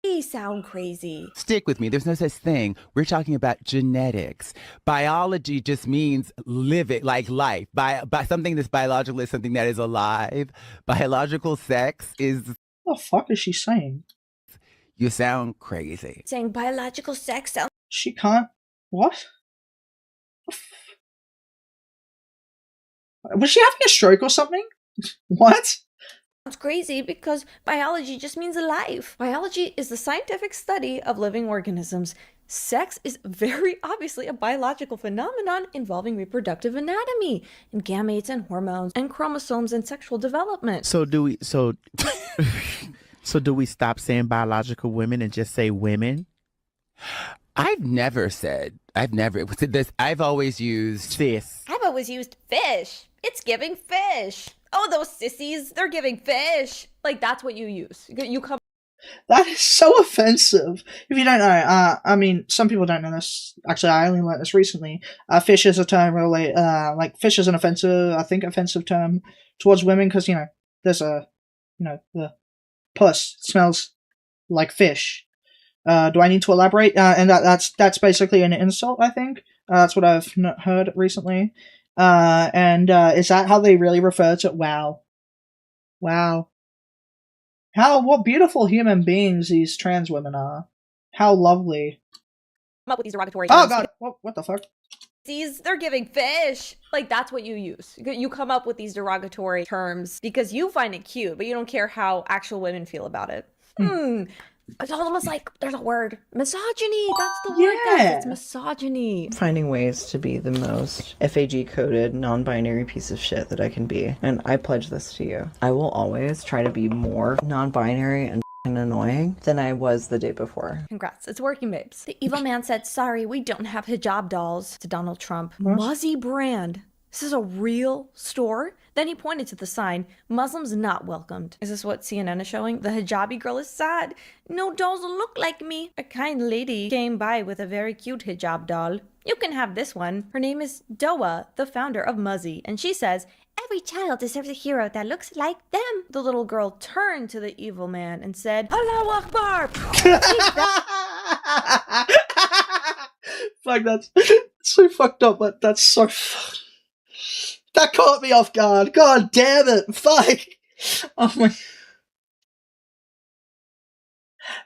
They sound crazy.
Stick with me. There's no such thing. We're talking about genetics. Biology just means living, like life. By something that's biological is something that is alive. Biological sex is...
What the fuck is she saying?
You sound crazy.
Saying biological sex sounds...
She can't... What? Was she having a stroke or something? What?
It's crazy because biology just means life. Biology is the scientific study of living organisms. Sex is very obviously a biological phenomenon involving reproductive anatomy and gametes and hormones and chromosomes and sexual development.
So do we stop saying biological women and just say women?
I've always used
cis.
I've always used fish. It's giving fish. Oh, those sissies, they're giving fish. Like, that's what you use. You come.
That is so offensive. If you don't know, I mean, some people don't know this. Actually, I only learned this recently. Fish is a term really, like, fish is an offensive term towards women, because, there's the puss smells like fish. Do I need to elaborate? And that's basically an insult, I think. That's what I've heard recently. And is that how they really refer to it? Wow. What beautiful human beings these trans women are. How lovely.
Come up with these derogatory
terms.
Oh
god, what the fuck?
They're giving fish. Like, that's what you use. You come up with these derogatory terms because you find it cute, but you don't care how actual women feel about it. Adala was like, there's a word. Misogyny. That's the word, guys. It's misogyny.
Finding ways to be the most FAG-coded, non-binary piece of shit that I can be. And I pledge this to you. I will always try to be more non-binary and annoying than I was the day before.
Congrats, it's working, babes. The evil man said, sorry, we don't have hijab dolls to Donald Trump. Muzzy brand. This is a real store? Then he pointed to the sign, Muslims not welcomed. Is this what CNN is showing? The hijabi girl is sad. No dolls look like me. A kind lady came by with a very cute hijab doll. You can have this one. Her name is Doa, the founder of Muzzy, and she says, every child deserves a hero that looks like them. The little girl turned to the evil man and said, Allahu Akbar!
Fuck, that's so fucked up, but that's so fucked. That caught me off guard. God damn it. Fuck. Oh my.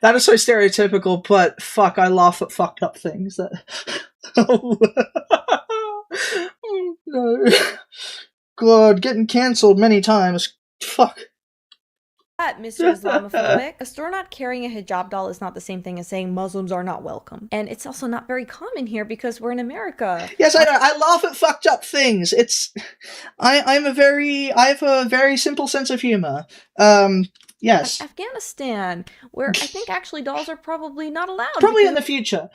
That is so stereotypical, but fuck, I laugh at fucked up things. That. Oh no. God, getting cancelled many times. Fuck.
Mr. Islamophobic. A store not carrying a hijab doll is not the same thing as saying Muslims are not welcome. And it's also not very common here because we're in America.
Yes, I know. I laugh at fucked up things. I have a very simple sense of humor. Yes.
Afghanistan, where I think actually dolls are probably not allowed.
Probably in the future.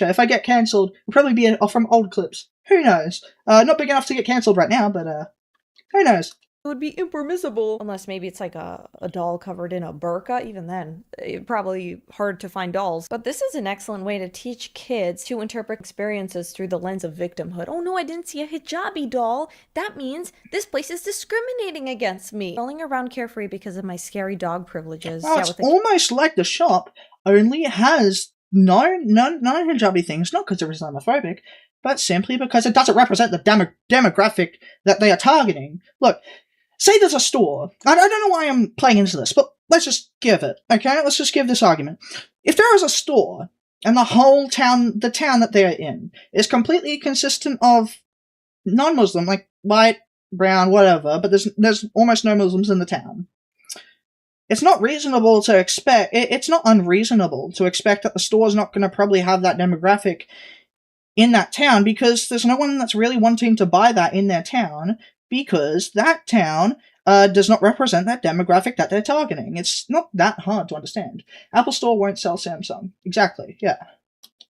If I get cancelled, it'll probably be from old clips. Who knows? Not big enough to get cancelled right now, but who knows?
It would be impermissible. Unless maybe it's like a doll covered in a burqa. Even then, probably hard to find dolls. But this is an excellent way to teach kids to interpret experiences through the lens of victimhood. Oh no, I didn't see a hijabi doll. That means this place is discriminating against me. Rolling around carefree because of my scary dog privileges.
Oh, it's almost like the shop only has non-hijabi things, not because they're Islamophobic, but simply because it doesn't represent the demographic that they are targeting. Look, say there's a store. I don't know why I'm playing into this, but let's just give it, okay? Let's just give this argument. If there is a store, and the whole town, the town that they're in, is completely consistent of non-Muslim, like white, brown, whatever, but there's almost no Muslims in the town, it's not reasonable to expect, it's not unreasonable to expect that the store's not going to probably have that demographic in that town, because there's no one that's really wanting to buy that in their town, because that town does not represent that demographic that they're targeting. It's not that hard to understand. Apple Store won't sell Samsung. Exactly, yeah.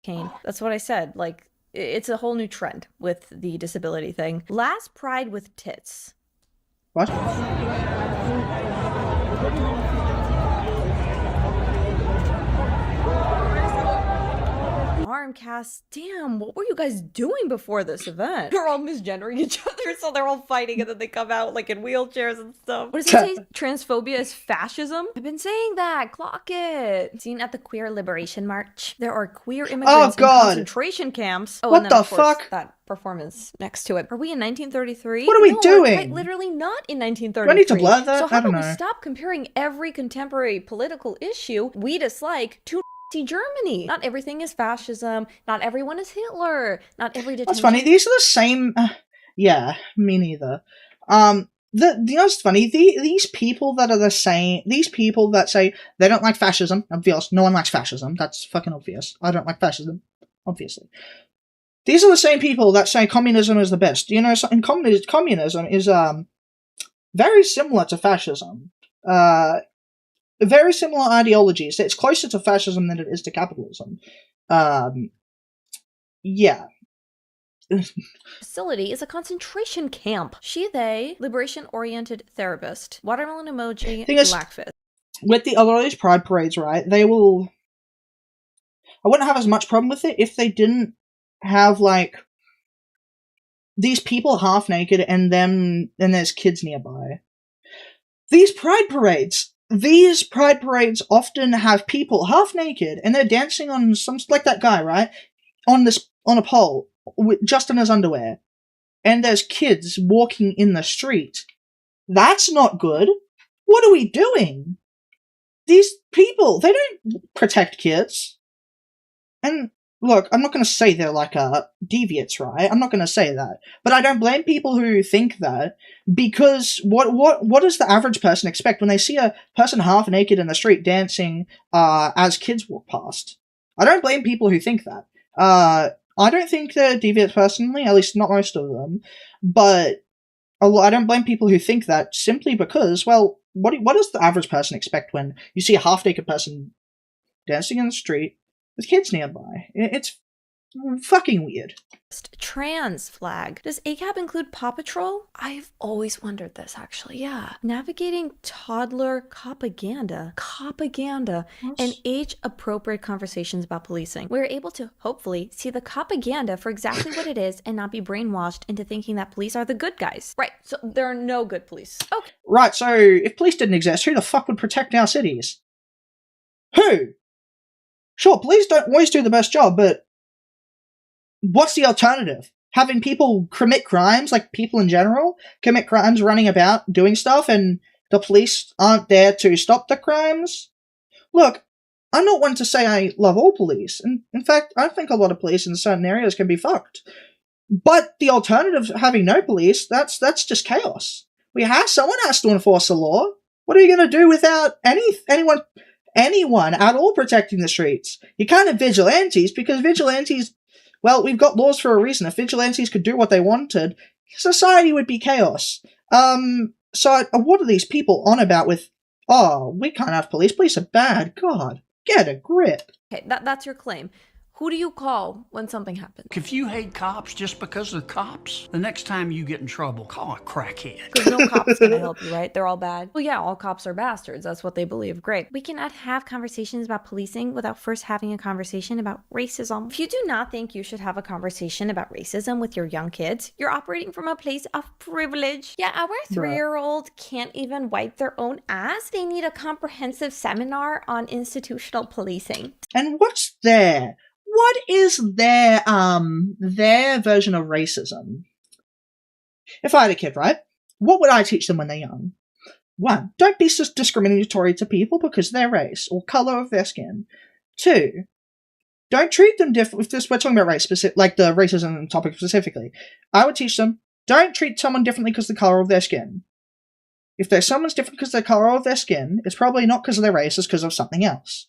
Kane. That's what I said. Like, it's a whole new trend with the disability thing. Last Pride with tits.
What?
Armcast. Damn, what were you guys doing before this event? They're all misgendering each other, so they're all fighting, and then they come out like in wheelchairs and stuff. What does it say? Transphobia is fascism? I've been saying that. Clock it. Seen at the Queer Liberation March. There are queer immigrants in concentration camps. Oh,
what
and then,
the fuck?
That performance next to it. Are we in 1933?
What are we doing?
We're quite literally not in 1933.
Do I need to blur that?
So how
I don't
about
know.
we stop comparing every contemporary political issue we dislike to Germany? Not everything is fascism. Not everyone is Hitler. Not every detention.
That's funny. These are the same. Yeah, me neither. You know what's funny? These people that are the same. These people that say they don't like fascism. Obvious. No one likes fascism. That's fucking obvious. I don't like fascism. Obviously. These are the same people that say communism is the best. You know, communism is very similar to fascism. Very similar ideologies. It's closer to fascism than it is to capitalism. Yeah.
Facility is a concentration camp. She, they, liberation-oriented therapist. Watermelon emoji, blackfist.
With a lot of these pride parades, right, they will... I wouldn't have as much problem with it if they didn't have, like, these people half naked and there's kids nearby. These pride parades often have people half naked and they're dancing on some, like that guy, right? On a pole, just in his underwear. And there's kids walking in the street. That's not good. What are we doing? These people, they don't protect kids. And look, I'm not going to say they're like deviants, right? I'm not going to say that, but I don't blame people who think that, because what does the average person expect when they see a person half naked in the street dancing as kids walk past? I don't blame people who think that. I don't think they're deviants personally, at least not most of them, but I don't blame people who think that simply because, well, what does the average person expect when you see a half naked person dancing in the street with kids nearby? It's fucking weird.
Trans flag. Does ACAB include Paw Patrol? I've always wondered this, actually. Yeah. Navigating toddler propaganda, and age-appropriate conversations about policing. We're able to, hopefully, see the propaganda for exactly what it is and not be brainwashed into thinking that police are the good guys. Right, so there are no good police. Okay.
Right, so if police didn't exist, who the fuck would protect our cities? Who? Sure, police don't always do the best job, but what's the alternative? Having people commit crimes, like people in general, commit crimes running about doing stuff, and the police aren't there to stop the crimes? Look, I'm not one to say I love all police, and in fact, I think a lot of police in certain areas can be fucked. But the alternative of having no police, that's just chaos. Someone has to enforce the law. What are you going to do without anyone at all protecting the streets? You can't have vigilantes, because vigilantes, well, we've got laws for a reason. If vigilantes could do what they wanted, society would be chaos. So what are these people on about with, oh, we can't have police. Police are bad. God, get a grip.
Okay, that's your claim. Who do you call when something happens?
If you hate cops just because they're cops, the next time you get in trouble, call a crackhead.
Because no cop's gonna help you, right? They're all bad. Well, yeah, all cops are bastards. That's what they believe. Great. We cannot have conversations about policing without first having a conversation about racism. If you do not think you should have a conversation about racism with your young kids, you're operating from a place of privilege. Yeah, our 3-year-old can't even wipe their own ass. They need a comprehensive seminar on institutional policing.
And what's there? What is their version of racism? If I had a kid, right, what would I teach them when they're young? 1, don't be discriminatory to people because of their race or color of their skin. 2, don't treat them different. If we're talking about race, like the racism topic specifically, I would teach them, don't treat someone differently because of the color of their skin. If there's someone's different because of the color of their skin, it's probably not because of their race, it's because of something else.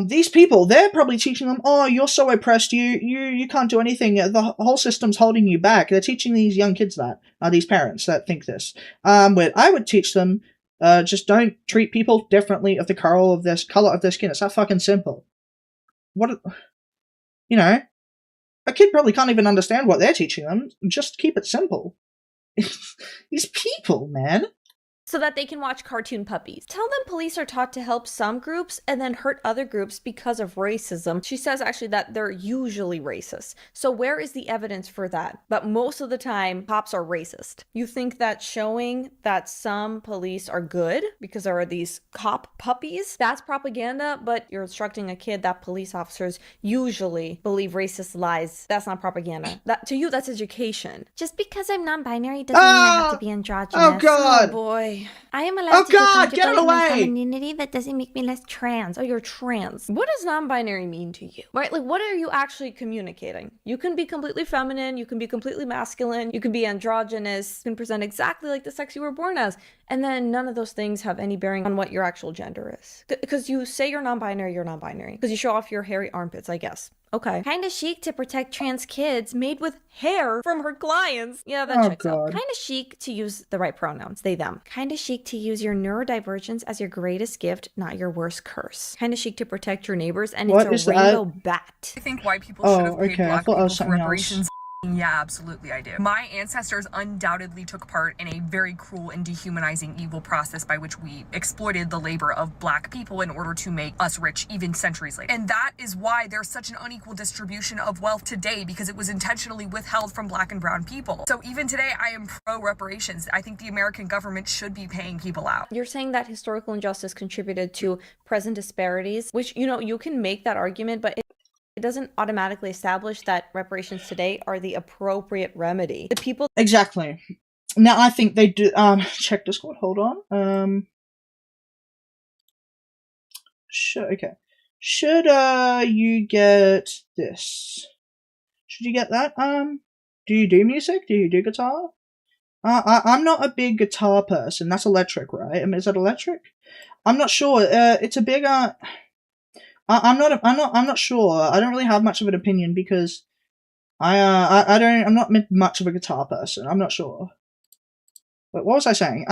These people, they're probably teaching them, oh, you're so oppressed, you can't do anything, the whole system's holding you back. They're teaching these young kids that, these parents that think this. But I would teach them, just don't treat people differently of the color of their skin. It's that fucking simple. A kid probably can't even understand what they're teaching them. Just keep it simple. These people, man.
So that they can watch cartoon puppies. Tell them police are taught to help some groups and then hurt other groups because of racism. She says actually that they're usually racist. So where is the evidence for that? But most of the time, cops are racist. You think that showing that some police are good because there are these cop puppies, that's propaganda, but you're instructing a kid that police officers usually believe racist lies. That's not propaganda. To you, that's education.
Just because I'm non-binary doesn't mean I have to be androgynous.
Oh, God.
Oh, boy.
I am allowed to feel comfortable in my
away!
femininity. That doesn't make me less trans.
Oh, you're trans. What does non-binary mean to you? Right? Like, what are you actually communicating? You can be completely feminine. You can be completely masculine. You can be androgynous. You can present exactly like the sex you were born as. And then none of those things have any bearing on what your actual gender is. Because you say you're non-binary, you're non-binary. Because you show off your hairy armpits, I guess. Okay.
Kinda chic to protect trans kids made with
hair from her clients. Yeah, that checks out.
Kinda chic to use the right pronouns, they, them. Kinda chic to use your neurodivergence as your greatest gift, not your worst curse. Kinda chic to protect your neighbors, and it's a rainbow bat.
I think white people should have paid black people for reparations. Yeah, absolutely I do. My ancestors undoubtedly took part in a very cruel and dehumanizing evil process by which we exploited the labor of black people in order to make us rich even centuries later. And that is why there's such an unequal distribution of wealth today, because it was intentionally withheld from black and brown people. So even today, I am pro reparations. I think the American government should be paying people out.
You're saying that historical injustice contributed to present disparities, which, you can make that argument, but it doesn't automatically establish that reparations today are the appropriate remedy. The people...
Exactly. Now, I think they do... check Discord, hold on. Sure, okay. should you get this? Should you get that? Do you do music? Do you do guitar? I'm not a big guitar person. That's electric, right? Is that electric? I'm not sure. It's a big I'm not sure. I don't really have much of an opinion because I'm not much of a guitar person. I'm not sure. But what was I saying?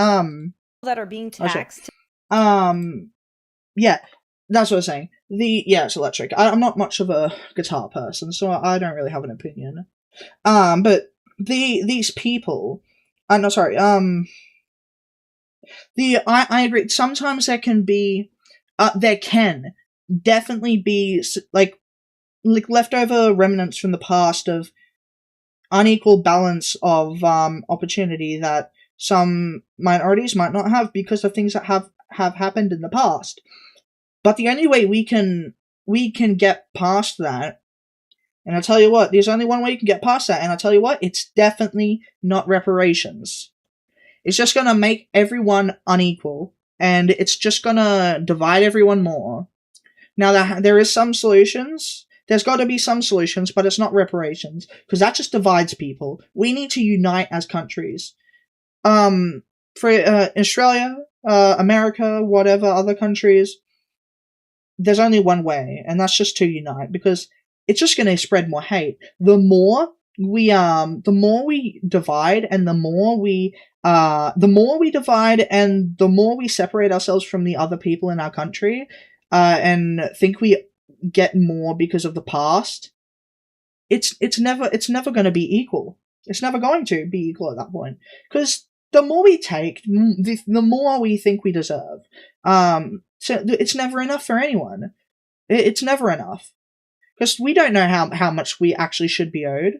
That are being taxed.
Yeah, that's what I was saying. It's electric. I'm not much of a guitar person, so I don't really have an opinion. But these people, no, sorry. I agree. Sometimes there can be, there can definitely be like leftover remnants from the past of unequal balance of opportunity that some minorities might not have because of things that have happened in the past. But the only way we can get past that, and I'll tell you what, there's only one way you can get past that, and I'll tell you what, it's definitely not reparations. It's just gonna make everyone unequal, and it's just gonna divide everyone more. Now, there is some solutions. There's got to be some solutions, but it's not reparations, because that just divides people. We need to unite as countries. For Australia, America, whatever, other countries, there's only one way, and that's just to unite, because it's just going to spread more hate. The more we divide, and the more we divide, and the more we separate ourselves from the other people in our country, and think we get more because of the past, it's never going to be equal. It's never going to be equal at that point, because the more we take, the more we think we deserve. So it's never enough for anyone. It's never enough, because we don't know how much we actually should be owed.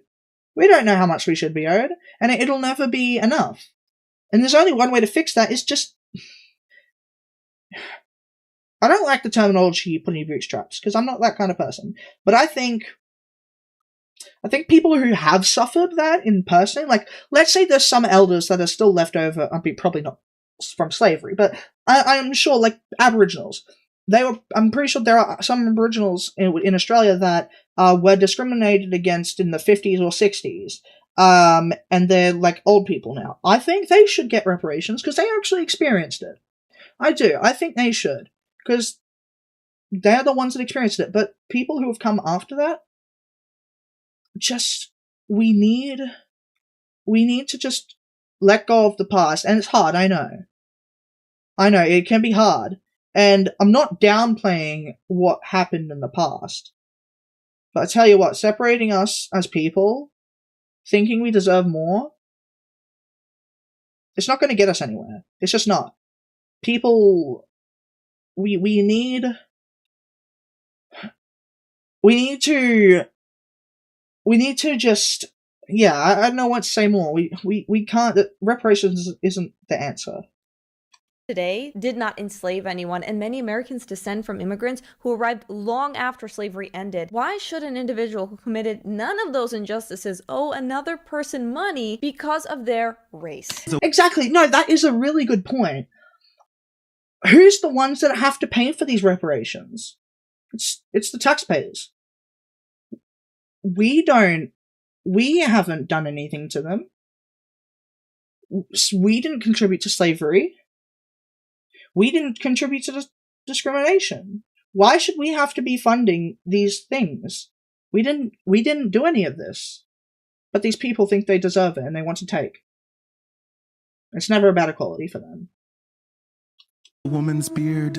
We don't know how much we should be owed, and it'll never be enough. And there's only one way to fix that. Is just, I don't like the terminology you put in your bootstraps, because I'm not that kind of person. But I think people who have suffered that in person, like, let's say there's some elders that are still left over, probably not from slavery, but I'm sure, like, Aboriginals. I'm pretty sure there are some Aboriginals in Australia that were discriminated against in the 50s or 60s. And they're, like, old people now. I think they should get reparations, because they actually experienced it. I do. I think they should. Because they're the ones that experienced it. But people who have come after that, we need to just let go of the past. And it's hard, I know. It can be hard. And I'm not downplaying what happened in the past. But I tell you what, separating us as people, thinking we deserve more, it's not going to get us anywhere. It's just not. People, we need to just, I don't know what to say more. We can't, reparations isn't the answer.
Today did not enslave anyone, and many Americans descend from immigrants who arrived long after slavery ended. Why should an individual who committed none of those injustices owe another person money because of their race?
Exactly. No, that is a really good point. Who's the ones that have to pay for these reparations? It's the taxpayers. We haven't done anything to them. We didn't contribute to slavery. We didn't contribute to discrimination. Why should we have to be funding these things? We didn't do any of this. But these people think they deserve it and they want to take. It's never about equality for them.
A woman's beard.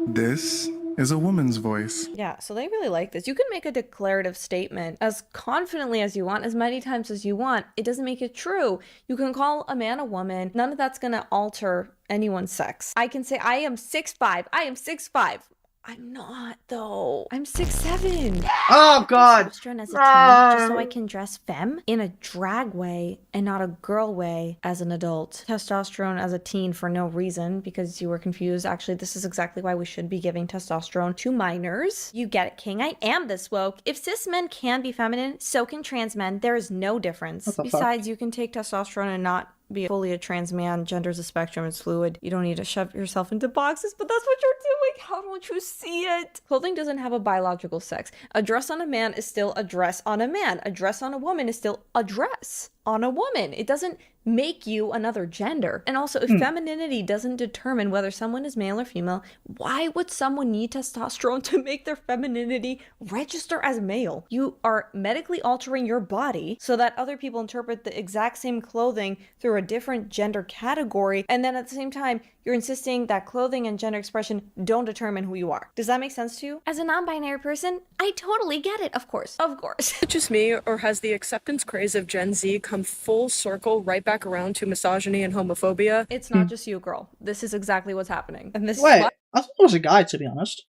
This is a woman's voice.
Yeah, so they really like this. You can make a declarative statement as confidently as you want, as many times as you want. It doesn't make it true. You can call a man a woman. None of that's going to alter anyone's sex. I can say, I am 6'5". I am 6'5". I'm not, though. I'm 6'7".
Oh, God.
Testosterone as a teen, just so I can dress femme in a drag way and not a girl way as an adult. Testosterone as a teen for no reason, because you were confused. Actually, this is exactly why we should be giving testosterone to minors. You get it, King. I am this woke. If cis men can be feminine, so can trans men. There is no difference. Besides, you can take testosterone and not be fully a trans man. Gender's a spectrum, it's fluid. You don't need to shove yourself into boxes, but that's what you're doing. How don't you see it? Clothing doesn't have a biological sex. A dress on a man is still a dress on a man. A dress on a woman is still a dress on a woman. It doesn't make you another gender. And also, if femininity doesn't determine whether someone is male or female, why would someone need testosterone to make their femininity register as male? You are medically altering your body so that other people interpret the exact same clothing through a different gender category, and then at the same time, you're insisting that clothing and gender expression don't determine who you are. Does that make sense to you? As a non-binary person, I totally get it, of course. Of course.
Is it just me, or has the acceptance craze of Gen Z come full circle right back around to misogyny and homophobia?
It's not just you, girl. This is exactly what's happening. And this
Wait,
is why
I thought it was a guy, to be honest.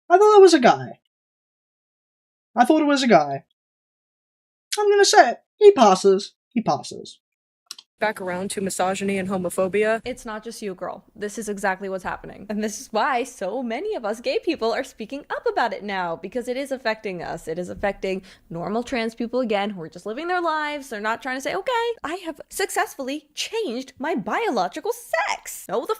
I thought it was a guy. I'm gonna say it. He passes.
Back around to misogyny and homophobia.
It's not just you, girl. This is exactly what's happening. And this is why so many of us gay people are speaking up about it now, because it is affecting us. It is affecting normal trans people again who are just living their lives. They're not trying to say, okay, I have successfully changed my biological sex. No, the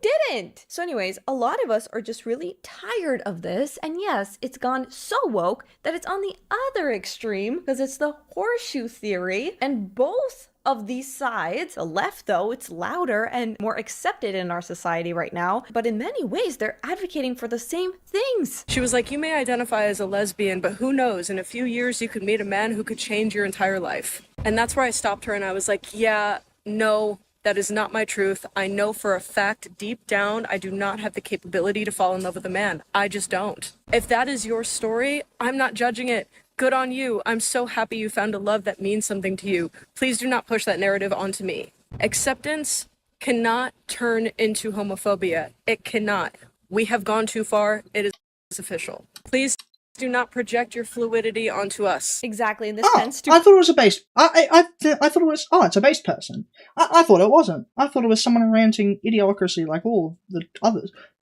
didn't. So anyways, a lot of us are just really tired of this, and yes, it's gone so woke that it's on the other extreme, because it's the horseshoe theory, and both of these sides, the left though, it's louder and more accepted in our society right now, but in many ways they're advocating for the same things.
She was like, you may identify as a lesbian, but who knows, in a few years you could meet a man who could change your entire life. And that's where I stopped her and I was like, yeah, no, that is not my truth. I know for a fact, deep down, I do not have the capability to fall in love with a man. I just don't. If that is your story, I'm not judging it. Good on you. I'm so happy you found a love that means something to you. Please do not push that narrative onto me. Acceptance cannot turn into homophobia. It cannot. We have gone too far. It is official. Please do not project your fluidity onto us.
Exactly. In this sense,
I thought it was a base. I thought it was. Oh, it's a base person. I thought it wasn't. I thought it was someone ranting idiocracy like all the others.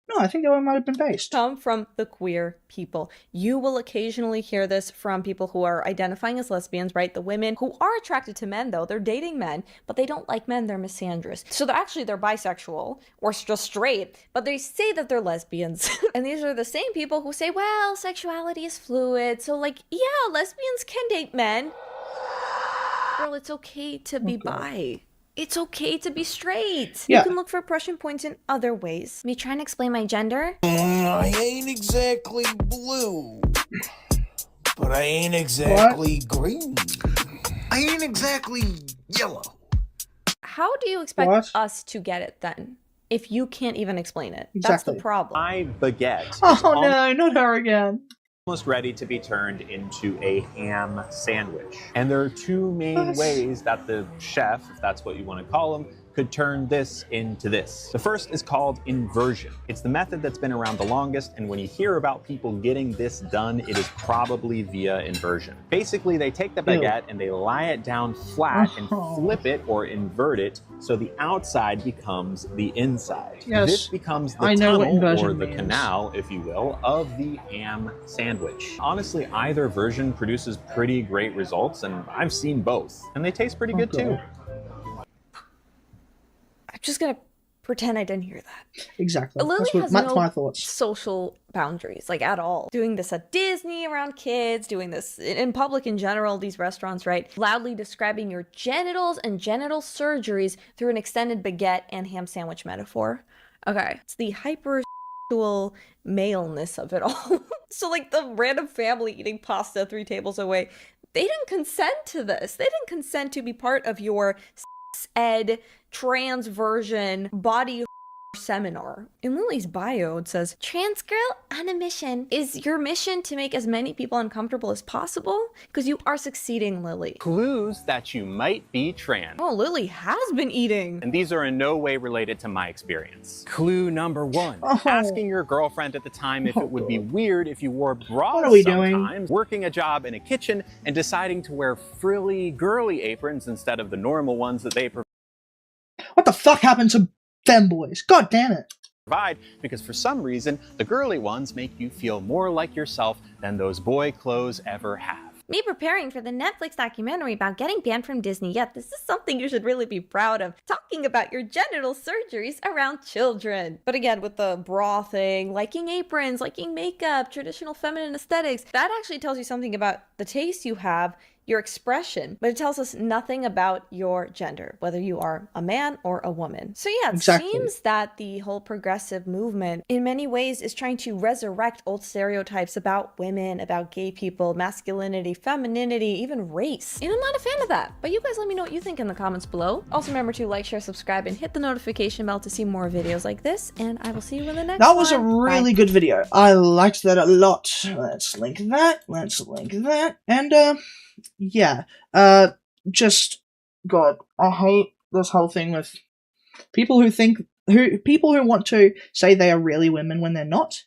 No, I think that one might have been based.
Come from the queer people. You will occasionally hear this from people who are identifying as lesbians, right? The women who are attracted to men, though, they're dating men, but they don't like men, they're misandrous. So they're bisexual or just straight, but they say that they're lesbians. And these are the same people who say, well, sexuality is fluid, so like, yeah, lesbians can date men. Girl, it's okay to be bi. It's okay to be straight.
Yeah.
You can look for oppression points in other ways. Me trying to explain my gender?
I ain't exactly blue, but I ain't exactly green. I ain't exactly yellow.
How do you expect us to get it then, if you can't even explain it? That's the problem.
My baguette.
Oh no, not her again.
Almost ready to be turned into a ham sandwich. And there are two main ways that the chef, if that's what you want to call him, could turn this into this. The first is called inversion. It's the method that's been around the longest, and when you hear about people getting this done, it is probably via inversion. Basically, they take the baguette and they lie it down flat and flip it or invert it so the outside becomes the inside.
Yes,
this becomes the
I know what
tunnel
inversion
or the
means.
canal, if you will, of the ham sandwich. Honestly, either version produces pretty great results, and I've seen both, and they taste pretty good too.
I'm just gonna pretend I didn't hear that.
Exactly.
Lily
That's
has no
my thoughts.
social boundaries, like at all. Doing this at Disney around kids, doing this in public in general, these restaurants, right? Loudly describing your genitals and genital surgeries through an extended baguette and ham sandwich metaphor. Okay, it's the hypersexual maleness of it all. So like the random family eating pasta 3 tables away, they didn't consent to this. They didn't consent to be part of your ed trans version body seminar. In Lily's bio, it says, trans girl on a mission. Is your mission to make as many people uncomfortable as possible? Because you are succeeding, Lily.
Clues that you might be trans.
Oh, Lily has been eating.
And these are in no way related to my experience. Clue number 1. Asking your girlfriend at the time if it would be weird if you wore bras
What are we
sometimes, working a job in a kitchen, and deciding to wear frilly, girly aprons instead of the normal ones that they
What the fuck happened to femboys? God damn it.
provide, because for some reason, the girly ones make you feel more like yourself than those boy clothes ever have.
Me preparing for the Netflix documentary about getting banned from Disney. Yet this is something you should really be proud of. Talking about your genital surgeries around children. But again, with the bra thing, liking aprons, liking makeup, traditional feminine aesthetics, that actually tells you something about the taste you have, your expression, but it tells us nothing about your gender, whether you are a man or a woman. So yeah, it seems that the whole progressive movement in many ways is trying to resurrect old stereotypes about women, about gay people, masculinity, femininity, even race. And I'm not a fan of that, but you guys let me know what you think in the comments below. Also remember to like, share, subscribe, and hit the notification bell to see more videos like this, and I will see you in the next one.
That was a really good video. I liked that a lot. Let's link that, and yeah, just, God, I hate this whole thing with people who want to say they are really women when they're not.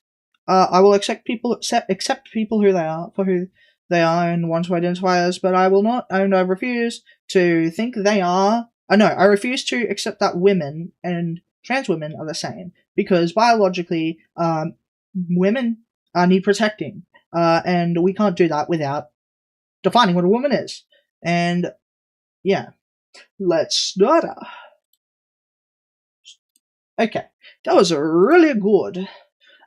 I will accept people who they are for who they are and want to identify as, but I will not, and I refuse to think they are. I refuse to accept that women and trans women are the same, because biologically, women need protecting, and we can't do that without defining what a woman is. And yeah, let's start. Okay, that was really good.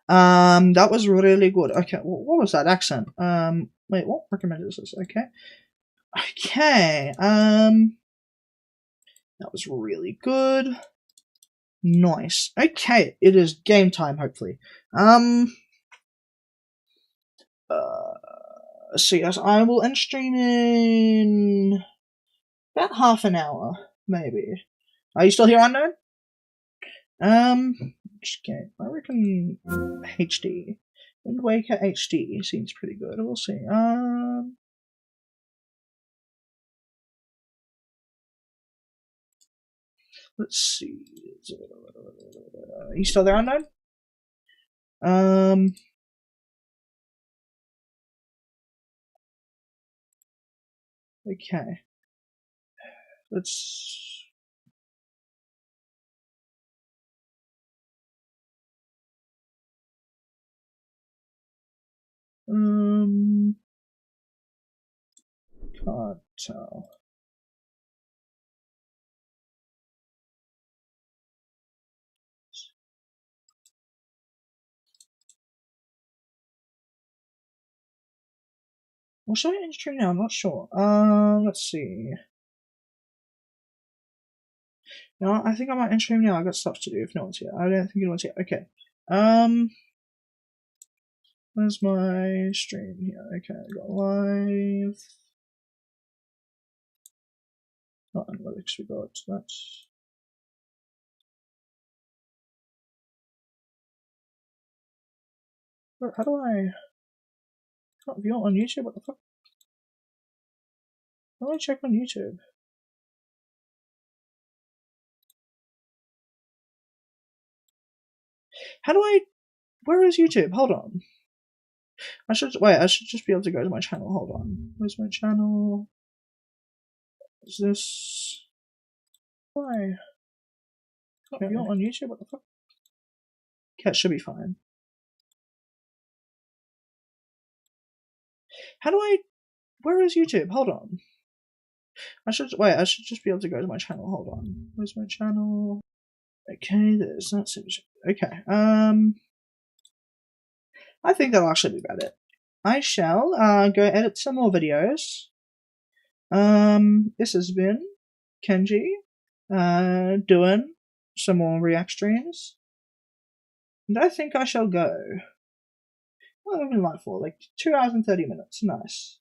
That was really good. Okay, what was that accent? Wait, what recommended is this? Okay, that was really good. Nice. Okay, it is game time, hopefully. So yes, I will end stream in about half an hour, maybe. Are you still here, Unknown? Okay, I reckon HD. Wind Waker HD seems pretty good. We'll see. Let's see. Are you still there, Unknown? Okay. Let's. Can't tell. Well, should I end stream now? I'm not sure. Let's see. No, I think I might end stream now. I got stuff to do if no one's here. I don't think anyone's here. Okay. Where's my stream here? Okay, I got live. Not analytics, we got that. How do I can't view it on YouTube? What the fuck? How do I check on YouTube? How do I? Where is YouTube? Hold on. I should just be able to go to my channel. Hold on. Where's my channel? Is this? Why? Can't view it on YouTube? What the fuck? Okay, it should be fine. How do I? Where is YouTube? Hold on. I should just be able to go to my channel. Hold on. Where's my channel? Okay, that seems okay. I think that'll actually be about it. I shall go edit some more videos. This has been Kenji doing some more React streams, and I think I shall go. What have I been live for? Like 2 hours and 30 minutes. Nice.